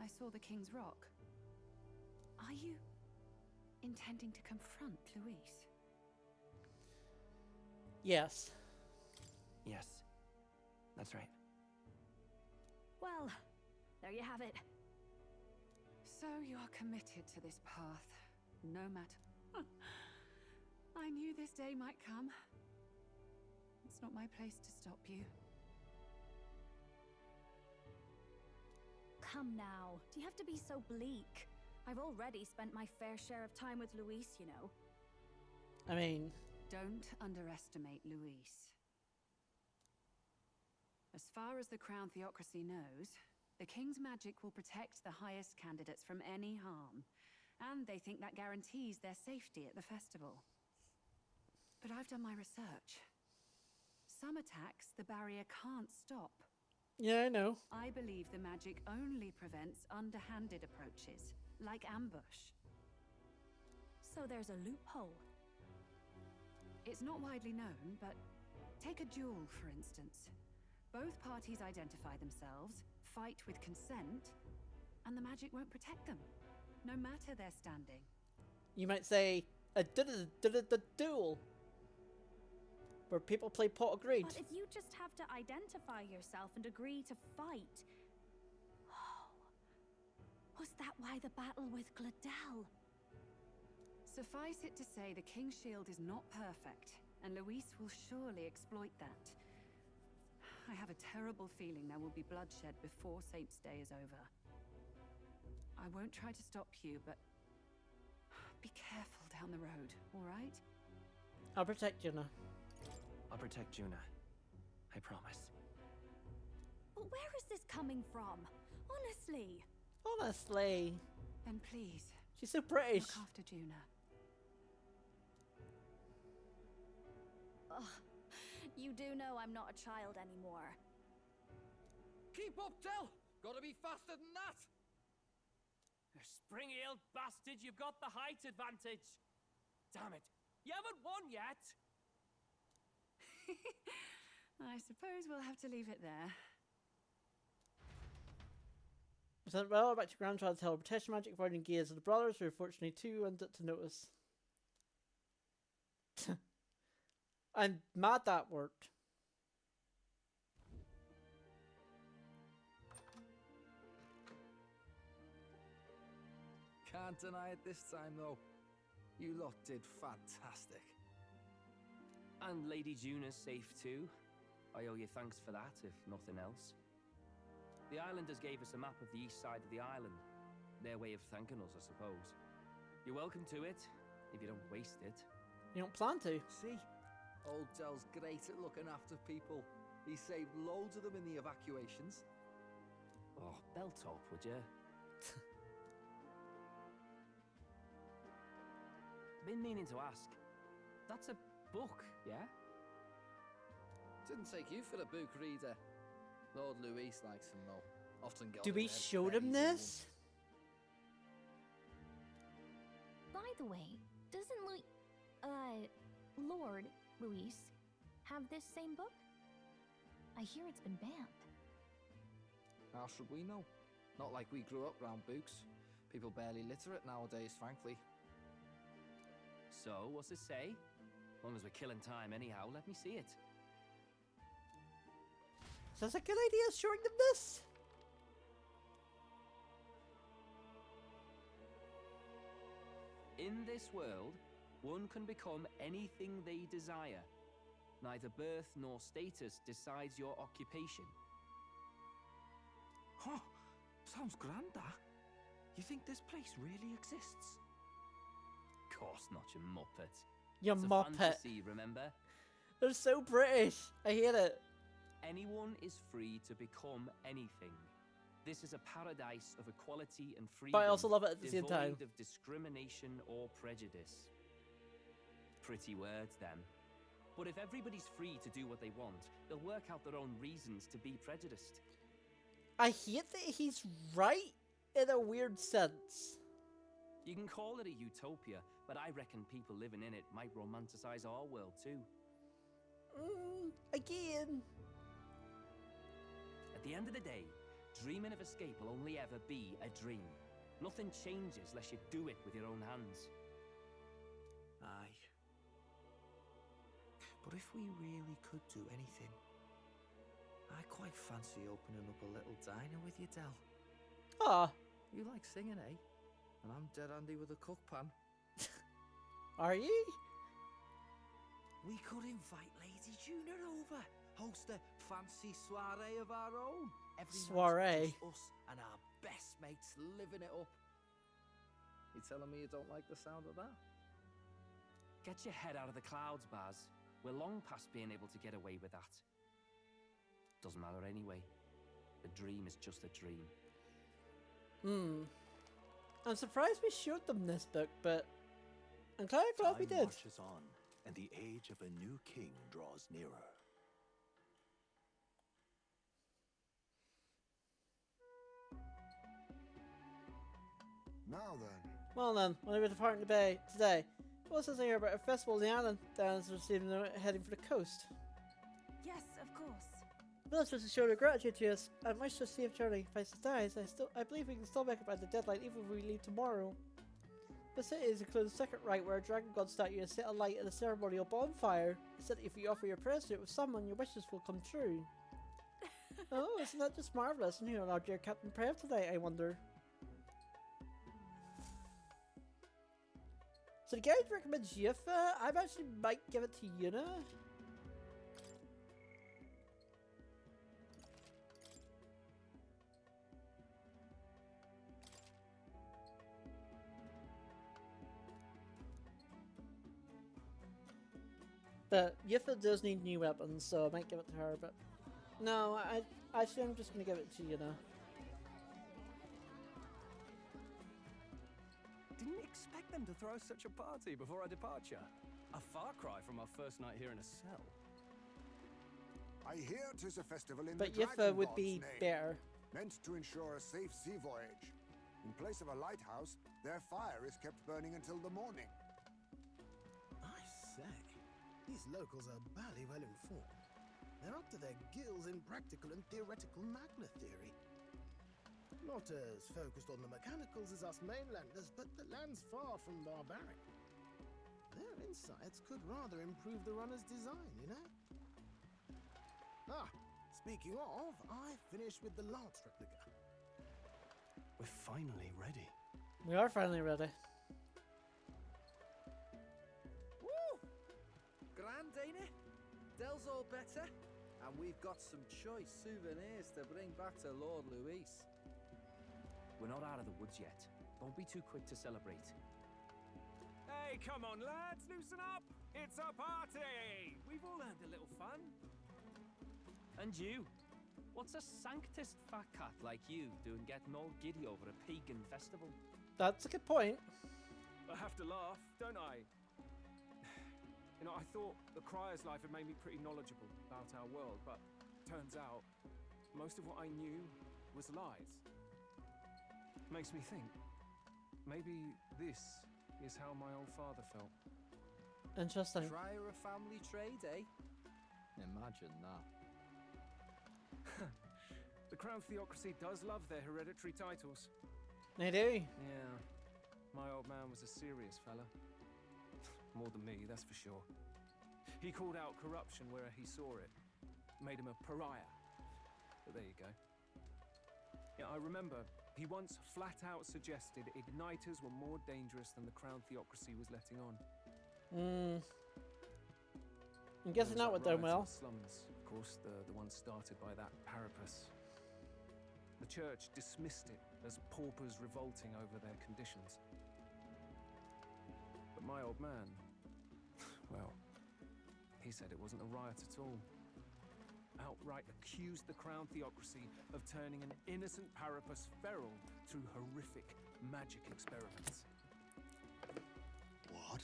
Speaker 9: I saw the King's Rock. Are you intending to confront Luis?
Speaker 1: Yes.
Speaker 7: Yes. That's right.
Speaker 10: Well, there you have it.
Speaker 9: So you're committed to this path, no matter... I knew this day might come. It's not my place to stop you.
Speaker 10: Come now, do you have to be so bleak? I've already spent my fair share of time with Luis, you know.
Speaker 1: I mean...
Speaker 9: Don't underestimate Luis. As far as the Crown Theocracy knows, the King's magic will protect the highest candidates from any harm. And they think that guarantees their safety at the festival. But I've done my research. Some attacks the barrier can't stop.
Speaker 1: Yeah, I know.
Speaker 9: I believe the magic only prevents underhanded approaches, like ambush.
Speaker 10: So there's a loophole.
Speaker 9: It's not widely known, but take a duel, for instance. Both parties identify themselves, fight with consent, and the magic won't protect them, no matter their standing.
Speaker 1: You might say a duel, where people play pot of greed.
Speaker 10: But if you just have to identify yourself and agree to fight... Oh, was that why the battle with Gladel?
Speaker 9: Suffice it to say, the King's Shield is not perfect, and Luis will surely exploit that. I have a terrible feeling there will be bloodshed before Saint's Day is over. I won't try to stop you, but be careful down the road, all right?
Speaker 1: I'll protect Juna.
Speaker 7: I'll protect Juna. I promise.
Speaker 10: But where is this coming from? Honestly.
Speaker 1: Honestly.
Speaker 9: Then please.
Speaker 1: She's so British.
Speaker 9: Look after Juna.
Speaker 10: Ugh. You do know I'm not a child anymore.
Speaker 2: Keep up, Del! Gotta be faster than that! Spring-heeled bastard, you've got the height advantage! Damn it, you haven't won yet!
Speaker 9: I suppose we'll have to leave it there.
Speaker 1: So, well, back to grandchild's teleportation magic, avoiding gears of the brothers, who are fortunately too undead to notice. I'm mad that worked.
Speaker 6: Can't deny it this time, though. You lot did fantastic.
Speaker 7: And Lady Juna's safe too. I owe you thanks for that, if nothing else. The islanders gave us a map of the east side of the island. Their way of thanking us, I suppose. You're welcome to it, if you don't waste it.
Speaker 1: You don't plan to.
Speaker 6: See? Old Del's great at looking after people. He saved loads of them in the evacuations.
Speaker 7: Oh, belt up, would you? Been meaning to ask. That's a book, yeah?
Speaker 6: Didn't take you for a book reader. Lord Luis likes them though. Often got
Speaker 1: Do we show them this?
Speaker 13: By the way, doesn't Lord Luis have this same book? I hear it's been banned.
Speaker 6: How should we know? Not like we grew up round books. People barely literate nowadays, frankly.
Speaker 7: So, what's it say? As long as we're killing time anyhow, let me see it.
Speaker 1: Sounds like a good idea showing them this.
Speaker 7: In this world, one can become anything they desire. Neither birth nor status decides your occupation.
Speaker 6: Huh? Sounds grand, that. You think this place really exists?
Speaker 7: Of course not, you muppet.
Speaker 1: You
Speaker 7: It's
Speaker 1: muppet.
Speaker 7: a fantasy, remember?
Speaker 1: They're so British. I hate it.
Speaker 7: Anyone is free to become anything. This is a paradise of equality and freedom.
Speaker 1: But I also love it at the same time.
Speaker 7: Devoid of discrimination or prejudice. Pretty words, then. But if everybody's free to do what they want, they'll work out their own reasons to be prejudiced.
Speaker 1: I hate that he's right in a weird sense.
Speaker 7: You can call it a utopia, but I reckon people living in it might romanticize our world too.
Speaker 1: Again.
Speaker 7: At the end of the day, dreaming of escape will only ever be a dream. Nothing changes unless you do it with your own hands.
Speaker 6: Aye. But if we really could do anything, I quite fancy opening up a little diner with you, Del.
Speaker 1: Ah.
Speaker 6: You like singing, eh? And I'm dead handy with a cook pan.
Speaker 1: Are you?
Speaker 6: We could invite Lady Juna over. Host a fancy soiree of our own. Every
Speaker 1: Soiree?
Speaker 6: night, just us and our best mates living it up. You telling me you don't like the sound of that?
Speaker 7: Get your head out of the clouds, Baz. We're long past being able to get away with that. Doesn't matter anyway. A dream is just a dream.
Speaker 1: I'm surprised we showed them this book, but I'm kind of glad we did.
Speaker 4: Time marches on, and the age of a new king draws nearer.
Speaker 5: Now then.
Speaker 1: Well then, when we were departing today, what says I hear about a festival in the island? Dan's receiving them heading for the coast.
Speaker 8: Yes, of course.
Speaker 1: Village was to show their gratitude to us and wish us safe journey. If Isis dies, I believe we can still make it by the deadline even if we leave tomorrow. The cities include a second rite where a dragon god statue is set alight at a ceremonial bonfire. It said if you offer your prayer to it with someone, your wishes will come true. Oh, isn't that just marvellous? And who will our dear Captain pray today, I wonder? So the guide recommends Yifa. I actually might give it to Yuna. But Yifa does need new weapons, so I might give it to her, but... No, I'm just gonna give it to Yuna.
Speaker 16: Didn't expect them to throw such a party before our departure. A far cry from our first night here in a cell.
Speaker 5: I hear 'tis a festival in
Speaker 1: But
Speaker 5: the
Speaker 1: Yifa
Speaker 5: Dragon
Speaker 1: would
Speaker 5: God's
Speaker 1: be
Speaker 5: name,
Speaker 1: better.
Speaker 5: meant to ensure a safe sea voyage. In place of a lighthouse, their fire is kept burning until the morning.
Speaker 14: I say, these locals are barely well informed. They're up to their gills in practical and theoretical magna theory. Not as focused on the mechanicals as us mainlanders, but the land's far from barbaric. Their insights could rather improve the runner's design, you know? Ah, speaking of, I finished with the lance replica.
Speaker 16: We're finally ready.
Speaker 1: We are finally ready.
Speaker 6: Woo! Grand, ain't it? Del's all better. And we've got some choice souvenirs to bring back to Lord Luis.
Speaker 7: We're not out of the woods yet. Don't be too quick to celebrate.
Speaker 2: Hey, come on, lads, loosen up! It's a party! We've all earned a little fun.
Speaker 7: And you? What's a sanctist fat cat like you doing getting all giddy over a pagan festival?
Speaker 1: That's a good point.
Speaker 2: I have to laugh, don't I? You know, I thought the Crier's life had made me pretty knowledgeable about our world, but turns out most of what I knew was lies. Makes me think, maybe this is how my old father felt.
Speaker 1: Interesting.
Speaker 6: Trier of family trade, eh? Imagine that.
Speaker 2: The Crown Theocracy does love their hereditary titles.
Speaker 1: They do.
Speaker 2: Yeah, my old man was a serious fella. More than me, that's for sure. He called out corruption where he saw it. Made him a pariah. But there you go. Yeah, I remember he once flat out suggested igniters were more dangerous than the Crown Theocracy was letting on.
Speaker 1: I'm guessing that went down well.
Speaker 2: Slums, of course, the one started by that Parapus. The church dismissed it as paupers revolting over their conditions. But my old man, well, he said it wasn't a riot at all. outright accused the Crown Theocracy of turning an innocent Parapus feral through horrific magic experiments.
Speaker 11: What?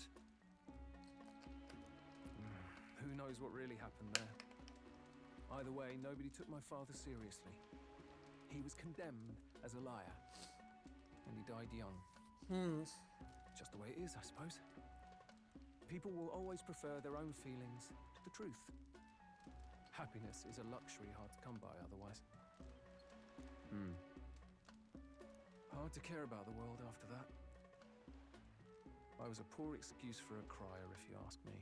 Speaker 2: Who knows what really happened there? Either way, nobody took my father seriously. He was condemned as a liar, and he died young. Just the way it is, I suppose. People will always prefer their own feelings to the truth. Happiness is a luxury hard to come by otherwise. Hard to care about the world after that. I was a poor excuse for a crier, if you ask me.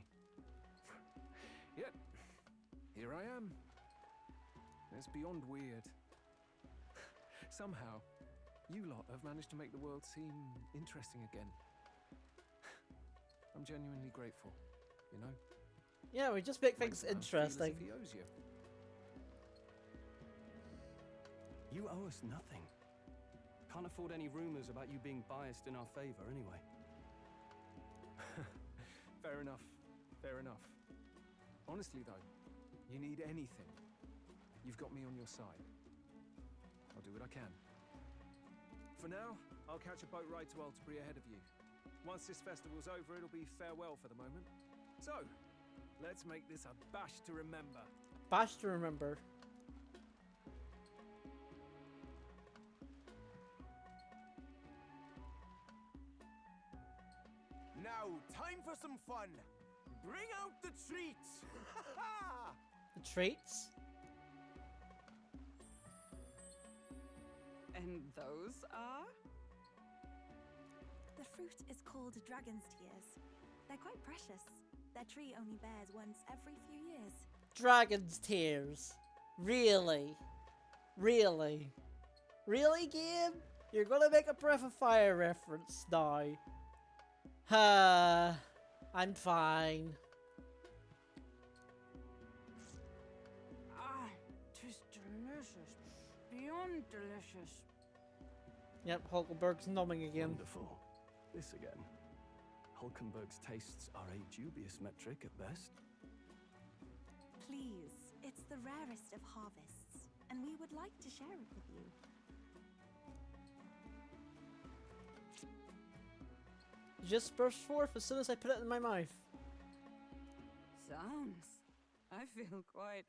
Speaker 2: Yet, here I am. It's beyond weird. Somehow, you lot have managed to make the world seem interesting again. I'm genuinely grateful, you know?
Speaker 1: Yeah, we just make things
Speaker 2: Makes man feel as
Speaker 1: interesting.
Speaker 2: if he owes you.
Speaker 16: You owe us nothing. Can't afford any rumors about you being biased in our favor anyway.
Speaker 2: Fair enough. Fair enough. Honestly, though, you need anything, you've got me on your side. I'll do what I can. For now, I'll catch a boat ride to Altabury ahead of you. Once this festival's over, it'll be farewell for the moment. So, let's make this a bash to remember.
Speaker 1: Bash to remember.
Speaker 17: Now, time for some fun. Bring out the treats!
Speaker 1: The treats?
Speaker 9: And those are?
Speaker 10: The fruit is called dragon's tears. They're quite precious. Their tree only bears once every few years.
Speaker 1: Dragon's tears. Really? Really? Really, game? You're gonna make a Breath of Fire reference now. I'm fine.
Speaker 9: Ah, 'tis delicious. Beyond delicious.
Speaker 1: Yep, Hulkenberg's numbing again.
Speaker 16: Wonderful. This again. Hulkenberg's tastes are a dubious metric at best.
Speaker 10: Please, it's the rarest of harvests, and we would like to share it with you.
Speaker 1: It just burst forth as soon as I put it in my mouth.
Speaker 9: Sounds. I feel quite.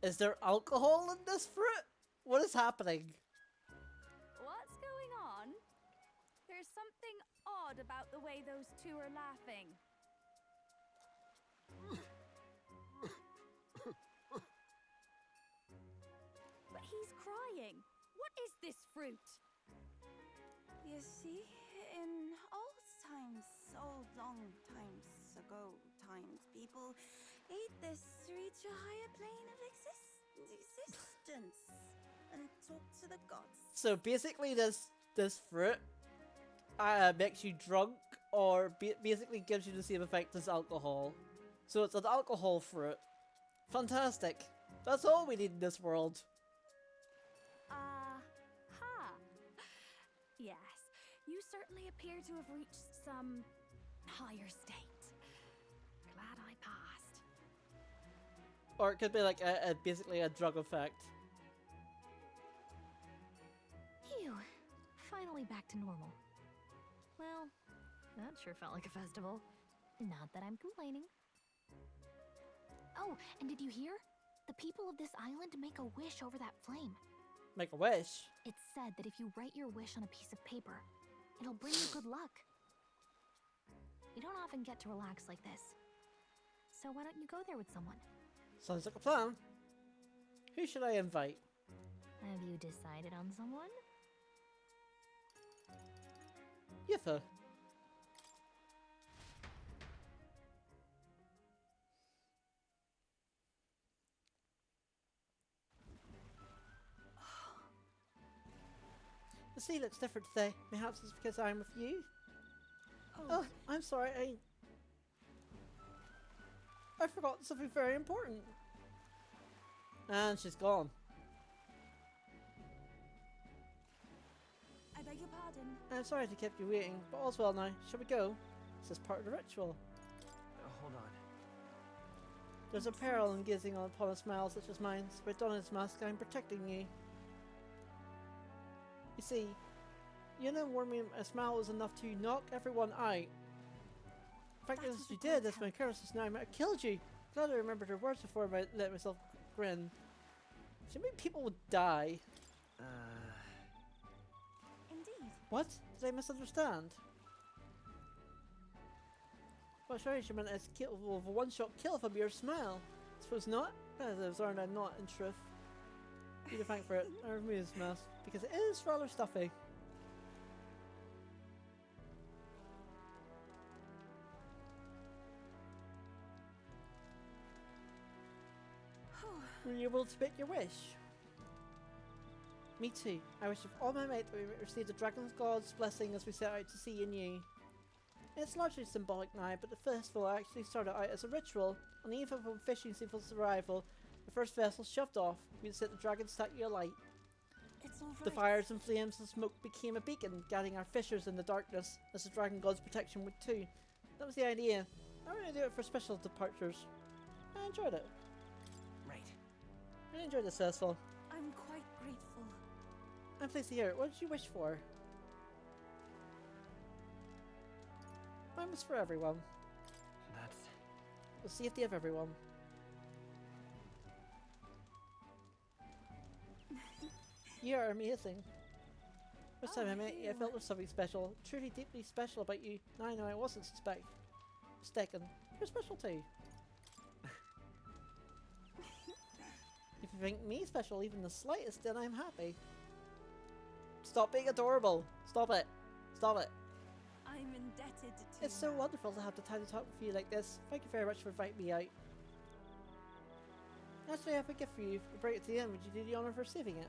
Speaker 1: Is there alcohol in this fruit? What is happening?
Speaker 8: What's going on? There's something odd about the way those two are laughing. But he's crying. What is this fruit?
Speaker 10: You see, in old times, so long times ago, people ate this to reach a higher plane of existence and talk to the gods.
Speaker 1: So basically this fruit makes you drunk, or basically gives you the same effect as alcohol. So it's an alcohol fruit. Fantastic. That's all we need in this world.
Speaker 8: Yes, you certainly appear to have reached some higher state. Glad I passed.
Speaker 1: Or it could be like basically a drug effect.
Speaker 13: Phew. Finally back to normal. Well, that sure felt like a festival. Not that I'm complaining. Oh, and did you hear? The people of this island make a wish over that flame.
Speaker 1: Make a wish?
Speaker 13: It's said that if you write your wish on a piece of paper, it'll bring you good luck. You don't often get to relax like this. So why don't you go there with someone?
Speaker 1: Sounds like a plan. Who should I invite?
Speaker 13: Have you decided on someone?
Speaker 1: Yitha. The sea looks different today. Perhaps it's because I'm with you? Oh, I'm sorry, I forgot something very important. And she's gone.
Speaker 10: I beg
Speaker 8: beg your pardon.
Speaker 1: I'm sorry to keep you waiting, but all's well now. Shall we go? This is part of the ritual.
Speaker 16: Hold on.
Speaker 1: There's a peril in gazing upon a smile such as mine, so by donning this mask, I'm protecting you. You see, you know, warned me a smile was enough to knock everyone out. In fact, as you did, that's my carelessness now. I might have killed you. Glad I remembered her words before I let myself grin. So many people would die.
Speaker 8: Indeed.
Speaker 1: What? Did I misunderstand? Well, sorry, she meant as capable of a one-shot kill from your smile. Suppose not? Relatives aren't I not, in truth. You to thank for it. I remove this mask, because it is rather stuffy. Were you able to make your wish? Me too. I wish with all my might that we receive the Dragon's God's blessing as we set out to sea anew. It's largely symbolic now, but the festival actually started out as a ritual. On the eve of fishing seafood's arrival, the first vessel shoved off. We'd set the dragon statue alight.
Speaker 8: It's all right.
Speaker 1: The fires and flames and smoke became a beacon, guiding our fishers in the darkness, as the Dragon God's protection would too. That was the idea. I really do it for special departures. I enjoyed it.
Speaker 6: Right.
Speaker 1: I enjoyed this festival.
Speaker 8: I'm quite grateful.
Speaker 1: I'm pleased to hear it. What did you wish for? Mine was for everyone.
Speaker 16: That's...
Speaker 1: The safety of everyone. You are amazing. First time I met you, I felt there was something special, truly deeply special about you. Now I know I wasn't mistaken. You're special too. If you think me special even the slightest, then I'm happy. Stop being adorable. Stop it. Stop it.
Speaker 8: I'm indebted to
Speaker 1: It's so wonderful to have the time to talk with you like this. Thank you very much for inviting me out. Actually, I have a gift for you. If we bring it to the end, would you do the honour for receiving it?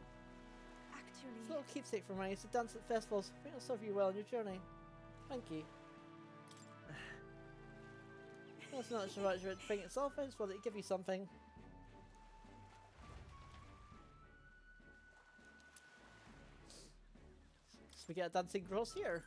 Speaker 8: Actually...
Speaker 1: It's a little keepsake from when I used to dance at festivals. I think it'll serve you well on your journey. Thank you. That's not so much about the thing itself, I just wanted to give you something. So we get a dancing cross here.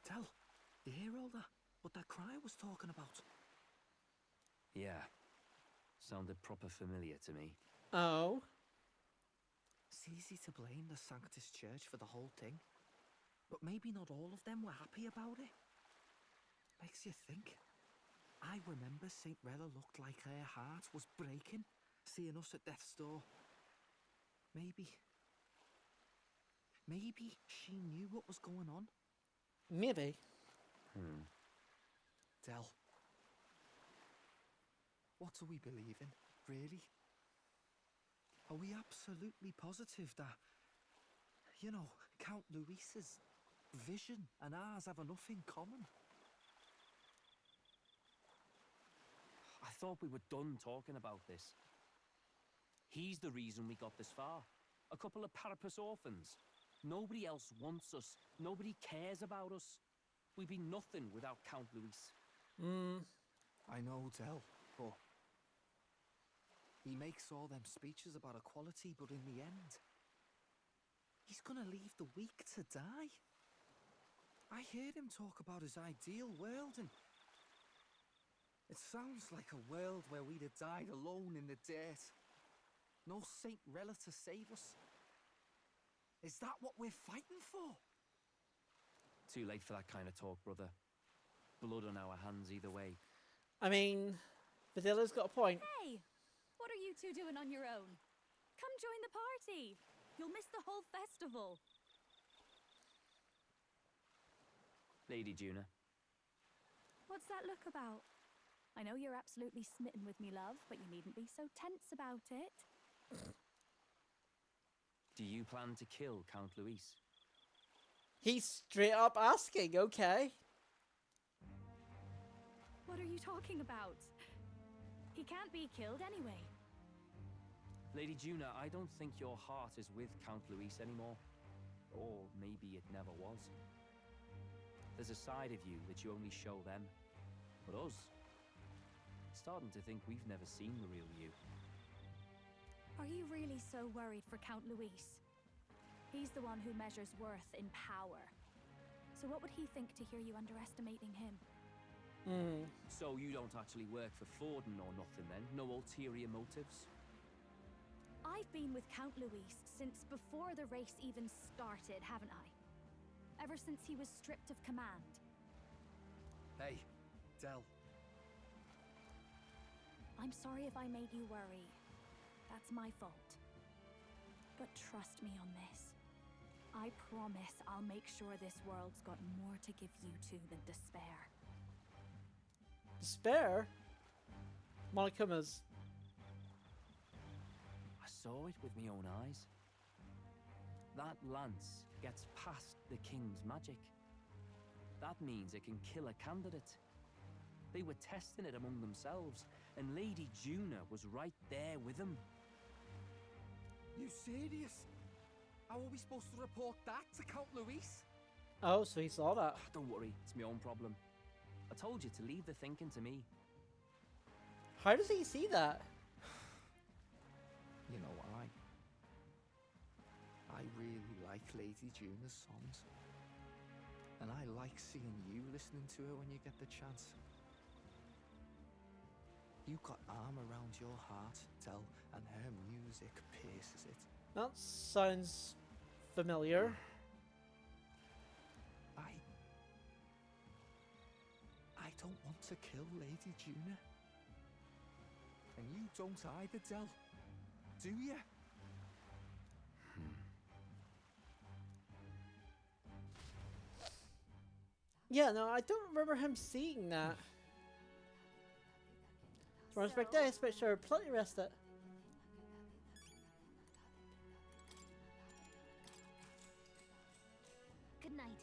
Speaker 6: Tell, you hear all that? What that cry was talking about?
Speaker 7: Yeah. Sounded proper familiar to me.
Speaker 1: Oh?
Speaker 6: It's easy to blame the Sanctus Church for the whole thing. But maybe not all of them were happy about it. Makes you think. I remember St. Rella looked like her heart was breaking, seeing us at death's door. Maybe she knew what was going on.
Speaker 1: Maybe.
Speaker 6: Del. What do we believe in, really? Are we absolutely positive that, you know, Count Luis's vision and ours have enough in common?
Speaker 7: I thought we were done talking about this. He's the reason we got this far. A couple of Parapus orphans. Nobody else wants us. Nobody cares about us. We'd be nothing without Count Luis.
Speaker 6: I know, Del, but he makes all them speeches about equality, but in the end, he's gonna leave the weak to die. I heard him talk about his ideal world, and it sounds like a world where we'd have died alone in the dirt. No Saint Rella to save us. Is that what we're fighting for?
Speaker 7: Too late for that kind of talk, brother. Blood on our hands either way.
Speaker 1: I mean, Vadilla's got a point.
Speaker 8: Hey! What are you two doing on your own? Come join the party! You'll miss the whole festival.
Speaker 7: Lady Juna.
Speaker 8: What's that look about? I know you're absolutely smitten with me, love, but you needn't be so tense about it.
Speaker 7: Do you plan to kill Count Luis?
Speaker 1: He's straight up asking, okay.
Speaker 8: What are you talking about? He can't be killed anyway.
Speaker 7: Lady Juna, I don't think your heart is with Count Luis anymore. Or maybe it never was. There's a side of you that you only show them. But us, starting to think we've never seen the real you.
Speaker 3: Are you really so worried for Count Luis? He's the one who measures worth in power. So what would he think to hear you underestimating him?
Speaker 7: So you don't actually work for Forden or nothing then? No ulterior motives?
Speaker 3: I've been with Count Luis since before the race even started, haven't I? Ever since he was stripped of command.
Speaker 6: Hey, Del.
Speaker 3: I'm sorry if I made you worry. That's my fault. But trust me on this. I promise I'll make sure this world's got more to give you two than despair.
Speaker 1: Despair? Monikuma's.
Speaker 7: I saw it with my own eyes. That lance gets past the king's magic. That means it can kill a candidate. They were testing it among themselves, and Lady Juna was right there with them.
Speaker 6: You serious? How are we supposed to report that to Count Luis?
Speaker 1: Oh, so he saw that.
Speaker 7: Don't worry, it's my own problem. I told you to leave the thinking to me.
Speaker 1: How does he see that?
Speaker 6: You know, I really like Lady Juna's songs. And I like seeing you listening to her when you get the chance. You've got arm around your heart, Del, and her music pierces it.
Speaker 1: That sounds familiar.
Speaker 6: I don't want to kill Lady Juna. And you don't either, Del. Do you?
Speaker 1: Yeah, no, I don't remember him seeing that. So, respect this, but sure, plenty rest it.
Speaker 13: Good night.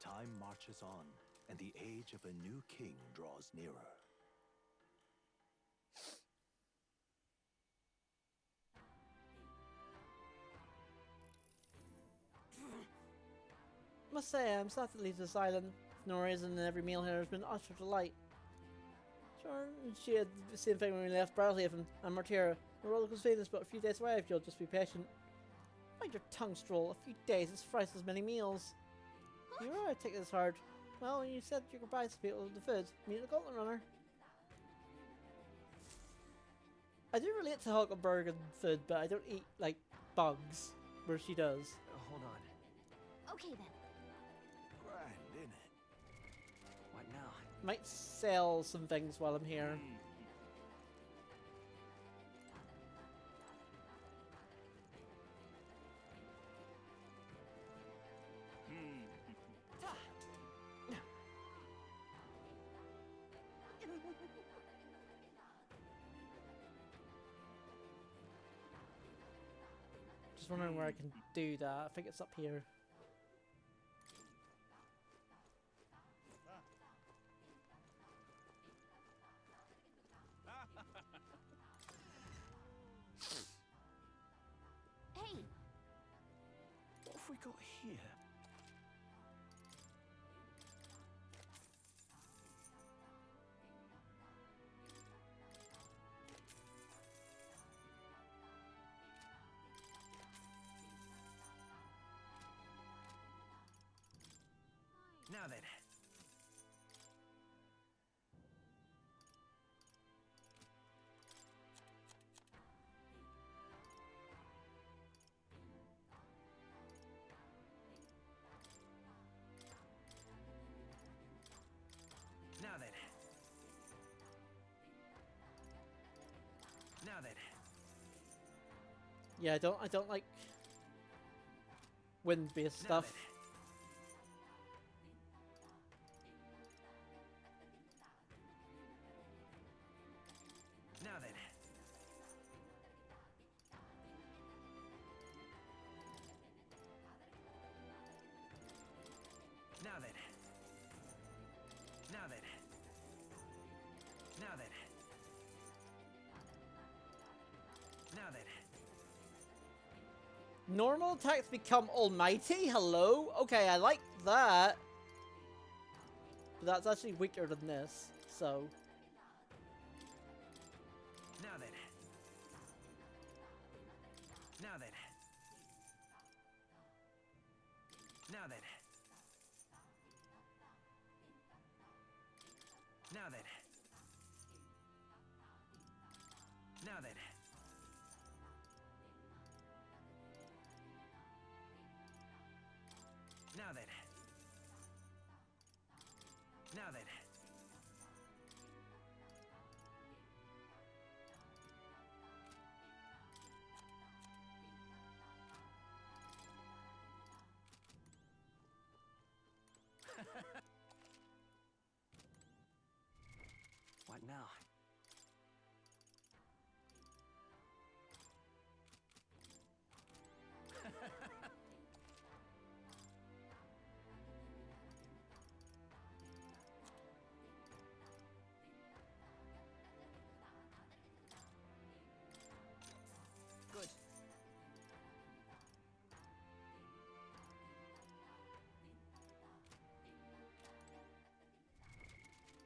Speaker 4: Time marches on, and the age of a new king draws nearer.
Speaker 1: Must say, I'm sad to leave this island. For no reason, and every meal here has been utter delight. Sure, she had the same thing when we left Bradhaven and Martira. The roller coaster is but a few days away if you'll just be patient. Mind your tongue, Stroll. A few days is thrice as many meals. You're right, take this hard. Well, you said your goodbyes to people with the food. Meet the Gauntlet Runner. I do relate to Huckleberg and food, but I don't eat, like, bugs, where she does.
Speaker 7: Hold on.
Speaker 13: Okay then.
Speaker 11: Grand, isn't it?
Speaker 7: What now?
Speaker 1: Might sell some things while I'm here. Just wondering where I can do that. I think it's up here.
Speaker 13: Hey!
Speaker 4: What have we got here?
Speaker 17: Now then. Now then. Now then.
Speaker 1: Yeah, I don't like wind-based stuff.
Speaker 17: Now then. Now then. Now then. Now then. Now then.
Speaker 1: Normal attacks become almighty? Hello? Okay, I like that. But that's actually weaker than this, so...
Speaker 2: Now then. Now then. Now then. Now then. Now then. Now then. Now then.
Speaker 16: What now?
Speaker 2: Good.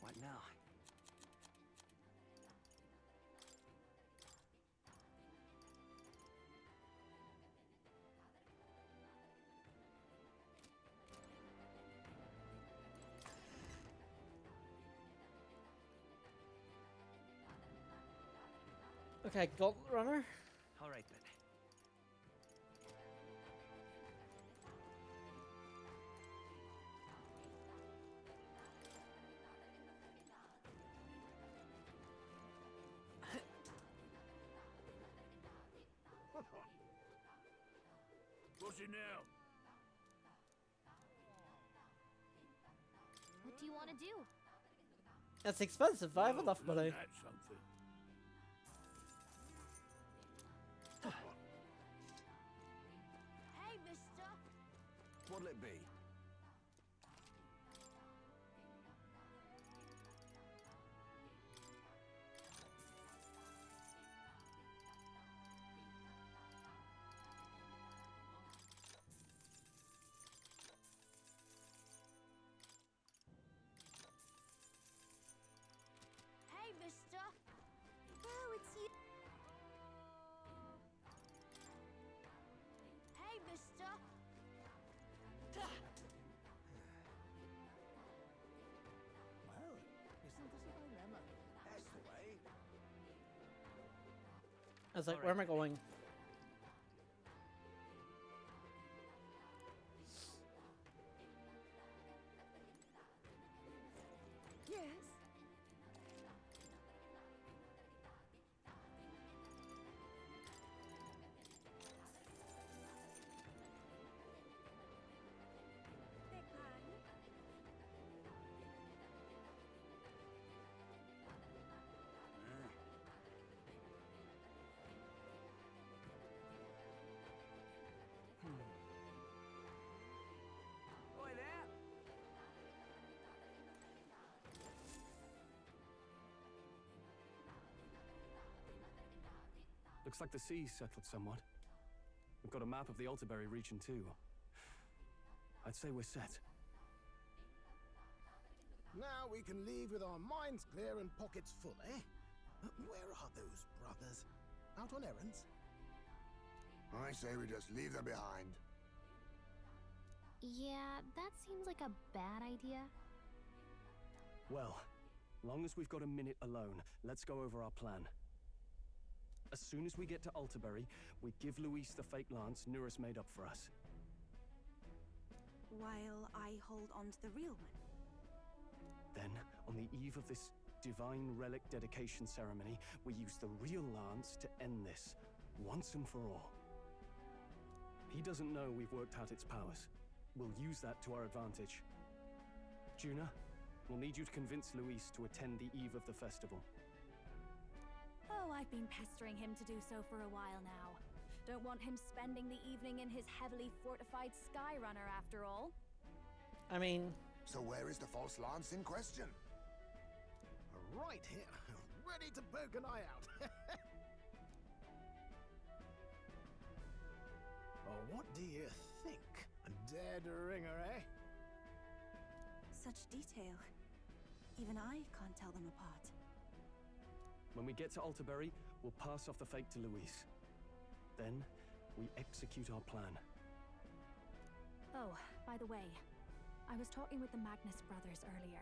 Speaker 16: What now?
Speaker 1: Okay, Gauntlet Runner.
Speaker 2: All right then.
Speaker 11: What's it now?
Speaker 13: What do you want to do?
Speaker 1: That's expensive, I have enough money.
Speaker 11: That's something.
Speaker 8: Hey, mister!
Speaker 11: What'll it be?
Speaker 8: Hey, mister! Oh, it's you! Hey, mister!
Speaker 14: Well, isn't this a dilemma? That's the way.
Speaker 1: I was like, where am I going?
Speaker 10: Yes.
Speaker 8: Big man.
Speaker 2: Oi there!
Speaker 16: Looks like the sea's settled somewhat. We've got a map of the Altaberry region too. I'd say we're set.
Speaker 14: Now we can leave with our minds clear and pockets full, eh? Where are those brothers? Out on errands?
Speaker 5: I say we just leave them behind.
Speaker 13: Yeah, that seems like a bad idea.
Speaker 16: Well, long as we've got a minute alone, let's go over our plan. As soon as we get to Altaberry, we give Luis the fake lance Nuris made up for us.
Speaker 8: While I hold on to the real one.
Speaker 16: Then, on the eve of this divine relic dedication ceremony, we use the real lance to end this, once and for all. He doesn't know we've worked out its powers. We'll use that to our advantage. Juna, we'll need you to convince Luis to attend the eve of the festival.
Speaker 3: Oh, I've been pestering him to do so for a while now. Don't want him spending the evening in his heavily fortified Skyrunner after all.
Speaker 1: I mean...
Speaker 5: So where is the false lance in question?
Speaker 14: Right here, ready to poke an eye out. What do you think? A dead ringer, eh?
Speaker 18: Such detail. Even I can't tell them apart.
Speaker 16: When we get to Alterbury, we'll pass off the fake to Louise. Then, we execute our plan.
Speaker 13: Oh, by the way, I was talking with the Magnus brothers earlier.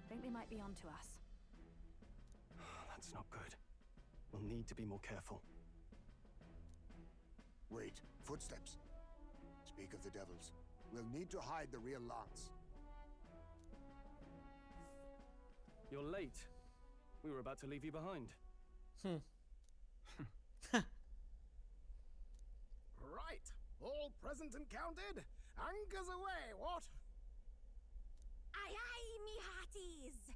Speaker 13: Think they might be onto us.
Speaker 16: That's not good. We'll need to be more careful.
Speaker 5: Wait, footsteps. Speak of the devils. We'll need to hide the real lance.
Speaker 16: You're late. We were about to leave you behind.
Speaker 14: Right. All present and counted. Anchors away, what?
Speaker 8: Aye, aye, me hearties!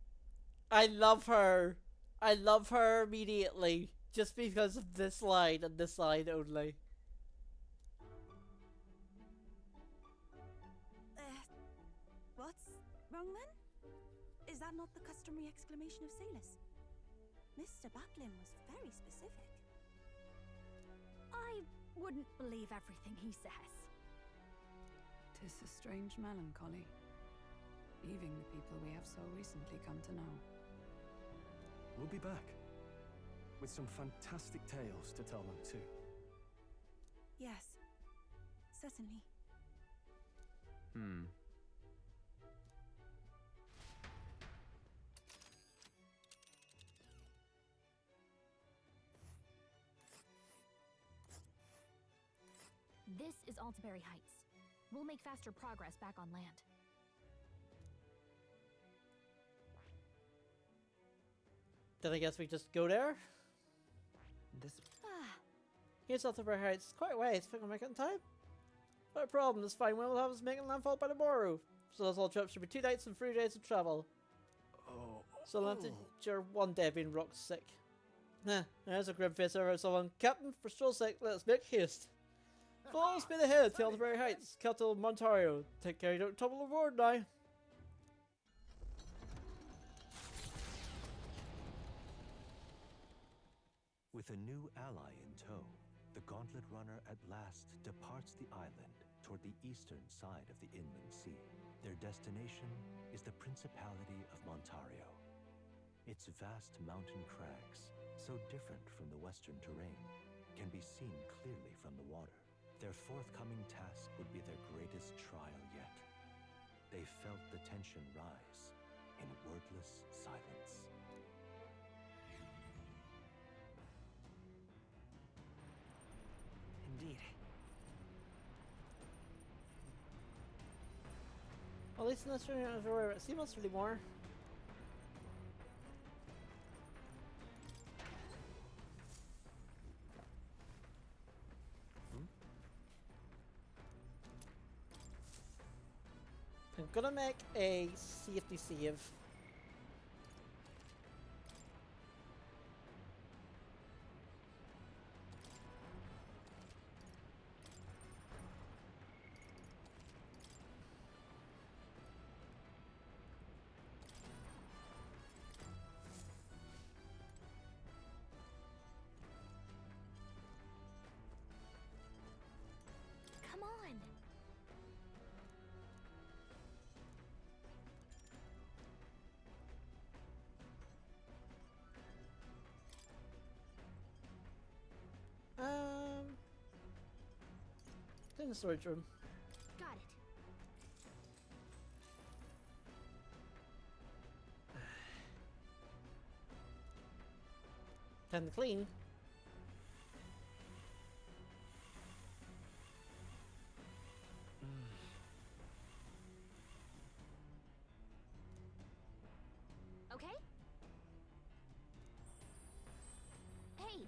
Speaker 1: I love her. I love her immediately. Just because of this line and this line only.
Speaker 18: What's wrong then? Is that not the customary exclamation of sailors? Mr. Backlin was very specific.
Speaker 13: I wouldn't believe everything he says.
Speaker 9: 'Tis a strange melancholy, leaving the people we have so recently come to know.
Speaker 16: We'll be back. With some fantastic tales to tell them too.
Speaker 18: Yes, certainly.
Speaker 13: This is Alterbury Heights. We'll make faster progress back on land.
Speaker 1: Then I guess we just go there?
Speaker 6: This...
Speaker 1: Here's Alterbury Heights. Quite a ways. Think we'll make it in time? Not a problem. This fine wind will have us making landfall by tomorrow. So this whole trip should be 2 nights and 3 days of travel. So I'll have to endure 1 day being rock sick. Nah, there's a grim face over someone. Captain, for stroll's sake, let's make haste. Full speed ahead to Alterbury Heights, capital Ontario. Take care you don't tumble aboard now.
Speaker 4: With a new ally in tow, the Gauntlet Runner at last departs the island toward the eastern side of the inland sea. Their destination is the Principality of Montario. Its vast mountain crags, so different from the western terrain, can be seen clearly from the water. Their forthcoming task would be their greatest trial yet. They felt the tension rise in wordless silence.
Speaker 6: Indeed.
Speaker 1: Well, at least in this room, I don't have to worry about sea monsters anymore. I'm gonna make a safety save.
Speaker 13: Come on!
Speaker 1: In the storage room.
Speaker 13: Got it.
Speaker 1: Time to clean.
Speaker 13: Okay? Hey!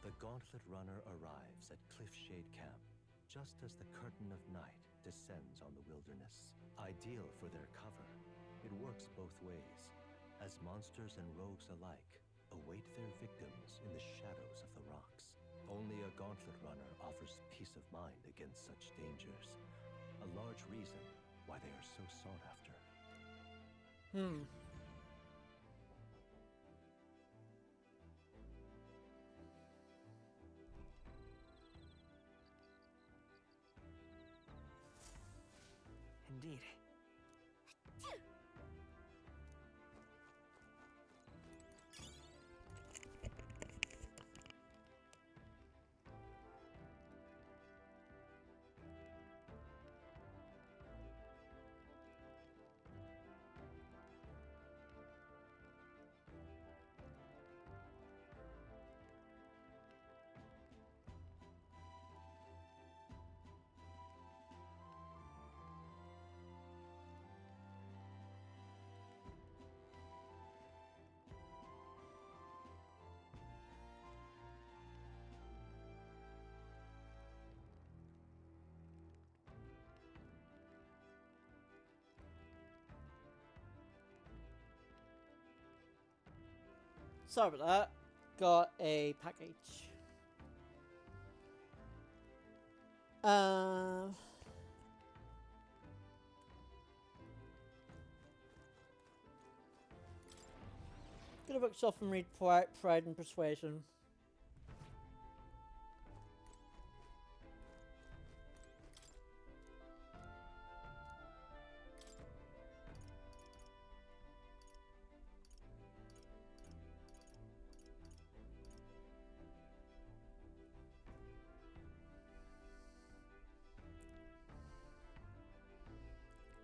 Speaker 4: The Gauntlet Runner arrives at Cliffshade Camp, just as the curtain of night descends on the wilderness. Ideal for their cover, it works both ways, as monsters and rogues alike await their victims in the shadows of the rocks. Only a Gauntlet Gauntlet Runner offers peace of mind against such dangers. A large reason why they are so sought after.
Speaker 6: Indeed.
Speaker 1: Sorry about that. Got a package. Gonna bookshelf and read Pride and Persuasion.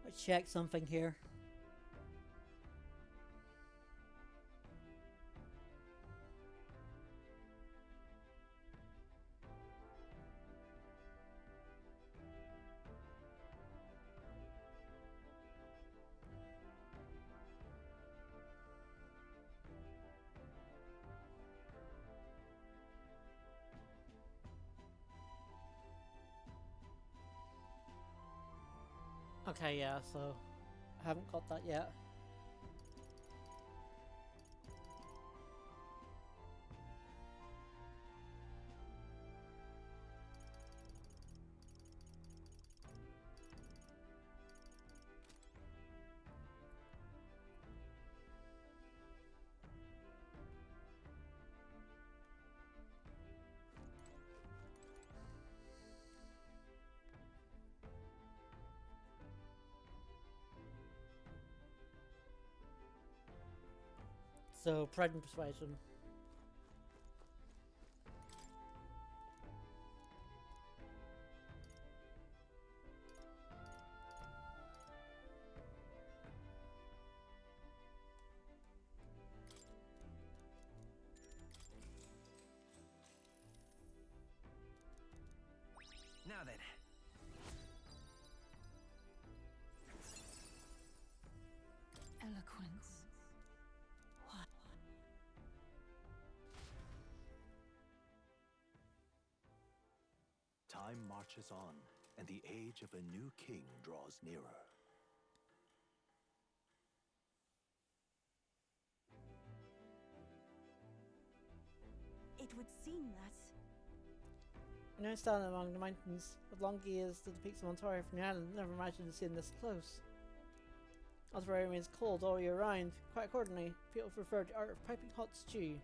Speaker 1: Let's check something here. Okay, yeah, so I haven't got that yet. So, Pride and Persuasion.
Speaker 6: Now then.
Speaker 12: Eloquence. What?
Speaker 4: Time marches on, and the age of a new king draws nearer.
Speaker 18: It would seem that...
Speaker 1: I know standing among the mountains, as long as to the peaks of Ontario from the island, never imagined seeing this close. Ontario remains cold all year round. Quite accordingly, people prefer the art of piping hot stew.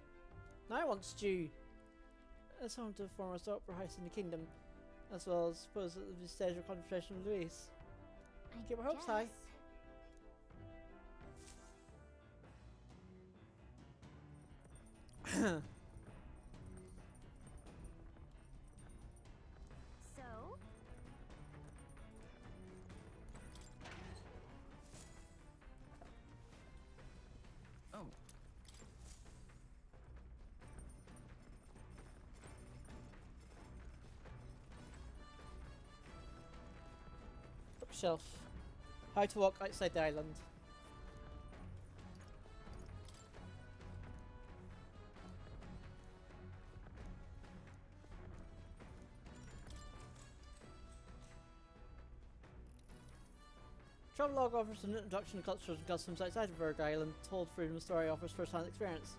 Speaker 1: Now I want stew! It's home to the foremost opera house in the kingdom, as well as suppose at the stage of concentration of Louise. Keep our hopes high.
Speaker 3: So?
Speaker 7: Oh.
Speaker 1: Bookshelf. How to walk outside the island. Travelog offers an introduction to cultures and customs outside of Virg Island, told Freedom Story offers first-hand experience.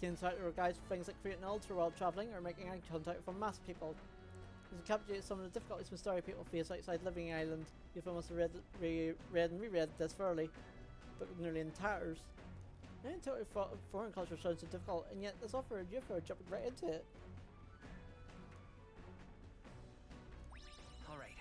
Speaker 1: Keen sight or guides for things like creating altar while travelling or making eye contact with mass people. To capture some of the difficulties Mistari people face outside Living Island, you've almost read and reread this thoroughly, but nearly in tatters. I didn't totally thought foreign culture sounds so difficult, and yet this offered you for jumping right into it.
Speaker 7: Alright.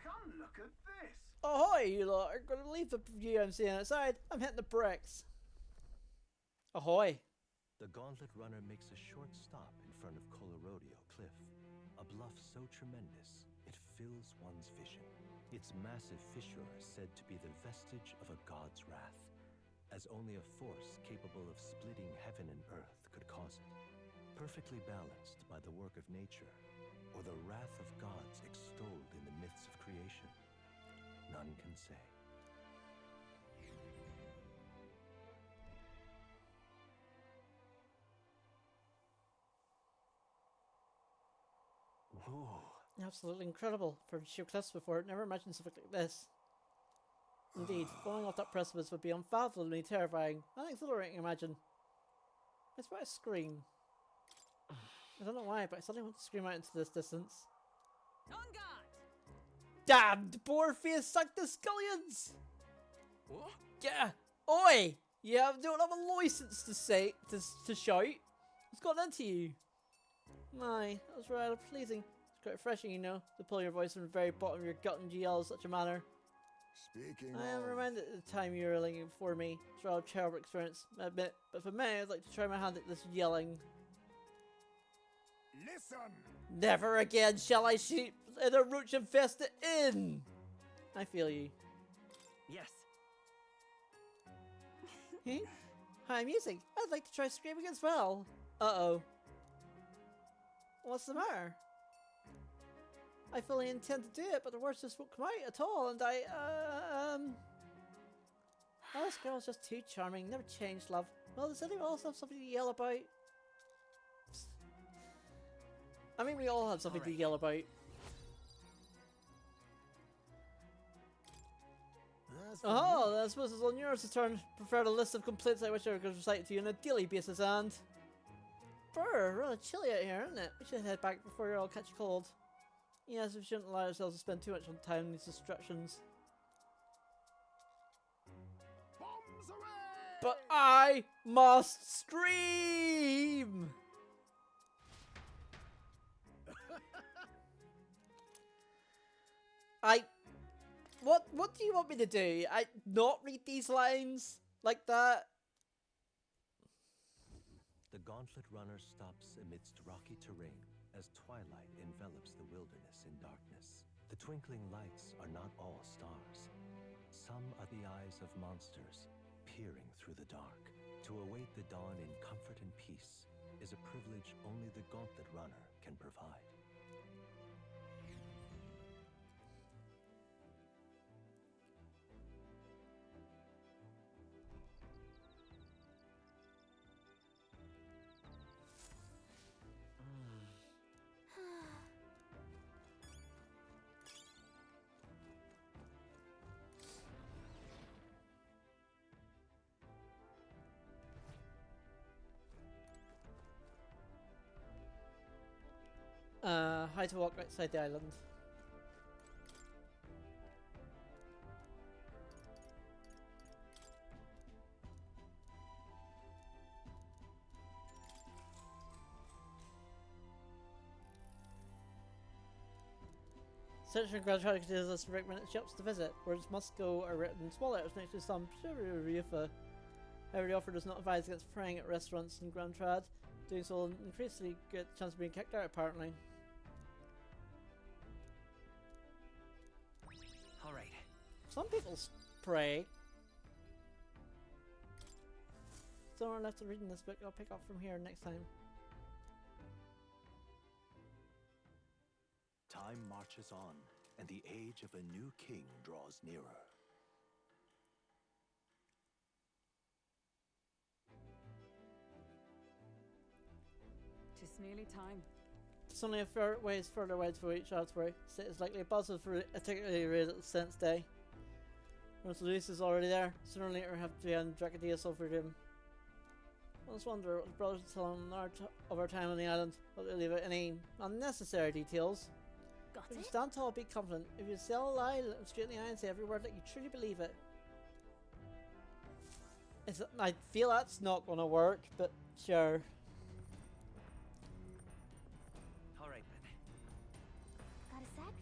Speaker 15: Come look at this!
Speaker 1: Ahoy, you lot are going to leave the view I'm seeing outside. I'm hitting the bricks. Ahoy.
Speaker 4: The Gauntlet Runner makes a short stop in front of Colorodeo Cliff, a bluff so tremendous it fills one's vision. Its massive fissure is said to be the vestige of a god's wrath, as only a force capable of splitting heaven and earth could cause it. Perfectly balanced by the work of nature, or the wrath of gods extolled in the myths of creation, none can say.
Speaker 1: Whoa. Absolutely incredible. For sheer cliffs before, never imagined something like this. Indeed, falling off that precipice would be unfathomably terrifying and exhilarating, imagine. It's about a scream. I don't know why, but I suddenly want to scream out into this distance.
Speaker 8: On guard!
Speaker 1: Damned boar-faced sanctus scullions!
Speaker 2: What?
Speaker 1: Yeah! Oi! You don't have a license to shout. What's got into you? My, that was rather pleasing. It's quite refreshing, you know, to pull your voice from the very bottom of your gut and yell in such a manner.
Speaker 5: Speaking
Speaker 1: I am
Speaker 5: of...
Speaker 1: reminded of the time you were yelling before me. It's a rather terrible experience, I admit. But for me, I'd like to try my hand at this yelling.
Speaker 5: Listen!
Speaker 1: Never again shall I shoot in a roach-infested inn! I feel you.
Speaker 7: Yes.
Speaker 1: Hmm? Hi, music. I'd like to try screaming as well. Uh-oh. What's the matter? I fully intend to do it, but the words just won't come out at all, and Oh, this girl's just too charming. Never changed, love. Well, does anyone else have something to yell about? I mean, we all have something to yell about. Oh, I suppose it's on yours to turn. Prefer the list of complaints I wish I could recite to you on a daily basis, and... Brr, rather chilly out here, isn't it? We should head back before you all catch a cold. Yes, we shouldn't allow ourselves to spend too much on time in these distractions.
Speaker 5: Bombs away!
Speaker 1: But I must scream! What do you want me to do? Not read these lines like that?
Speaker 4: The Gauntlet Runner stops amidst rocky terrain as twilight envelops the wilderness in darkness. The twinkling lights are not all stars. Some are the eyes of monsters, peering through the dark. To await the dawn in comfort and peace is a privilege only the Gauntlet Runner can provide.
Speaker 1: How to walk outside the island. Search for Grand Traffic gives us recommended shops to visit. Words must go are written in small letters next to some Refa. However, the offer does not advise against praying at restaurants in Grand Trad. Doing so will increasingly get a chance of being kicked out, apparently.
Speaker 7: Alright.
Speaker 1: Some people pray. Don't worry left to reading this book. I'll pick up from here next time.
Speaker 4: Time marches on, and the age of a new king draws nearer.
Speaker 9: Tis nearly time.
Speaker 1: It's only a fair ways further away to reach elsewhere. It is likely a positive for a particularly real sense day. Once Luis is already there, sooner or later have to Dracadius over him. I just wonder what the brothers tell him of our time on the island, but they leave out any unnecessary details.
Speaker 3: Got
Speaker 1: If you
Speaker 3: it?
Speaker 1: stand tall, be confident. If you sell a lie, look them straight in the eye and say every word like you truly believe it. I feel that's not gonna work, but sure.
Speaker 7: Alright then.
Speaker 3: Got a sec?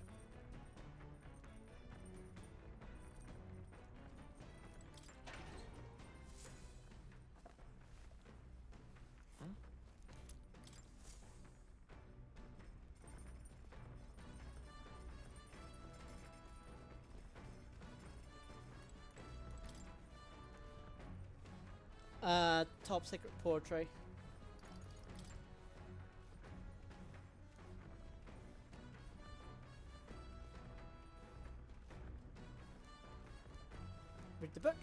Speaker 1: Top secret poetry. Read the book.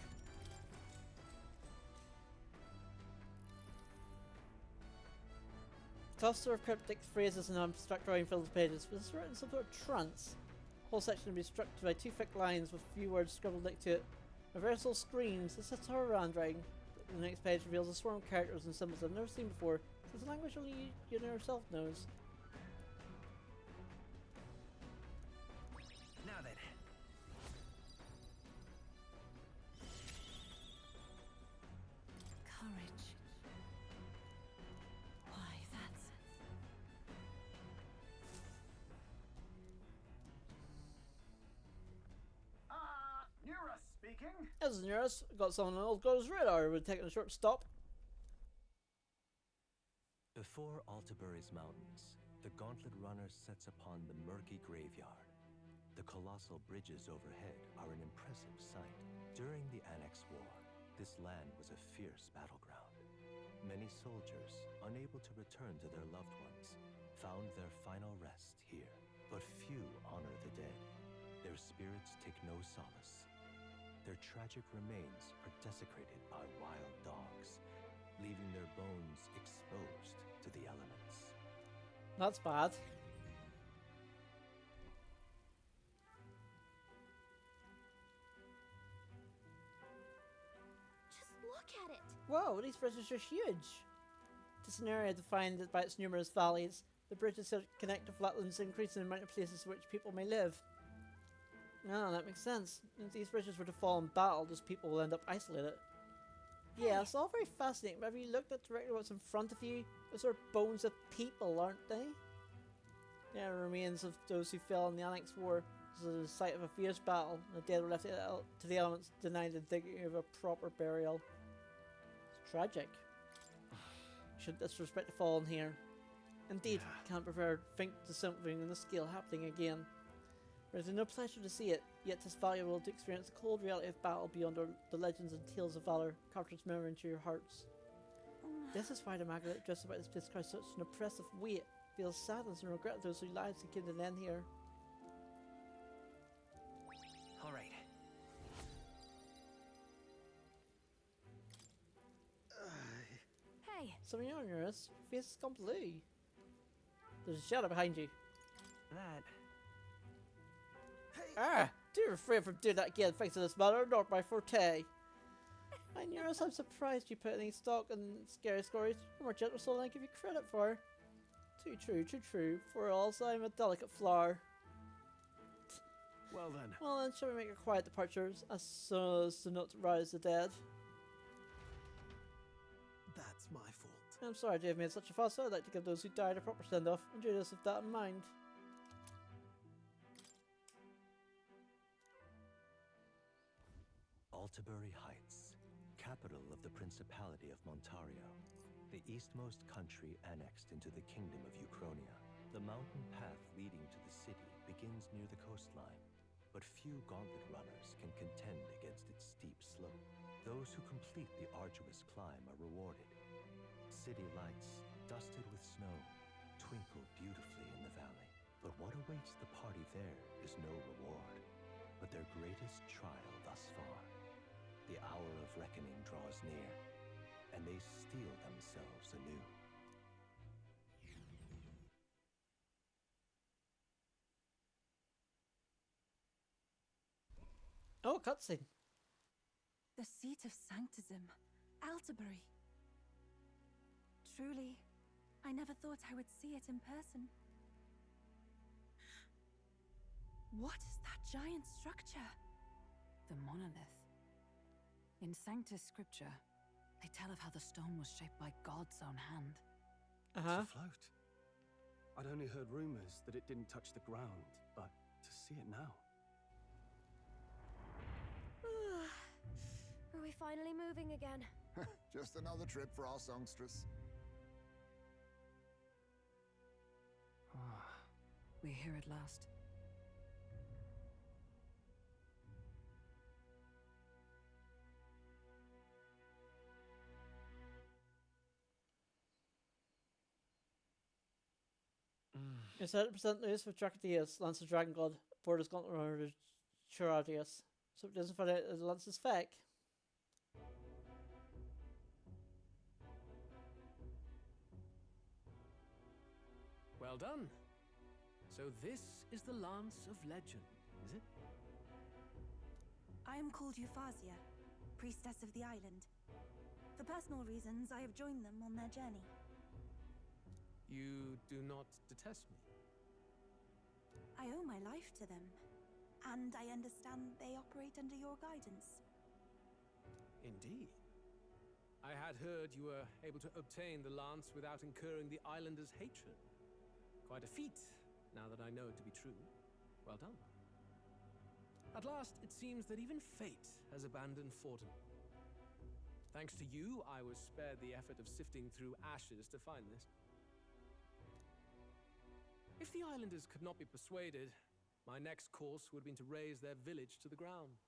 Speaker 1: Cluster of cryptic phrases and abstract drawing fills the pages. Was this written in some sort of trance? The whole section will be struck by 2 thick lines with a few words scribbled next to it. Reversal screams. This is horror handwriting. The next page reveals a swarm of characters and symbols I've never seen before. It's a language only you yourself knows.
Speaker 7: Now then.
Speaker 12: Courage. Why, that's...
Speaker 17: Nura speaking.
Speaker 1: As Nearest, got someone on old girl's radar. We're taking a short stop.
Speaker 4: Before Altabury's mountains, the Gauntlet Runner sets upon the murky graveyard. The colossal bridges overhead are an impressive sight. During the Annex War, this land was a fierce battleground. Many soldiers, unable to return to their loved ones, found their final rest here. But few honor the dead. Their spirits take no solace. Their tragic remains are desecrated by wild dogs, leaving their bones exposed to the elements.
Speaker 1: That's bad.
Speaker 3: Just look at it.
Speaker 1: Whoa, these bridges are huge. This is an area defined by its numerous valleys. The bridges that connect the flatlands increase in the amount of places in which people may live. No, that makes sense. If these bridges were to fall in battle, those people will end up isolated. Yeah, it's all very fascinating, but have you looked at directly what's in front of you? Those are bones of people, aren't they? They are remains of those who fell in the Annex War. This is the site of a fierce battle, and the dead were left to the elements, denied the dignity of a proper burial. It's tragic. Should disrespect the fallen here. Indeed, can't prefer think to something on the scale happening again. It is no pleasure to see it, yet 'tis valuable to experience the cold reality of battle beyond the legends and tales of valor captured its memory into your hearts. This is why the maggot just about this place carries such an oppressive weight. Feels sadness and regret those whose lives have came to an end here.
Speaker 7: Alright.
Speaker 3: Hey.
Speaker 1: Something on yours. Your face has gone blue. There's a shadow behind you.
Speaker 7: That.
Speaker 1: Ah! Do refrain from doing that again, thanks to this matter, not my forte. I knew I'm surprised you put any stock in scary stories. You're more gentle soul than I give you credit for. Too true, too true. For else I'm a delicate flower.
Speaker 16: Well then.
Speaker 1: Well then, shall we make a quiet departure as soon as to not rouse the dead?
Speaker 14: That's my fault.
Speaker 1: I'm sorry to have made such a fuss. I'd like to give those who died a proper send-off and do this with that in mind.
Speaker 4: Altabury Heights, capital of the Principality of Montario, the eastmost country annexed into the Kingdom of Uchronia. The mountain path leading to the city begins near the coastline, but few gauntlet runners can contend against its steep slope. Those who complete the arduous climb are rewarded. City lights, dusted with snow, twinkle beautifully in the valley. But what awaits the party there is no reward, but their greatest trial thus far. The hour of reckoning draws near, and they steel themselves anew.
Speaker 1: Oh, cutscene.
Speaker 18: The seat of Sanctism, Altabury. Truly, I never thought I would see it in person. What is that giant structure?
Speaker 9: The monolith. In Sanctus scripture, they tell of how the stone was shaped by God's own hand.
Speaker 16: To float. I'd only heard rumors that it didn't touch the ground, but to see it now.
Speaker 3: Are we finally moving again?
Speaker 5: Just another trip for our songstress.
Speaker 9: We're here at last.
Speaker 1: It's 100% news for Tracadius, Lance of Dragon God, Borders Gauntlet Runner Chiradius. So it doesn't find out that Lance is fake.
Speaker 2: Well done. So this is the Lance of Legend, is it?
Speaker 18: I am called Euphrasia, priestess of the island. For personal reasons, I have joined them on their journey.
Speaker 2: You do not detest me?
Speaker 18: I owe my life to them, and I understand they operate under your guidance.
Speaker 2: Indeed. I had heard you were able to obtain the lance without incurring the islanders' hatred. Quite a feat, now that I know it to be true. Well done. At last, it seems that even fate has abandoned Fortin. Thanks to you, I was spared the effort of sifting through ashes to find this. If the islanders could not be persuaded, my next course would have been to raze their village to the ground.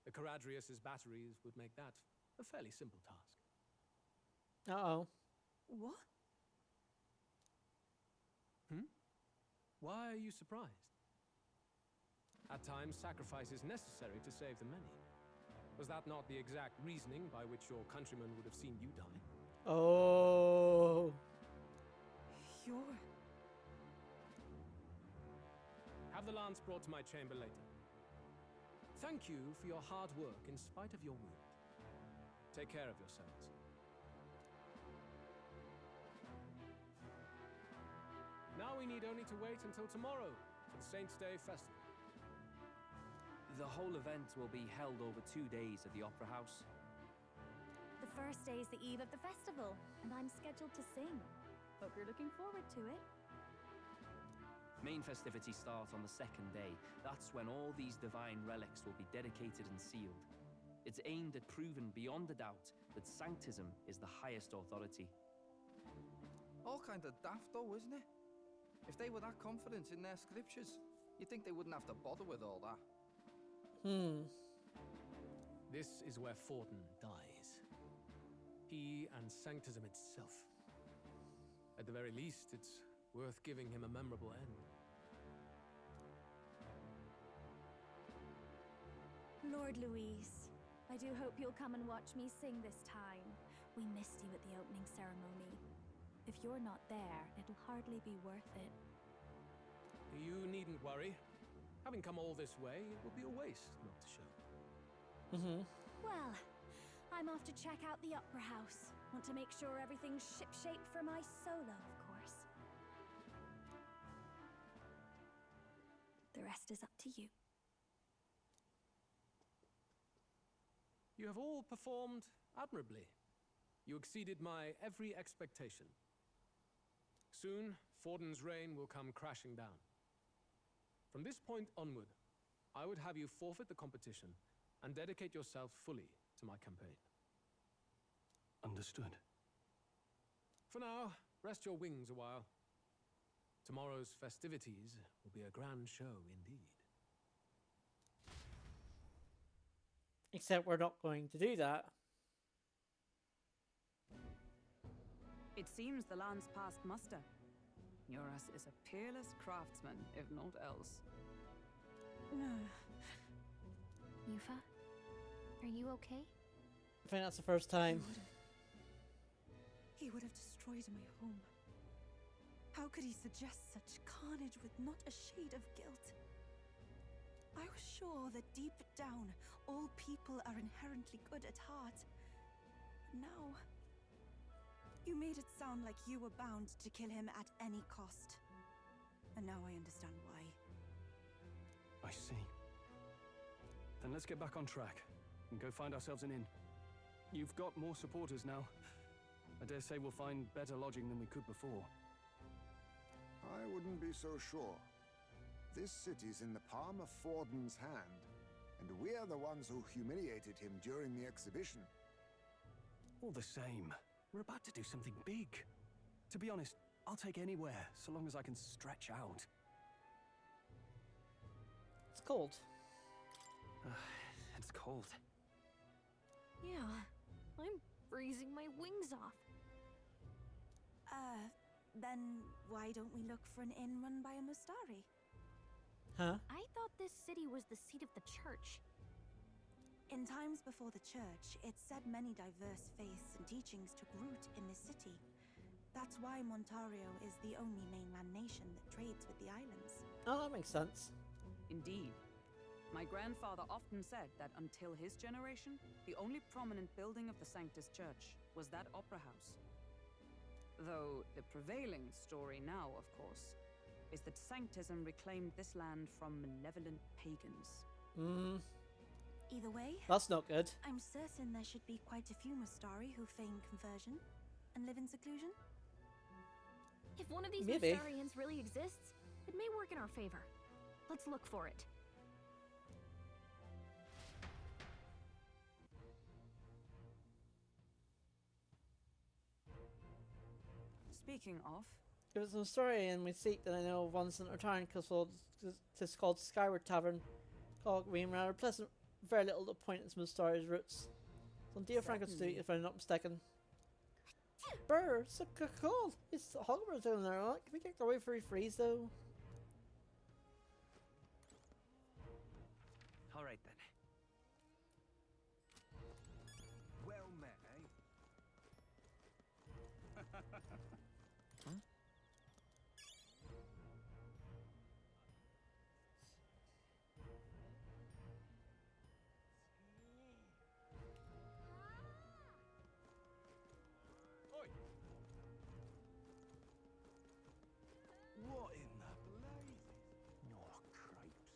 Speaker 2: The Caradrius's batteries would make that a fairly simple task.
Speaker 1: Uh-oh.
Speaker 18: What?
Speaker 2: Why are you surprised? At times, sacrifice is necessary to save the many. Was that not the exact reasoning by which your countrymen would have seen you die?
Speaker 1: Oh.
Speaker 18: You're...
Speaker 2: Have the lance brought to my chamber later. Thank you for your hard work in spite of your wound. Take care of yourselves. Now we need only to wait until tomorrow for the Saints' Day festival.
Speaker 7: The whole event will be held over 2 days at the Opera House.
Speaker 3: The first day is the eve of the festival, and I'm scheduled to sing. Hope you're looking forward to it.
Speaker 7: Main festivities start on the second day. That's when all these divine relics will be dedicated and sealed. It's aimed at proving beyond a doubt that Sanctism is the highest authority.
Speaker 6: All kind of daft though, isn't it? If they were that confident in their scriptures, you'd think they wouldn't have to bother with all that.
Speaker 2: This is where Fortin dies. He and Sanctism itself. At the very least, it's worth giving him a memorable end.
Speaker 3: Lord Louise, I do hope you'll come and watch me sing this time. We missed you at the opening ceremony. If you're not there, it'll hardly be worth it.
Speaker 2: You needn't worry. Having come all this way, it would be a waste not to show.
Speaker 3: Well, I'm off to check out the Opera House. Want to make sure everything's shipshape for my solo, of course. The rest is up to you.
Speaker 2: You have all performed admirably. You exceeded my every expectation. Soon, Fortin's reign will come crashing down. From this point onward, I would have you forfeit the competition and dedicate yourself fully to my campaign.
Speaker 16: Understood.
Speaker 2: For now, rest your wings a while. Tomorrow's festivities will be a grand show indeed.
Speaker 1: Except we're not going to do that.
Speaker 9: It seems the lance passed muster. Eurus is a peerless craftsman, if not else.
Speaker 13: Yufa, are you okay?
Speaker 1: I think that's the first time.
Speaker 18: He would have destroyed my home. How could he suggest such carnage with not a shade of guilt? I was sure that deep down, all people are inherently good at heart. Now, you made it sound like you were bound to kill him at any cost. And now I understand why.
Speaker 16: I see. Then let's get back on track and go find ourselves an inn. You've got more supporters now. I dare say we'll find better lodging than we could before.
Speaker 5: I wouldn't be so sure. This city's in the palm of Forden's hand, and we're the ones who humiliated him during the exhibition.
Speaker 16: All the same, we're about to do something big. To be honest, I'll take anywhere, so long as I can stretch out.
Speaker 1: It's cold.
Speaker 2: It's cold.
Speaker 13: Yeah, I'm freezing my wings off.
Speaker 18: Then why don't we look for an inn run by a Mustari?
Speaker 1: Huh?
Speaker 13: I thought this city was the seat of the church.
Speaker 18: In times before the church, it's said many diverse faiths and teachings took root in this city. That's why Montario is the only mainland nation that trades with the islands.
Speaker 1: Oh, that makes sense.
Speaker 19: Indeed. My grandfather often said that until his generation, the only prominent building of the Sanctus Church was that opera house. Though the prevailing story now, of course, is that Sanctism reclaimed this land from malevolent pagans.
Speaker 18: Either way,
Speaker 1: that's not good.
Speaker 18: I'm certain there should be quite a few Mustari who feign conversion and live in seclusion.
Speaker 13: If one of these
Speaker 1: Maybe.
Speaker 13: Mustarians really exists, it may work in our favor. Let's look for it.
Speaker 19: Speaking of,
Speaker 1: If it's a story and we seek that I know of once in return, because it's called Skyward Tavern, called being rather pleasant, very little to point its Mustari's roots. It's on Dear Franco Street, if I'm not mistaken. Brr, it's so cold. It's Hogwarts down there, right? Can we get away before we freeze though?
Speaker 2: Alright then.
Speaker 17: Well met, eh?
Speaker 11: What in the blazes? Oh, cripes.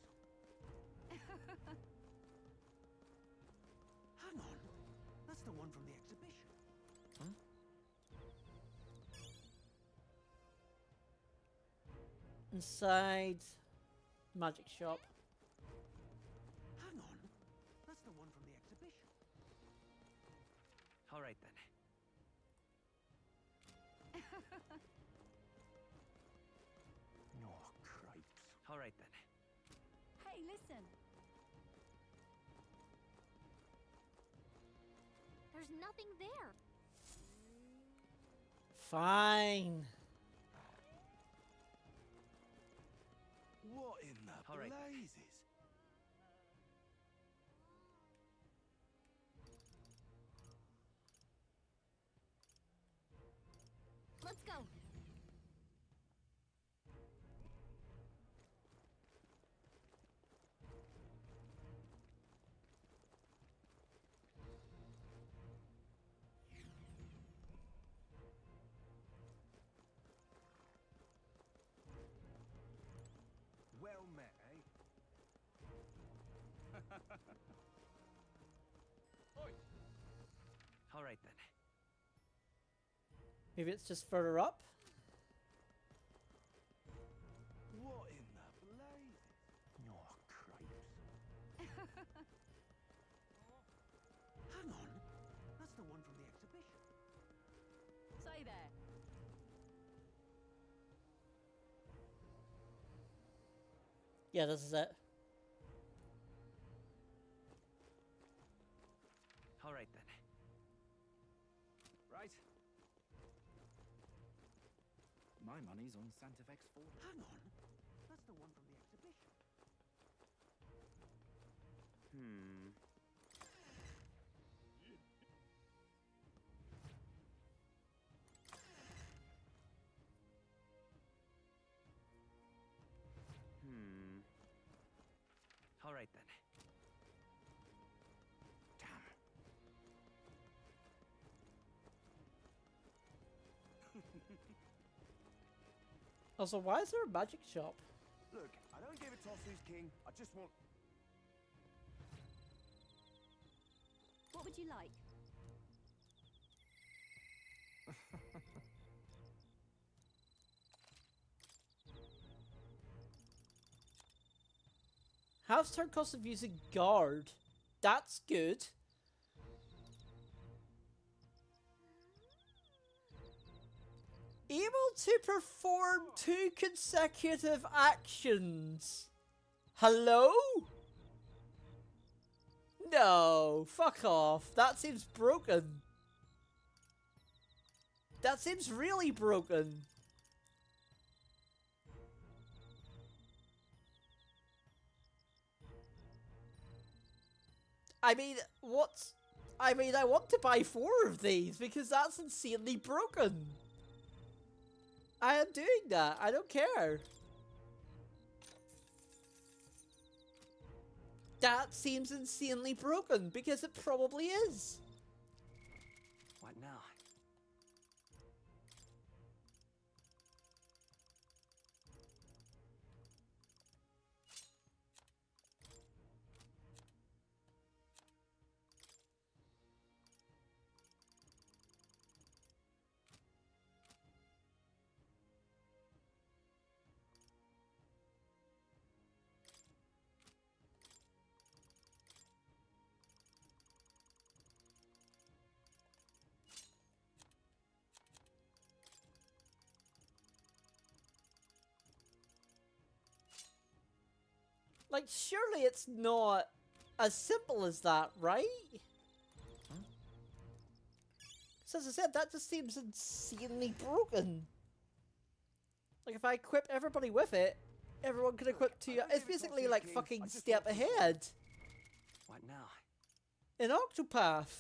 Speaker 14: Hang on. That's the one from the exhibition.
Speaker 1: Inside magic shop.
Speaker 14: Hang on. That's the one from the exhibition.
Speaker 2: Alright then.
Speaker 11: Oh, cripes.
Speaker 2: Alright then.
Speaker 8: Hey, listen.
Speaker 13: There's nothing there.
Speaker 1: Fine.
Speaker 11: What in the
Speaker 2: Alright.
Speaker 11: blazes?
Speaker 13: Let's go.
Speaker 17: Well met, eh?
Speaker 2: Alright then.
Speaker 1: Maybe it's just further up.
Speaker 11: What in the blazes? Oh, cripes.
Speaker 14: Hang on. That's the one from the exhibition.
Speaker 8: Say there.
Speaker 1: Yeah, this is it.
Speaker 2: Alright then.
Speaker 6: Right. My money's on Santa Vex Ford.
Speaker 14: Hang on. That's the one from the exhibition.
Speaker 2: Alright
Speaker 7: All right then.
Speaker 1: Also, why is there a magic shop?
Speaker 17: Look, I don't give a toss who's king. I just want...
Speaker 8: What would you like?
Speaker 1: Half turn cost of using guard. That's good. Able to perform 2 consecutive actions. Hello? No, fuck off. That seems broken. That seems really broken. I mean, what's... I mean, I want to buy 4 of these because that's insanely broken. I am doing that. I don't care. That seems insanely broken because it probably is.
Speaker 7: What now?
Speaker 1: Like, surely it's not as simple as that, right? So as I said, that just seems insanely broken. Like, if I equip everybody with it, everyone can equip to you. It's basically like fucking step ahead.
Speaker 7: What now?
Speaker 1: In Octopath.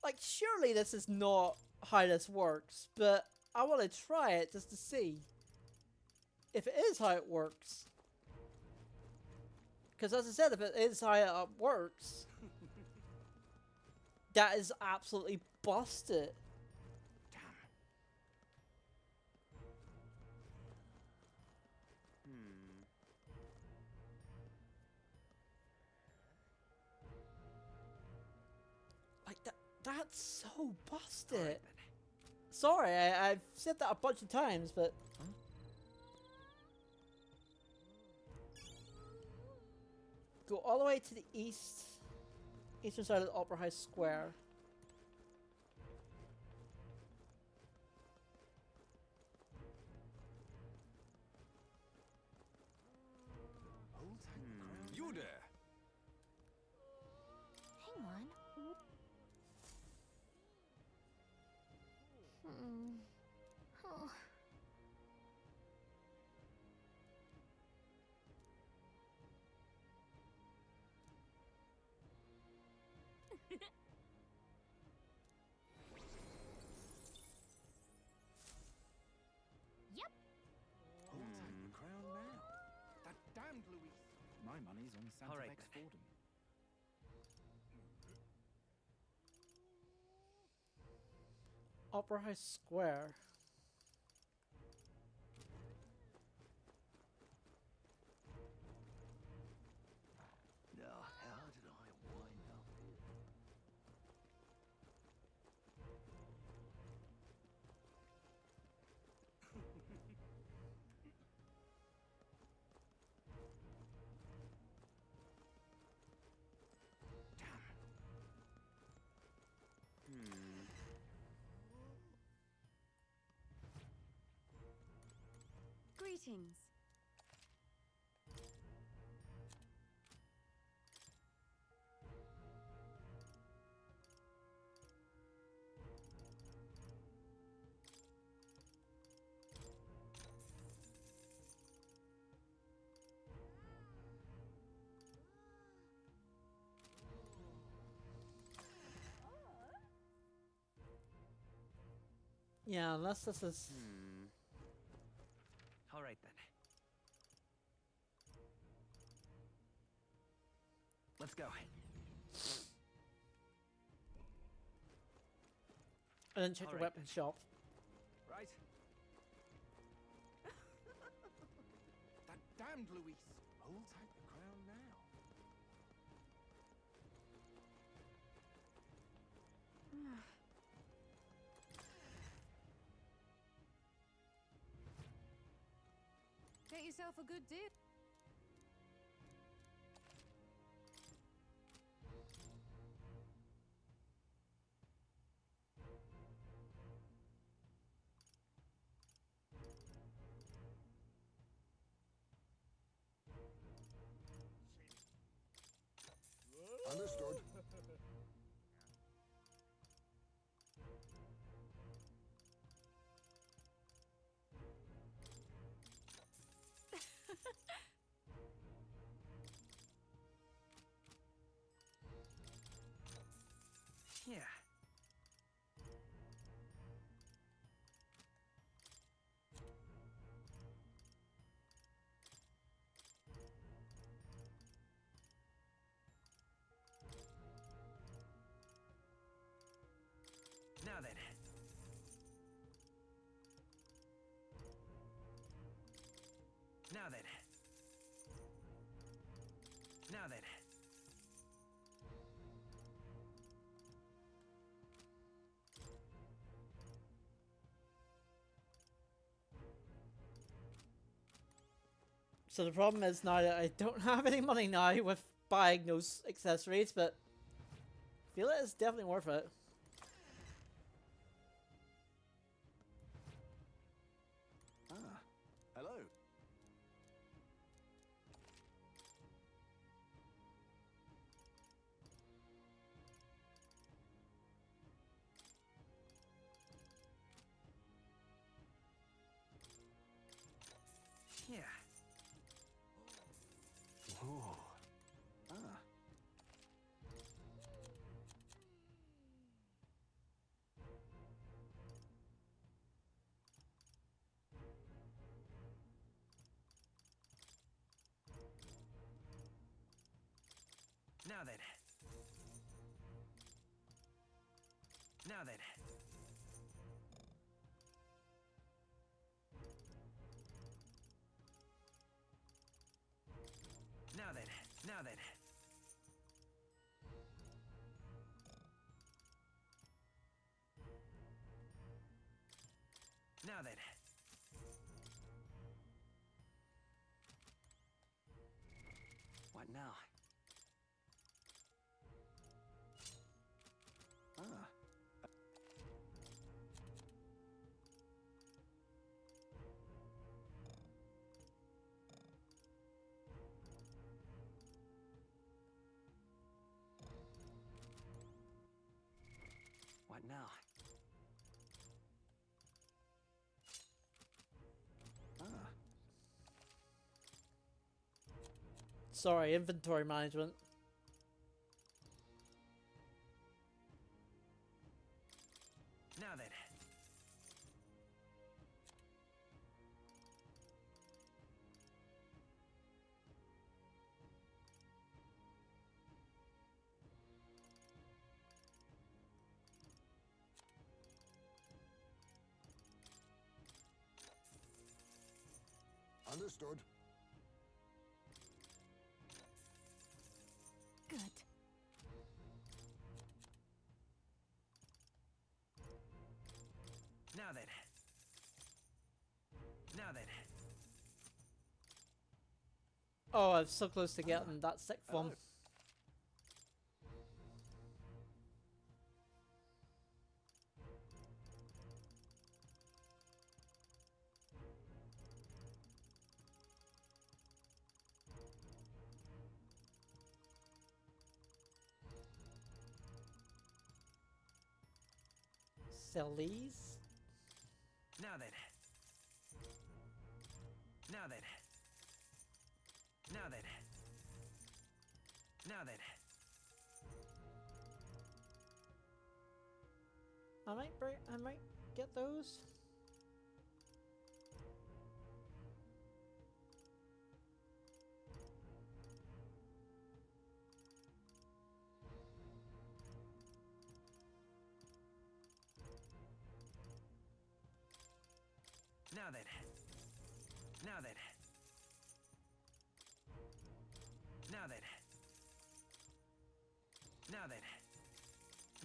Speaker 1: Like, surely this is not how this works, but I want to try it just to see if it is how it works. Because as I said, if it is how it works, that is absolutely busted. Like, that's so busted. Right, sorry, I've said that a bunch of times, but... Go all the way to the eastern side of the Opera House Square.
Speaker 11: You there?
Speaker 13: Hang on. Oh.
Speaker 8: Yep.
Speaker 15: Who'll take the crown now? That damned Louis. My money's on Santa
Speaker 7: All right,
Speaker 15: Vex
Speaker 7: then.
Speaker 15: Fordham.
Speaker 1: Opera House Square.
Speaker 11: Now, how did I wind up here?
Speaker 8: Greetings.
Speaker 1: Yeah, unless this is...
Speaker 7: All right then.
Speaker 2: Let's go.
Speaker 1: And then check the
Speaker 2: Alright.
Speaker 1: weapon shop.
Speaker 2: Right?
Speaker 17: That damned Luis! Hold tight the crown now.
Speaker 9: Get yourself a good deal.
Speaker 5: Understood.
Speaker 2: Yeah. Now then. Now then. Now then.
Speaker 1: So the problem is now that I don't have any money now with buying those accessories, but I feel it's definitely worth it.
Speaker 15: Ah, hello.
Speaker 2: Yeah.
Speaker 16: Ooh.
Speaker 15: Ah.
Speaker 2: Now then. Now then. Now then. Now then. Now then.
Speaker 16: What now?
Speaker 15: Ah.
Speaker 16: What now?
Speaker 15: Ah.
Speaker 1: Sorry, inventory management.
Speaker 2: Now then.
Speaker 5: Understood.
Speaker 13: Good.
Speaker 2: Now then. Now then.
Speaker 1: Oh, I'm so close to getting that sixth one. Sell these.
Speaker 2: Now then. Now then. Now then. Now then.
Speaker 1: I might get those.
Speaker 2: Now then. Now then. Now then. Now then.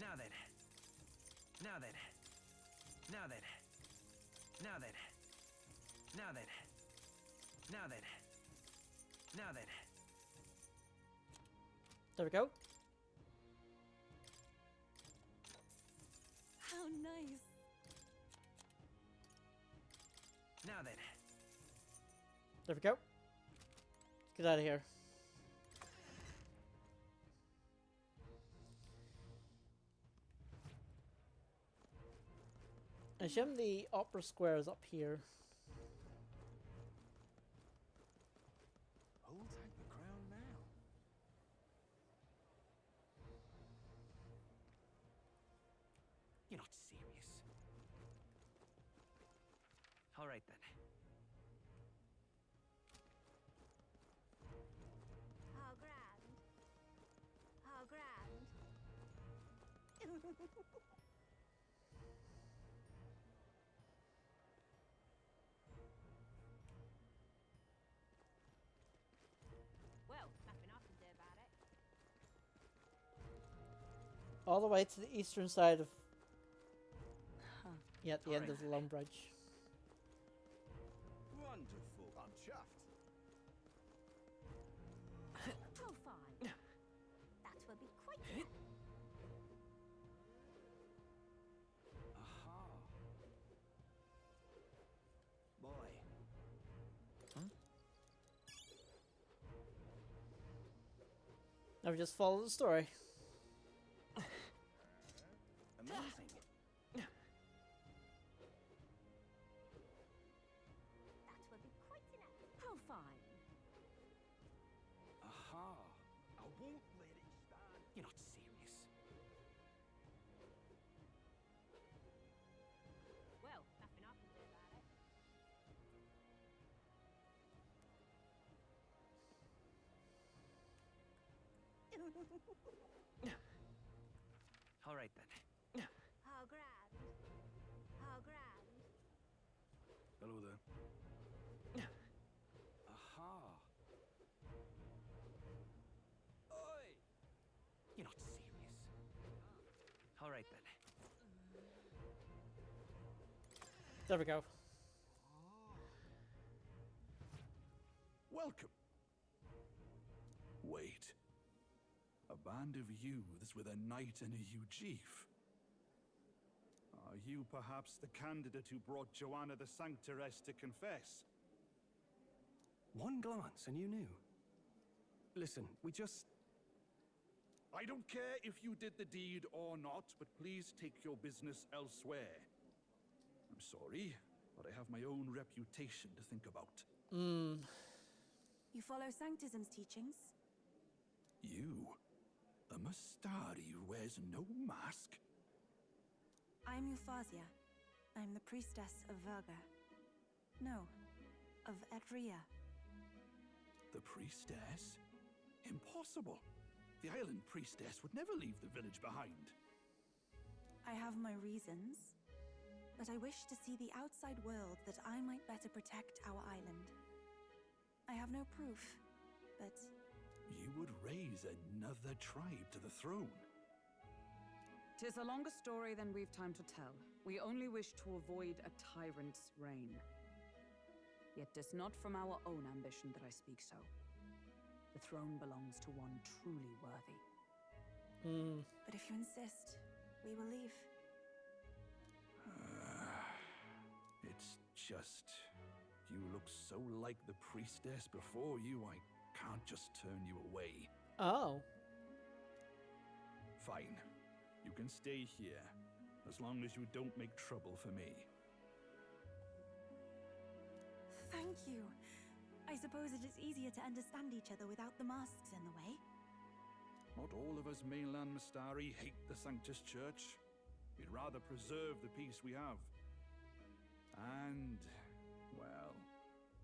Speaker 2: Now then. Now then. Now then. Now then. Now then. Now then. Now then.
Speaker 1: There we go.
Speaker 18: How nice.
Speaker 2: Now then.
Speaker 1: There we go. Get out of here. I assume the opera square is up here.
Speaker 2: Who'll take the crown now? You're not serious. All right then.
Speaker 3: How grand. How grand.
Speaker 8: Well, nothing I can do about it.
Speaker 1: All the way to the eastern side of...
Speaker 9: Huh.
Speaker 1: Yeah, at the end of the long bridge.
Speaker 17: Wonderful. I'm chuffed.
Speaker 3: Oh, fine. That will be quite enough.
Speaker 2: Aha.
Speaker 17: Boy.
Speaker 1: Now we just follow the story.
Speaker 17: Amazing.
Speaker 3: That will be quite enough. Oh, fine.
Speaker 2: Aha.
Speaker 17: I won't let it stand.
Speaker 2: You're not serious.
Speaker 8: Well, nothing I can do about it.
Speaker 2: All right then.
Speaker 3: How grand. How grand.
Speaker 11: Hello there.
Speaker 2: Aha. Oi. You're not serious. All right then.
Speaker 1: There we go.
Speaker 15: Welcome. Wait. A band of youths with a knight and a chief. Are you perhaps the candidate who brought Joanna the Sanctoress to confess?
Speaker 16: One glance and you knew. Listen, we just...
Speaker 15: I don't care if you did the deed or not, but please take your business elsewhere. I'm sorry, but I have my own reputation to think about.
Speaker 18: You follow Sanctism's teachings?
Speaker 15: You? A Mastari who wears no mask?
Speaker 18: I'm Euphazia. I'm the priestess of Verga. No, of Edria.
Speaker 15: The priestess? Impossible. The island priestess would never leave the village behind.
Speaker 18: I have my reasons, but I wish to see the outside world that I might better protect our island. I have no proof, but...
Speaker 15: You would raise another tribe to the throne.
Speaker 19: 'Tis a longer story than we've time to tell. We only wish to avoid a tyrant's reign. Yet 'tis not from our own ambition that I speak so. The throne belongs to one truly worthy.
Speaker 18: But if you insist, we will leave.
Speaker 15: It's just... You look so like the priestess before you, I can't just turn you away.
Speaker 1: Oh.
Speaker 15: Fine. You can stay here, as long as you don't make trouble for me.
Speaker 18: Thank you. I suppose it is easier to understand each other without the masks in the way.
Speaker 15: Not all of us mainland Mastari hate the Sanctus Church. We'd rather preserve the peace we have. And, well,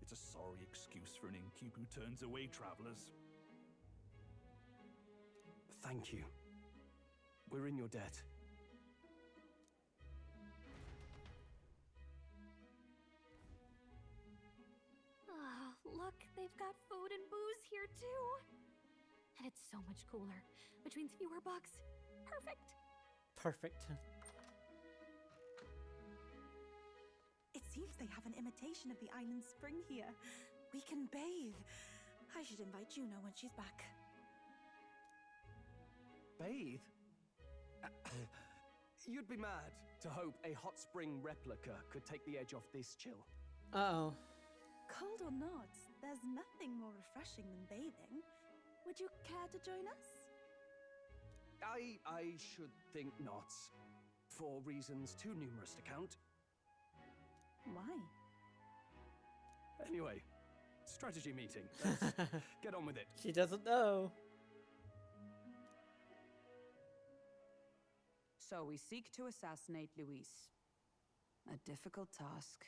Speaker 15: it's a sorry excuse for an innkeep who turns away travelers.
Speaker 16: Thank you. We're in your debt.
Speaker 13: Look, they've got food and booze here too. And it's so much cooler, which means fewer bugs. Perfect.
Speaker 1: Perfect.
Speaker 18: It seems they have an imitation of the island spring here. We can bathe. I should invite Juno when she's back.
Speaker 16: Bathe? You'd be mad to hope a hot spring replica could take the edge off this chill.
Speaker 1: Uh-oh.
Speaker 18: Cold or not, there's nothing more refreshing than bathing. Would you care to join us?
Speaker 16: I should think not. For reasons too numerous to count.
Speaker 18: Why?
Speaker 16: Anyway, strategy meeting. Let's get on with it.
Speaker 1: She doesn't know.
Speaker 19: So we seek to assassinate Luis. A difficult task.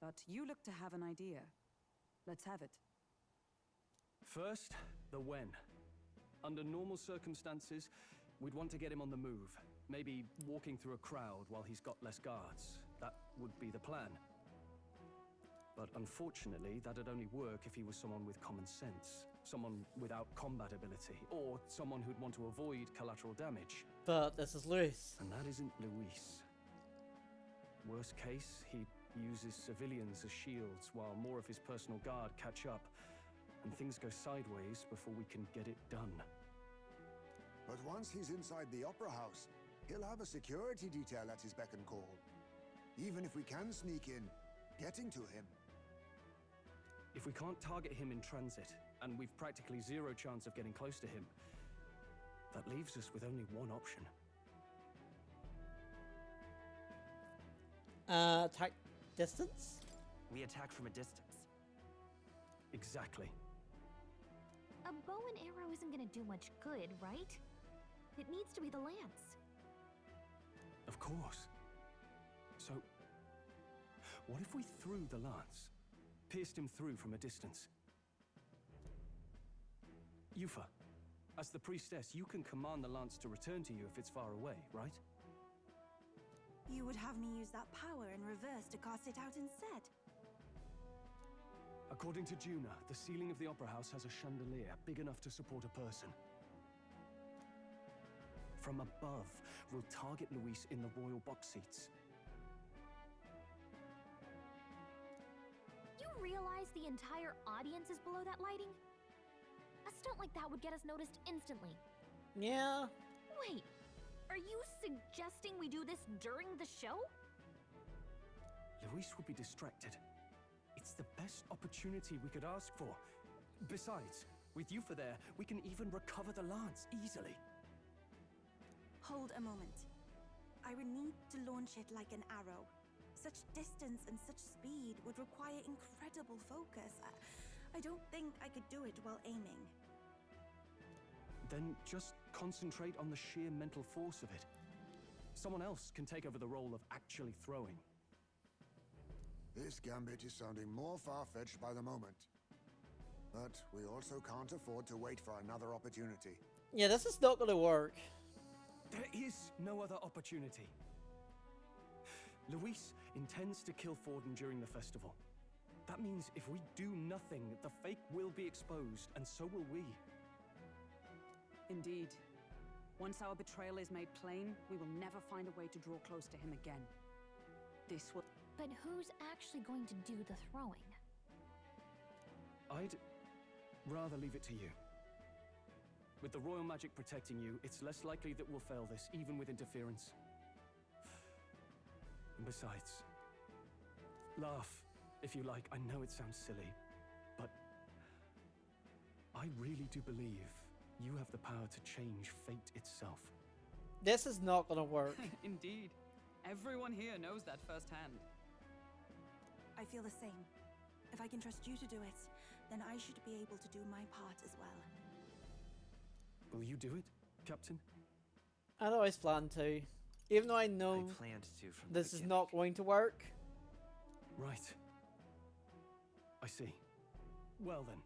Speaker 19: But you look to have an idea. Let's have it.
Speaker 16: First, the when. Under normal circumstances, we'd want to get him on the move. Maybe walking through a crowd while he's got less guards. That would be the plan. But unfortunately, that'd only work if he was someone with common sense. Someone without combat ability. Or someone who'd want to avoid collateral damage.
Speaker 1: But this is Luis.
Speaker 16: And that isn't Luis. Worst case, he uses civilians as shields while more of his personal guard catch up. And things go sideways before we can get it done.
Speaker 5: But once he's inside the Opera House, he'll have a security detail at his beck and call. Even if we can sneak in, getting to him.
Speaker 16: If we can't target him in transit, and we've practically zero chance of getting close to him, that leaves us with only one option.
Speaker 1: Attack distance?
Speaker 20: We attack from a distance.
Speaker 16: Exactly.
Speaker 13: A bow and arrow isn't gonna do much good, right? It needs to be the lance.
Speaker 16: Of course. So, what if we threw the lance? Pierced him through from a distance? Yufa, as the priestess, you can command the lance to return to you if it's far away, right?
Speaker 18: You would have me use that power in reverse to cast it out instead.
Speaker 16: According to Juna, the ceiling of the Opera House has a chandelier big enough to support a person. From above, we'll target Luis in the royal box seats.
Speaker 13: You realize the entire audience is below that lighting? A stunt like that would get us noticed instantly.
Speaker 1: Yeah.
Speaker 13: Wait, are you suggesting we do this during the show?
Speaker 16: Luis would be distracted. It's the best opportunity we could ask for. Besides, with Yufa there, we can even recover the lance easily.
Speaker 18: Hold a moment. I would need to launch it like an arrow. Such distance and such speed would require incredible focus. I don't think I could do it while aiming.
Speaker 16: Then just concentrate on the sheer mental force of it. Someone else can take over the role of actually throwing.
Speaker 5: This gambit is sounding more far-fetched by the moment. But we also can't afford to wait for another opportunity.
Speaker 1: Yeah, this is not gonna work.
Speaker 16: There is no other opportunity. Luis intends to kill Forden during the festival. That means if we do nothing, the fake will be exposed, and so will we.
Speaker 19: Indeed. Once our betrayal is made plain, we will never find a way to draw close to him again. This will...
Speaker 13: But who's actually going to do the throwing?
Speaker 16: I'd rather leave it to you. With the royal magic protecting you, it's less likely that we'll fail this, even with interference. And besides, laugh if you like. I know it sounds silly, but I really do believe you have the power to change fate itself.
Speaker 1: This is not gonna work.
Speaker 19: Indeed. Everyone here knows that firsthand.
Speaker 18: I feel the same. If I can trust you to do it, then I should be able to do my part as well.
Speaker 16: Will you do it, Captain?
Speaker 1: I'd always planned to. Even though I know
Speaker 20: planned to from
Speaker 1: this is not going to work.
Speaker 16: Right. I see. Well then.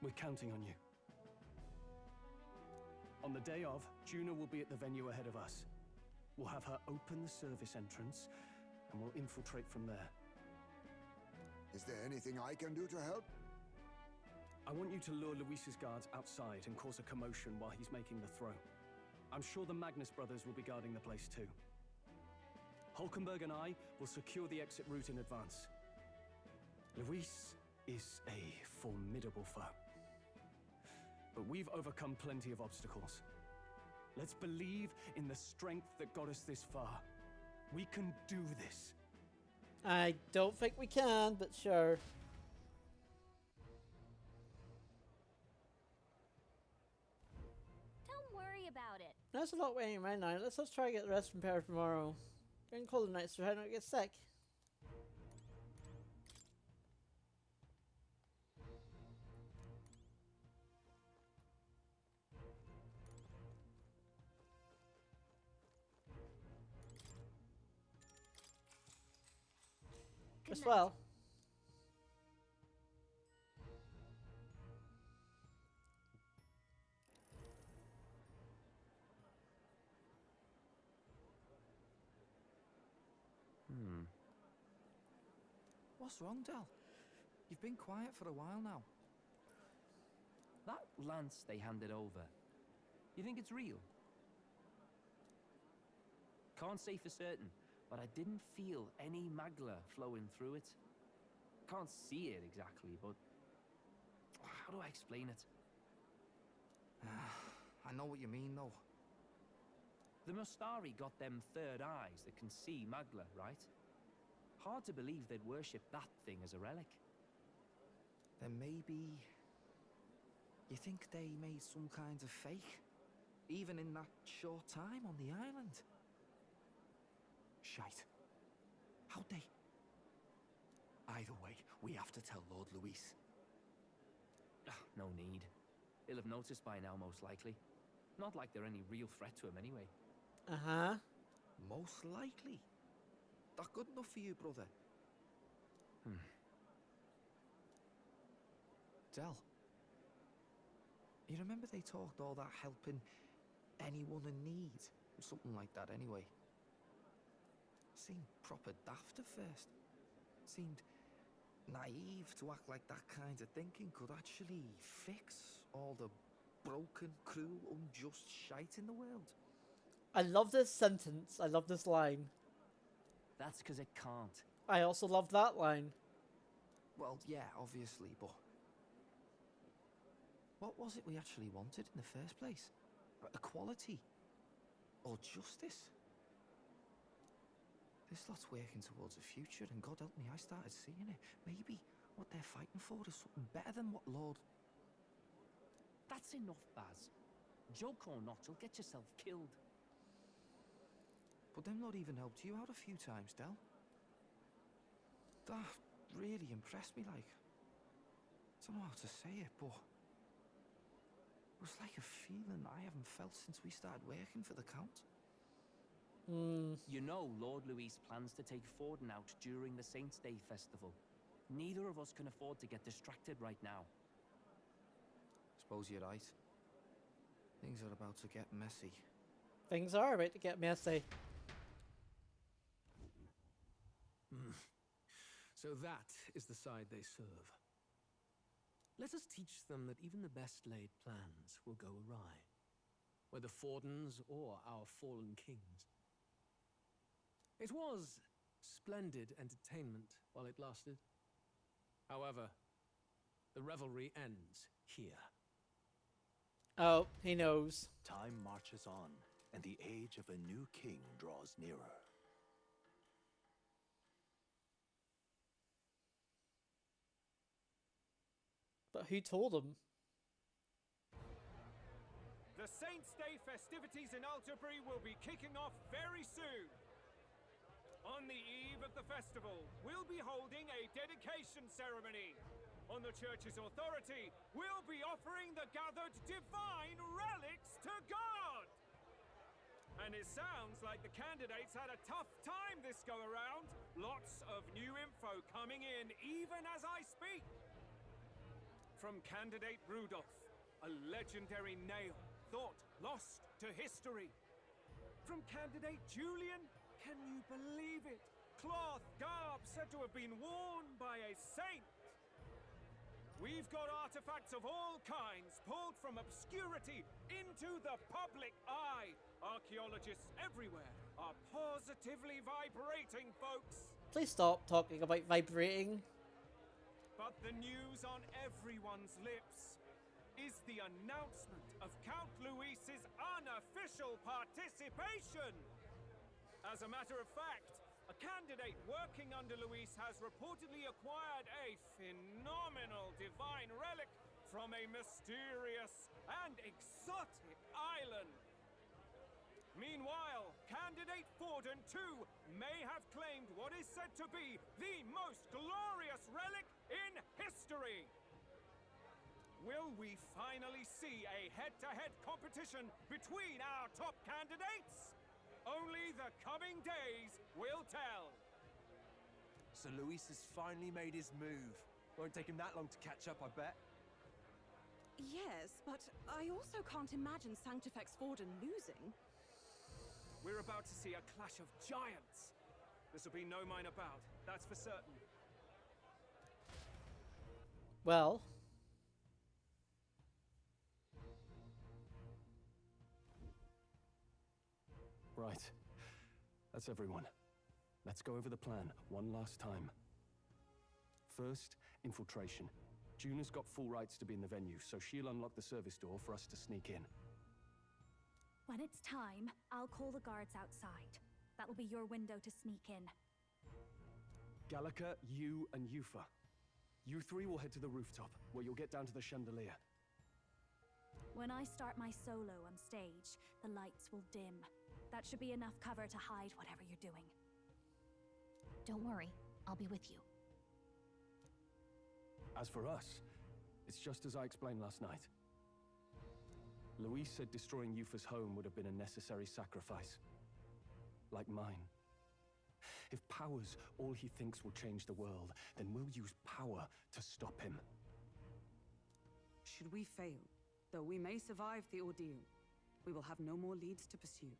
Speaker 16: We're counting on you. On the day of, Juna will be at the venue ahead of us. We'll have her open the service entrance, and we'll infiltrate from there.
Speaker 5: Is there anything I can do to help?
Speaker 16: I want you to lure Luis's guards outside and cause a commotion while he's making the throw. I'm sure the Magnus brothers will be guarding the place too. Hulkenberg and I will secure the exit route in advance. Luis is a formidable foe. But we've overcome plenty of obstacles. Let's believe in the strength that got us this far. We can do this.
Speaker 1: I don't think we can, but sure.
Speaker 3: Don't worry about it.
Speaker 1: There's a lot waiting right now. Let's try to get the rest prepared for tomorrow. Getting colder nights so I don't get sick. As well.
Speaker 6: What's wrong, Del? You've been quiet for a while now.
Speaker 7: That lance they handed over, you think it's real? Can't say for certain, but I didn't feel any magla flowing through it. Can't see it exactly, but how do I explain it?
Speaker 6: I know what you mean, though.
Speaker 7: The Mustari got them third eyes that can see magla, right? Hard to believe they'd worship that thing as a relic.
Speaker 6: Then maybe... You think they made some kind of fake? Even in that short time on the island? Shite. How'd they... Either way, we have to tell Lord Luis.
Speaker 7: No need. He'll have noticed by now, most likely. Not like they're any real threat to him anyway.
Speaker 1: Uh-huh.
Speaker 6: Most likely? That good enough for you, brother? Del, you remember they talked all that helping anyone in need? Or something like that, anyway. Seemed proper daft at first. Seemed naive to act like that kind of thinking could actually fix all the broken, cruel, unjust shite in the world.
Speaker 1: I love this sentence. I love this line.
Speaker 7: That's because it can't.
Speaker 1: I also love that line.
Speaker 6: Well, yeah, obviously, but... What was it we actually wanted in the first place? Equality? Or justice? This lot's working towards a future, and God help me, I started seeing it. Maybe what they're fighting for is something better than what Lord...
Speaker 7: That's enough, Baz. Joke or not, you'll get yourself killed.
Speaker 6: But them not even helped you out a few times, Del. That really impressed me, like. I don't know how to say it, but... It was like a feeling I haven't felt since we started working for the Count.
Speaker 7: You know Lord Luis plans to take Forden out during the Saints' Day festival. Neither of us can afford to get distracted right now.
Speaker 6: Suppose you're right. Things are about to get messy.
Speaker 1: Things are about to get messy.
Speaker 2: So that is the side they serve. Let us teach them that even the best laid plans will go awry, whether Fordens or our fallen kings. It was splendid entertainment while it lasted. However, the revelry ends here.
Speaker 1: Oh, he knows.
Speaker 4: Time marches on, and the age of a new king draws nearer.
Speaker 1: But who told him?
Speaker 2: The Saints' Day festivities in Alderbury will be kicking off very soon. On the eve of the festival, we'll be holding a dedication ceremony. On the church's authority, we'll be offering the gathered divine relics to God. And it sounds like the candidates had a tough time this go around. Lots of new info coming in even as I speak. From candidate Rudolph, a legendary nail, thought lost to history. From candidate Julian, can you believe it? cloth garb said to have been worn by a saint. We've got artifacts of all kinds pulled from obscurity into the public eye. Archaeologists everywhere are positively vibrating, folks.
Speaker 1: Please stop talking about vibrating.
Speaker 2: But the news on everyone's lips is the announcement of Count Luis's unofficial participation. As a matter of fact, a candidate working under Luis has reportedly acquired a phenomenal divine relic from a mysterious and exotic island. Meanwhile, candidate Forden too may have claimed what is said to be the most glorious relic in history. Will we finally see a head-to-head competition between our top candidates? Only the coming days will tell.
Speaker 17: So Luis has finally made his move. Won't take him that long to catch up, I bet.
Speaker 8: Yes, but I also can't imagine Sanctifex Forden losing.
Speaker 2: We're about to see a clash of giants. This will be no minor bout, that's for certain.
Speaker 1: Well.
Speaker 16: Right. That's everyone. Let's go over the plan one last time. First, infiltration. Juna's got full rights to be in the venue, so she'll unlock the service door for us to sneak in.
Speaker 3: When it's time, I'll call the guards outside. That'll be your window to sneak in.
Speaker 16: Gallica, you, and Yufa. You three will head to the rooftop, where you'll get down to the chandelier.
Speaker 3: When I start my solo on stage, the lights will dim. That should be enough cover to hide whatever you're doing.
Speaker 13: Don't worry, I'll be with you.
Speaker 16: As for us, it's just as I explained last night. Luis said destroying Yufa's home would have been a necessary sacrifice. Like mine. If power's all he thinks will change the world, then we'll use power to stop him.
Speaker 19: Should we fail, though we may survive the ordeal, we will have no more leads to pursue.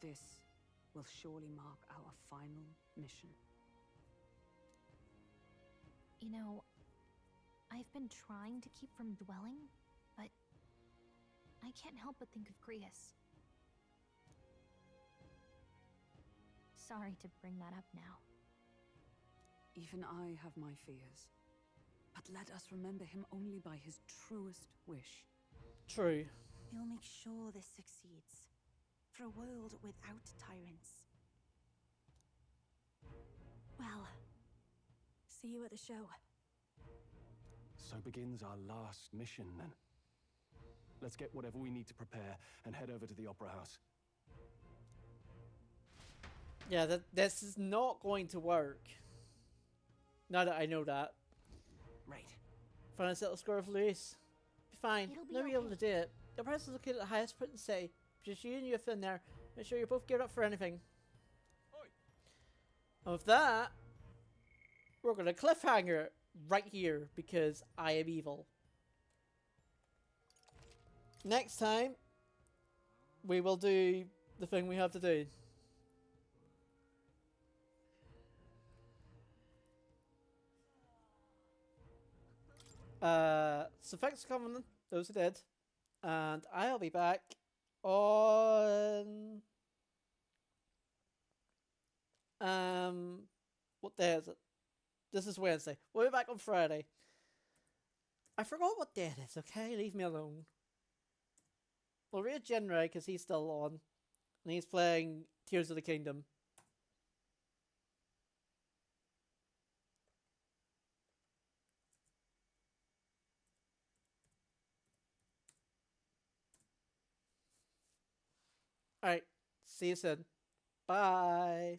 Speaker 19: This will surely mark our final mission.
Speaker 13: You know, I've been trying to keep from dwelling, but I can't help but think of Grius. Sorry to bring that up now.
Speaker 19: Even I have my fears. But let us remember him only by his truest wish.
Speaker 1: True.
Speaker 18: We'll make sure this succeeds. For a world without tyrants.
Speaker 10: Well, see you at the show.
Speaker 16: So begins our last mission, then. Let's get whatever we need to prepare and head over to the Opera House.
Speaker 1: Yeah, this is not going to work. Now that I know that.
Speaker 17: Right.
Speaker 1: Find a little score of Luis. Be fine. They'll be able to do it. The press is located at the highest point in the city. Just you and Yufa in there. Make sure you're both geared up for anything.
Speaker 2: Oi.
Speaker 1: And with that, we're going to cliffhanger it right here because I am evil. Next time, we will do the thing we have to do. So thanks for coming, those who did. And I'll be back on what day is it? This is Wednesday. We'll be back on Friday. I forgot what day it is, okay? Leave me alone. We'll read Genray because he's still on. And he's playing Tears of the Kingdom. Alright, see you soon. Bye.